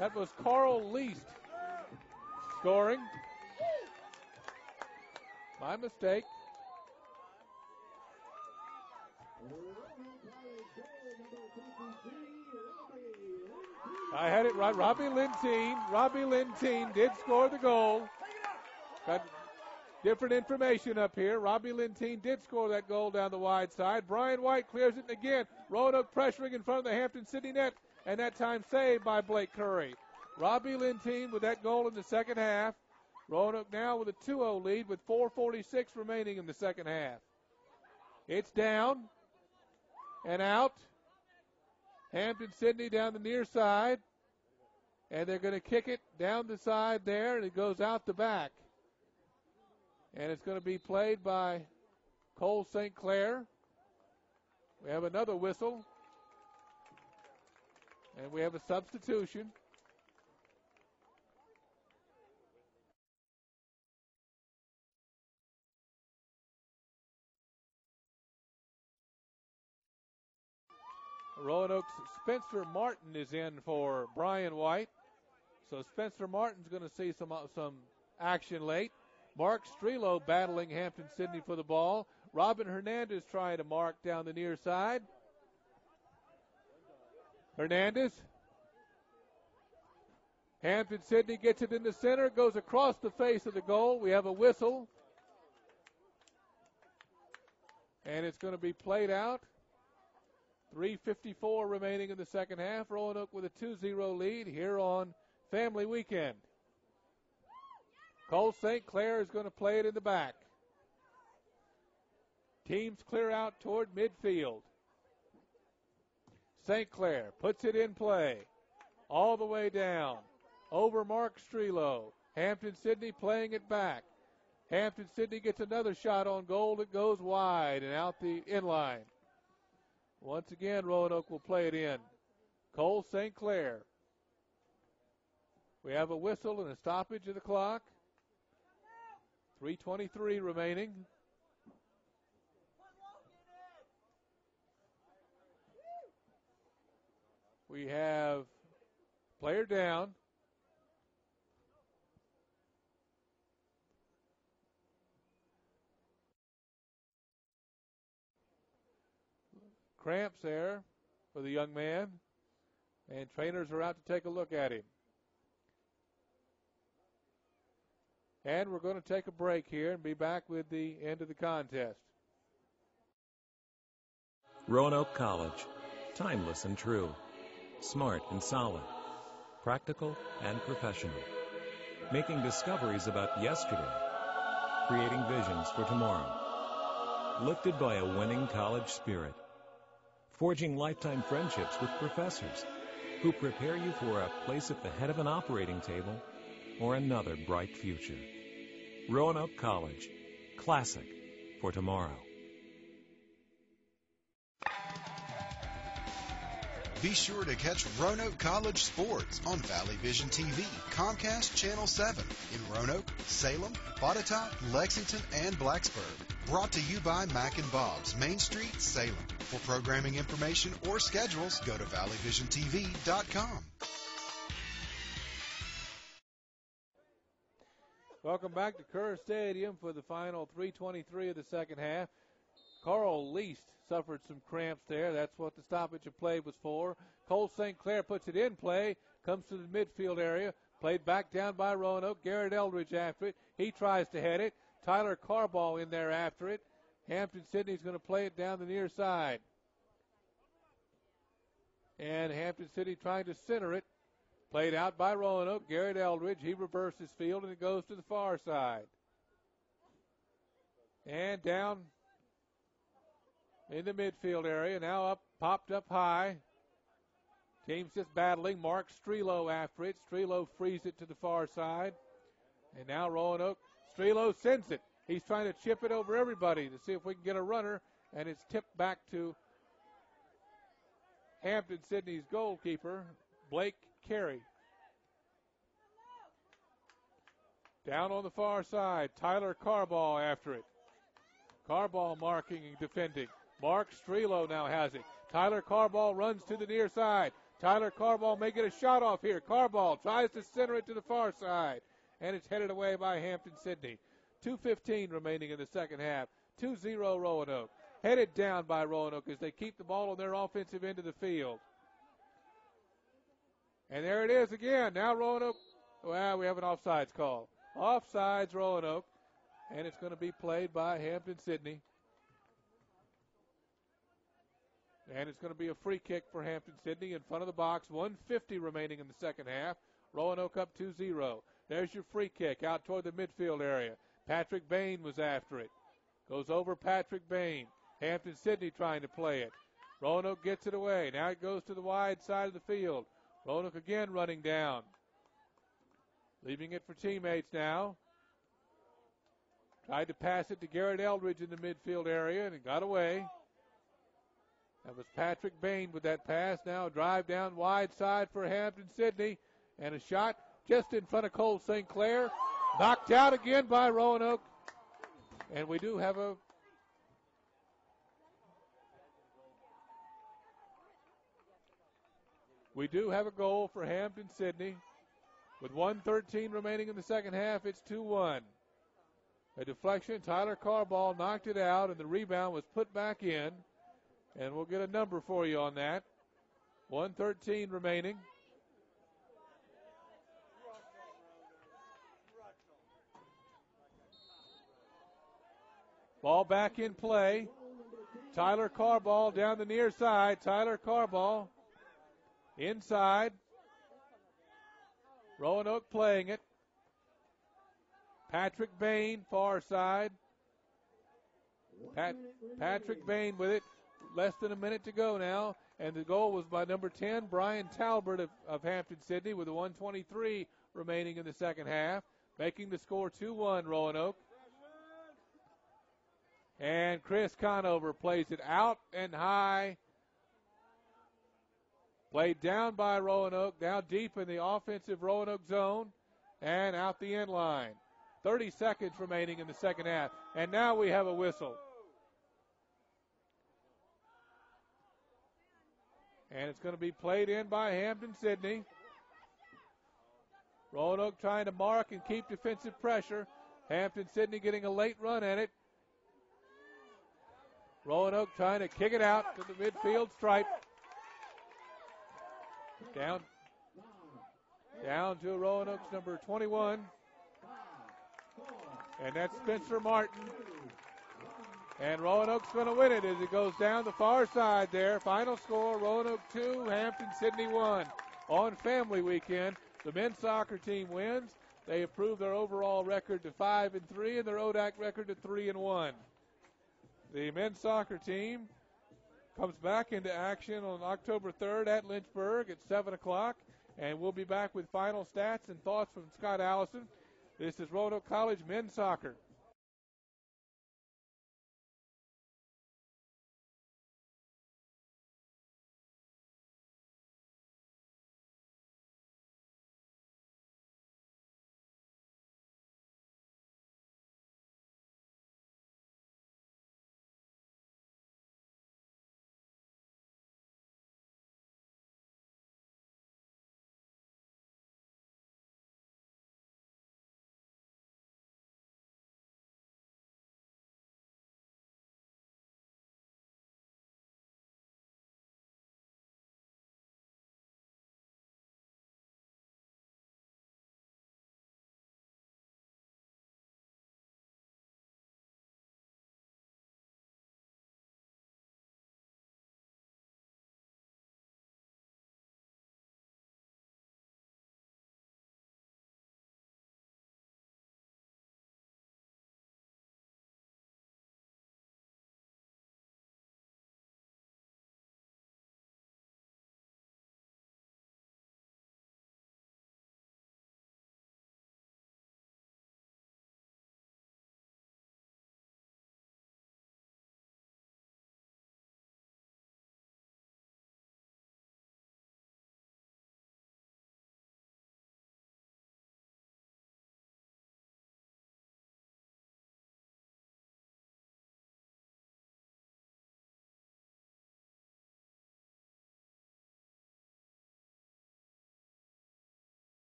That was Carl Least scoring. My mistake. I had it right. Robbie Lentine did score the goal. Got different information up here. Robbie Lentine did score that goal down the wide side. Brian White clears it again. Roanoke pressuring in front of the Hampden-Sydney net, and that time saved by Blake Curry. Robbie Lentine with that goal in the second half. Roanoke now with a 2-0 lead with 4:46 remaining in the second half. It's down and out. Hampden-Sydney down the near side. And they're going to kick it down the side there, and it goes out the back. And it's going to be played by Cole St. Clair. We have another whistle. And we have a substitution. Roanoke's Spencer Martin is in for Brian White. So Spencer Martin's going to see some action late. Mark Strelo battling Hampden-Sydney for the ball. Robin Hernandez trying to mark down the near side. Hernandez. Hampden-Sydney gets it in the center, goes across the face of the goal. We have a whistle. And it's going to be played out. 3:54 remaining in the second half. Roanoke with a 2-0 lead here on Family Weekend. Cole St. Clair is going to play it in the back. Teams clear out toward midfield. St. Clair puts it in play. All the way down. Over Mark Strelo. Hampden-Sydney playing it back. Hampden-Sydney gets another shot on goal that goes wide and out the inline. Once again, Roanoke will play it in. Cole St. Clair. We have a whistle and a stoppage of the clock. 3:23 remaining. We have player down. Cramps there for the young man, and trainers are out to take a look at him. And we're going to take a break here and be back with the end of the contest. Roanoke College. Timeless and true. Smart and solid. Practical and professional. Making discoveries about yesterday. Creating visions for tomorrow. Lifted by a winning college spirit. Forging lifetime friendships with professors who prepare you for a place at the head of an operating table or another bright future. Roanoke College. Classic for tomorrow. Be sure to catch Roanoke College sports on Valley Vision TV, Comcast Channel 7 in Roanoke, Salem, Botetourt, Lexington, and Blacksburg. Brought to you by Mac and Bob's, Main Street, Salem. For programming information or schedules, go to valleyvisiontv.com. Welcome back to Kerr Stadium for the final 3:23 of the second half. Carl Least suffered some cramps there. That's what the stoppage of play was for. Cole St. Clair puts it in play, comes to the midfield area, played back down by Roanoke. Garrett Eldridge after it. He tries to head it. Tyler Carball in there after it. Hampden-Sydney's going to play it down the near side. And Hampden-Sydney trying to center it. Played out by Roanoke. Garrett Eldridge, he reverses field, and it goes to the far side. And down in the midfield area. Now up, popped up high. Team's just battling. Mark Strelo after it. Strelo frees it to the far side. And now Roanoke. Strelo sends it. He's trying to chip it over everybody to see if we can get a runner. And it's tipped back to Hampden-Sydney's goalkeeper, Blake Carey. Down on the far side, Tyler Carball after it. Carball marking and defending. Mark Strelo now has it. Tyler Carball runs to the near side. Tyler Carball may get a shot off here. Carball tries to center it to the far side, and it's headed away by Hampden-Sydney. 2:15 remaining in the second half. 2-0 Roanoke. Headed down by Roanoke as they keep the ball on their offensive end of the field. And there it is again. Now Roanoke, well, we have an offsides call. Offsides Roanoke, and it's going to be played by Hampden-Sydney. And it's going to be a free kick for Hampden-Sydney in front of the box. 1:50 remaining in the second half. Roanoke up 2-0. There's your free kick out toward the midfield area. Patrick Bain was after it. Goes over Patrick Bain. Hampden-Sydney trying to play it. Roanoke gets it away. Now it goes to the wide side of the field. Roanoke again running down. Leaving it for teammates now. Tried to pass it to Garrett Eldridge in the midfield area, and it got away. That was Patrick Bain with that pass. Now a drive down wide side for Hampden-Sydney. And a shot just in front of Cole St. Clair. Knocked out again by Roanoke. And we do have a goal for Hampden-Sydney. With 1:13 remaining in the second half, it's 2-1. A deflection. Tyler Carball knocked it out, and the rebound was put back in. And we'll get a number for you on that. 1:13 remaining. Ball back in play. Tyler Carball down the near side. Tyler Carball inside. Roanoke playing it. Patrick Bain, far side. Patrick Bain with it. Less than a minute to go now. And the goal was by number 10, Brian Talbert of Hampden-Sydney, with 1:23 remaining in the second half. Making the score 2-1 Roanoke. And Chris Conover plays it out and high. Played down by Roanoke, now deep in the offensive Roanoke zone, and out the end line. 30 seconds remaining in the second half. And now we have a whistle. And it's going to be played in by Hampden-Sydney. Roanoke trying to mark and keep defensive pressure. Hampden-Sydney getting a late run at it. Roanoke trying to kick it out to the midfield stripe. Down to Roanoke's number 21. And that's Spencer Martin. And Roanoke's going to win it as it goes down the far side there. Final score, Roanoke 2, Hampden-Sydney 1. On family weekend, the men's soccer team wins. They improve their overall record to 5-3 and their ODAC record to 3-1. The men's soccer team comes back into action on October 3rd at Lynchburg at 7 o'clock. And we'll be back with final stats and thoughts from Scott Allison. This is Roanoke College men's soccer.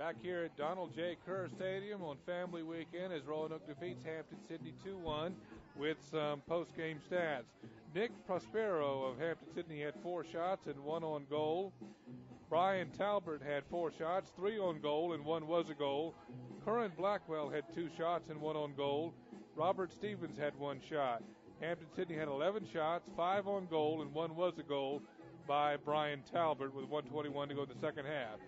Back here at Donald J. Kerr Stadium on Family Weekend as Roanoke defeats Hampden-Sydney 2-1 with some post-game stats. Nick Prospero of Hampden-Sydney had 4 shots and 1 on goal. Brian Talbert had 4 shots, 3 on goal, and 1 was a goal. Curran Blackwell had 2 shots and 1 on goal. Robert Stevens had 1 shot. Hampden-Sydney had 11 shots, 5 on goal, and 1 was a goal by Brian Talbert with 1:21 to go in the second half.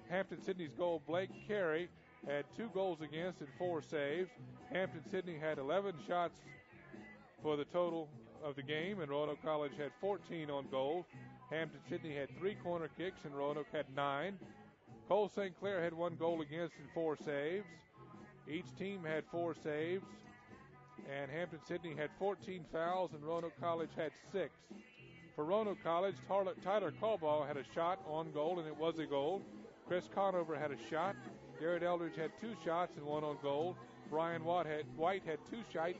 Hampden-Sydney's goal, Blake Carey, had 2 goals against and 4 saves. Hampden-Sydney had 11 shots for the total of the game, and Roanoke College had 14 on goal. Hampden-Sydney had 3 corner kicks, and Roanoke had 9. Cole St. Clair had 1 goal against and 4 saves. Each team had 4 saves, and Hampden-Sydney had 14 fouls, and Roanoke College had 6. For Roanoke College, Tyler Caldwell had a shot on goal, and it was a goal. Chris Conover had a shot. Garrett Eldridge had 2 shots and 1 on goal. Brian White had 2 shots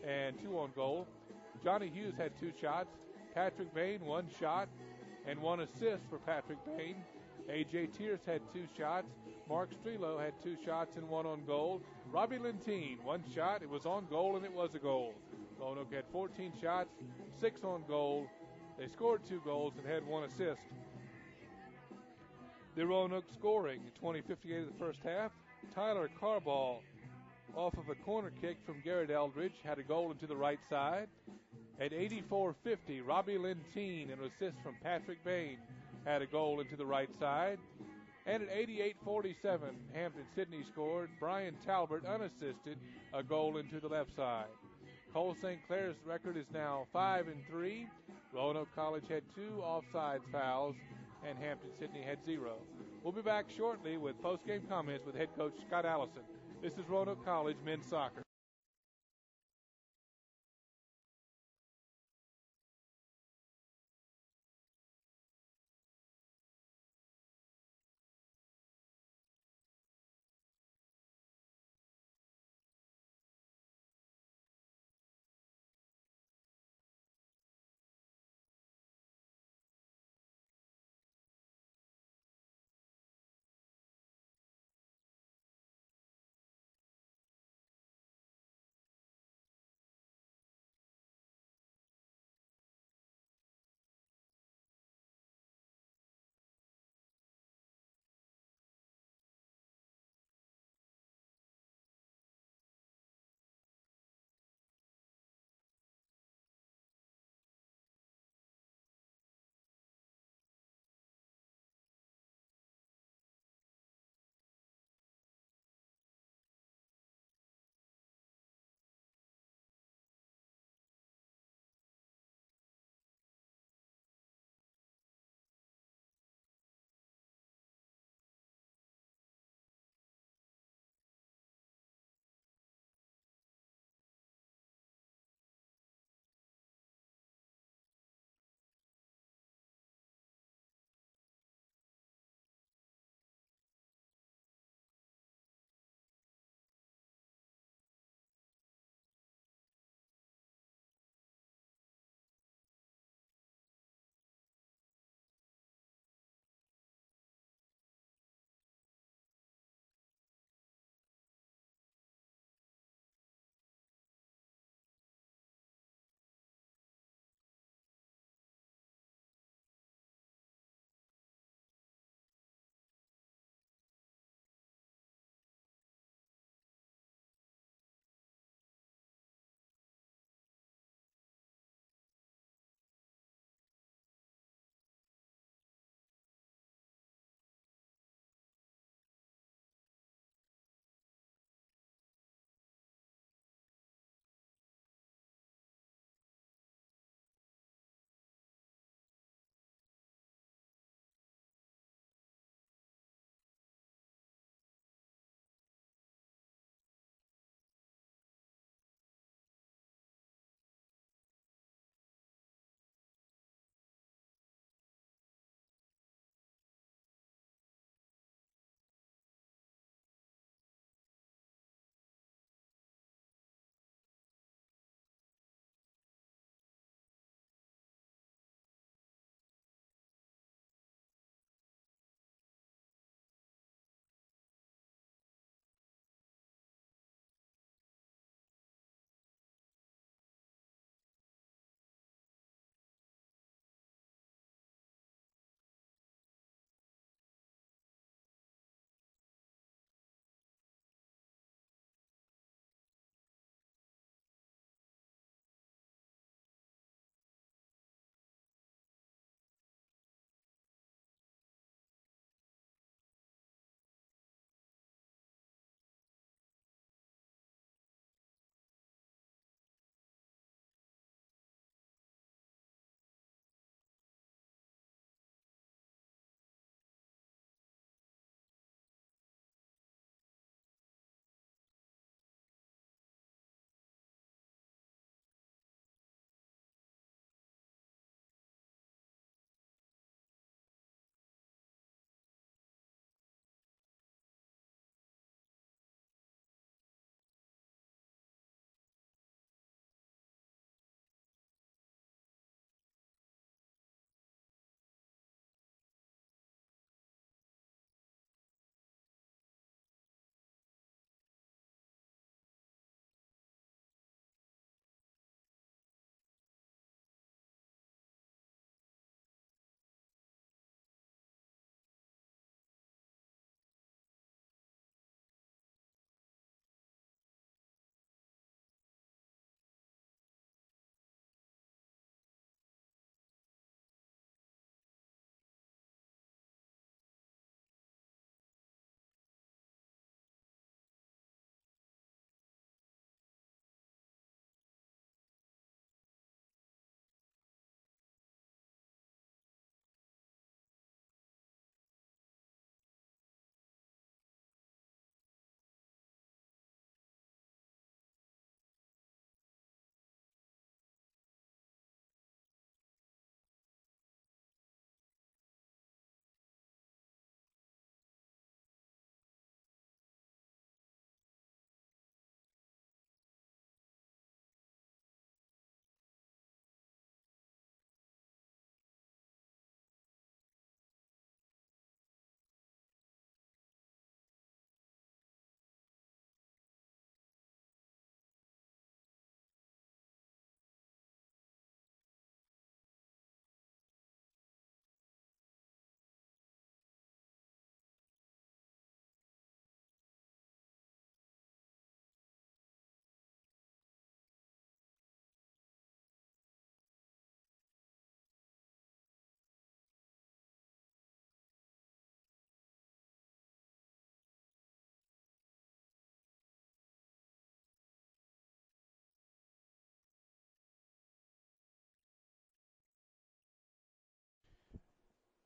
and 2 on goal. Johnny Hughes had 2 shots. Patrick Bain, 1 shot and 1 assist for Patrick Bain. A.J. Tierce had 2 shots. Mark Strelo had 2 shots and 1 on goal. Robbie Lentine, 1 shot. It was on goal, and it was a goal. Roanoke had 14 shots, 6 on goal. They scored 2 goals and had 1 assist. The Roanoke scoring, 20:58 of the first half. Tyler Carball, off of a corner kick from Garrett Eldridge, had a goal into the right side. At 84:50, Robbie Lentine, an assist from Patrick Bain, had a goal into the right side. And at 88:47, Hampden-Sydney scored. Brian Talbert, unassisted, a goal into the left side. Cole St. Clair's record is now 5-3. Roanoke College had 2 offsides fouls, and Hampden-Sydney had 0. We'll be back shortly with post-game comments with head coach Scott Allison. This is Roanoke College men's soccer.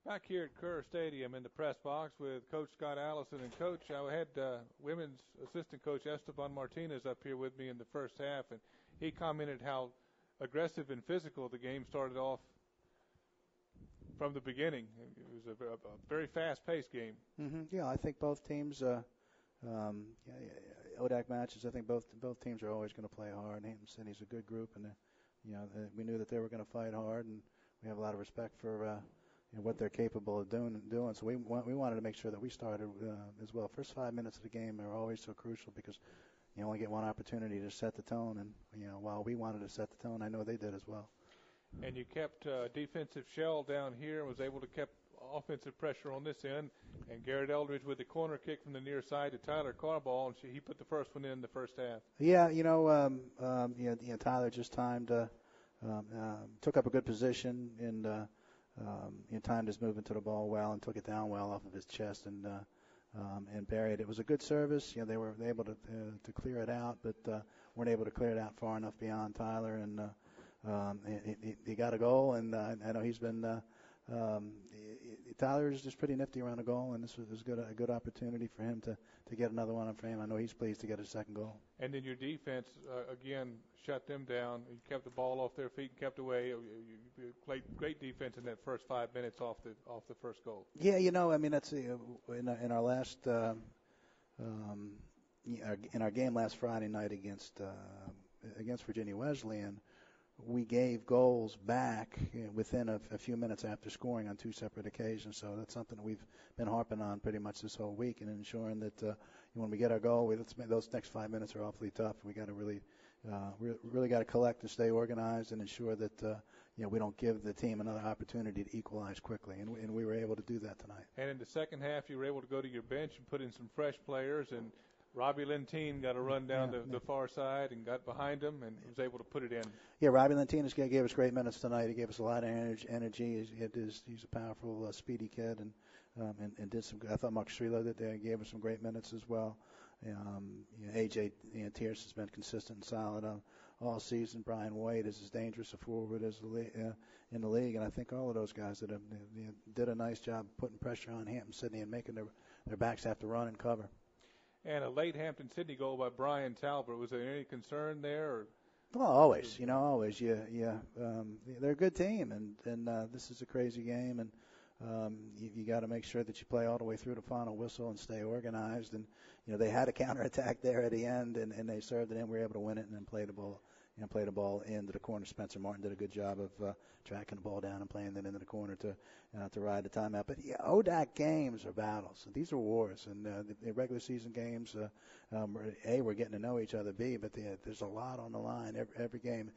Back here at Kerr Stadium in the press box with Coach Scott Allison. And, Coach, I had women's assistant coach Esteban Martinez up here with me in the first half, and he commented how aggressive and physical the game started off from the beginning. It was a very fast-paced game. Yeah, I think both teams, ODAC matches, I think both teams are always going to play hard. Hampden-Sydney's a good group, and we knew that they were going to fight hard, and we have a lot of respect for what they're capable of doing. So we wanted to make sure that we started as well. First 5 minutes of the game are always so crucial because you only get one opportunity to set the tone, and while we wanted to set the tone, I know they did as well. And you kept defensive shell down here and was able to keep offensive pressure on this end. And Garrett Eldridge with the corner kick from the near side to Tyler Carball, and he put the first one in the first half. Yeah, Tyler just took up a good position and timed his movement to the ball well and took it down well off of his chest and buried it. It was a good service. They were able to clear it out, but weren't able to clear it out far enough beyond Tyler. And he got a goal, and I know he's been Tyler is just pretty nifty around the goal, and this was a good opportunity for him to get another one on frame. I know he's pleased to get his second goal. And then your defense, again, shut them down. You kept the ball off their feet and kept away. You played great defense in that first 5 minutes off the first goal. Yeah, that's in our last in our game last Friday night against Virginia Wesleyan. We gave goals back within a few minutes after scoring on two separate occasions. So that's something that we've been harping on pretty much this whole week, and ensuring that when we get our goal, those next 5 minutes are awfully tough. We got to really got to collect and stay organized and ensure that we don't give the team another opportunity to equalize quickly, and we were able to do that tonight. And in the second half, you were able to go to your bench and put in some fresh players, and Robbie Lentine got a run down the far side and got behind him and was able to put it in. Yeah, Robbie Lentine gave us great minutes tonight. He gave us a lot of energy. He's a powerful, speedy kid, and did some. I thought Mark Strelo gave us some great minutes as well. AJ Tierce has been consistent and solid all season. Brian White is as dangerous a forward as in the league, and I think all of those guys that did a nice job putting pressure on Hampden-Sydney and making their backs have to run and cover. And a late Hampden-Sydney goal by Brian Talbot. Was there any concern there? Or? Well, always. Always. They're a good team, and this is a crazy game, and you got to make sure that you play all the way through the final whistle and stay organized. And they had a counterattack there at the end, and they served it in. We were able to win it and then play the ball. Play the ball into the corner. Spencer Martin did a good job of tracking the ball down and playing it into the corner to ride the timeout. But ODAC games are battles. These are wars, and the regular season games. We're getting to know each other. But there's a lot on the line every game,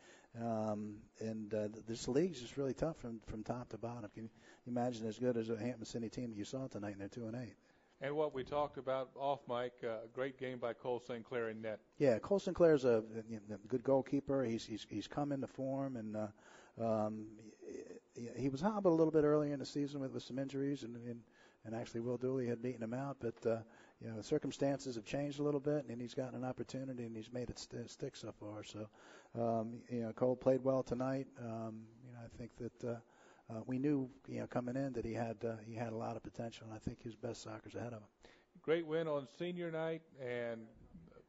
this league's just really tough from top to bottom. Can you imagine as good as a Hampden-Sydney team that you saw tonight, and they're 2-8. And what we talked about off mic, a great game by Cole St. Clair in net. Yeah, Cole St. Clair's a good goalkeeper. He's come into form, and he was hobbled a little bit earlier in the season with some injuries, and actually Will Dooley had beaten him out. But circumstances have changed a little bit, and he's gotten an opportunity, and he's made it stick so far. So Cole played well tonight. I think that. We knew, coming in that he had a lot of potential, and I think his best soccer's ahead of him. Great win on senior night and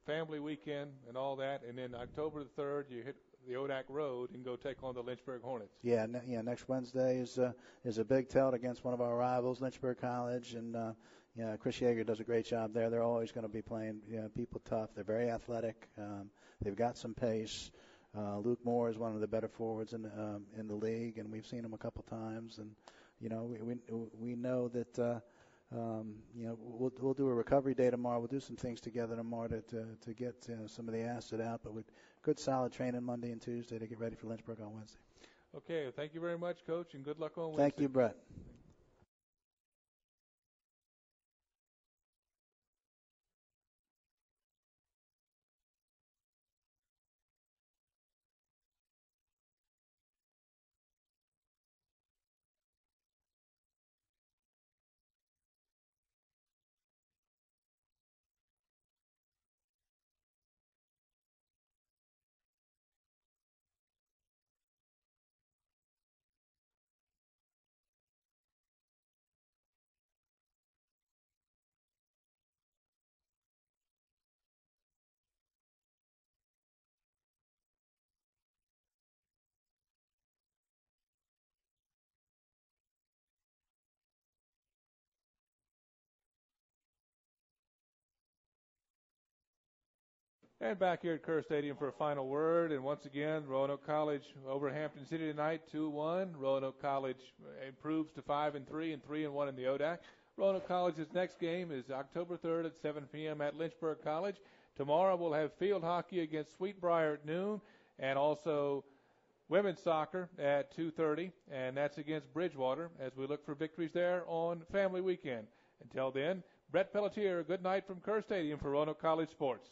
family weekend and all that, and then October the 3rd, you hit the ODAC Road and go take on the Lynchburg Hornets. Yeah, next Wednesday is a big tell against one of our rivals, Lynchburg College, and Chris Yeager does a great job there. They're always going to be playing people tough. They're very athletic. They've got some pace. Luke Moore is one of the better forwards in the league, and we've seen him a couple times. And we know that we'll do a recovery day tomorrow. We'll do some things together tomorrow to get some of the acid out. But with good solid training Monday and Tuesday to get ready for Lynchburg on Wednesday. Okay, thank you very much, Coach, and good luck on Wednesday. Thank you, Brett. And back here at Kerr Stadium for a final word. And once again, Roanoke College over Hampden-Sydney tonight, 2-1. Roanoke College improves to 5-3 and 3-1 in the ODAC. Roanoke College's next game is October 3rd at 7 p.m. at Lynchburg College. Tomorrow we'll have field hockey against Sweetbriar at noon, and also women's soccer at 2:30, and that's against Bridgewater as we look for victories there on Family Weekend. Until then, Brett Pelletier, good night from Kerr Stadium for Roanoke College Sports.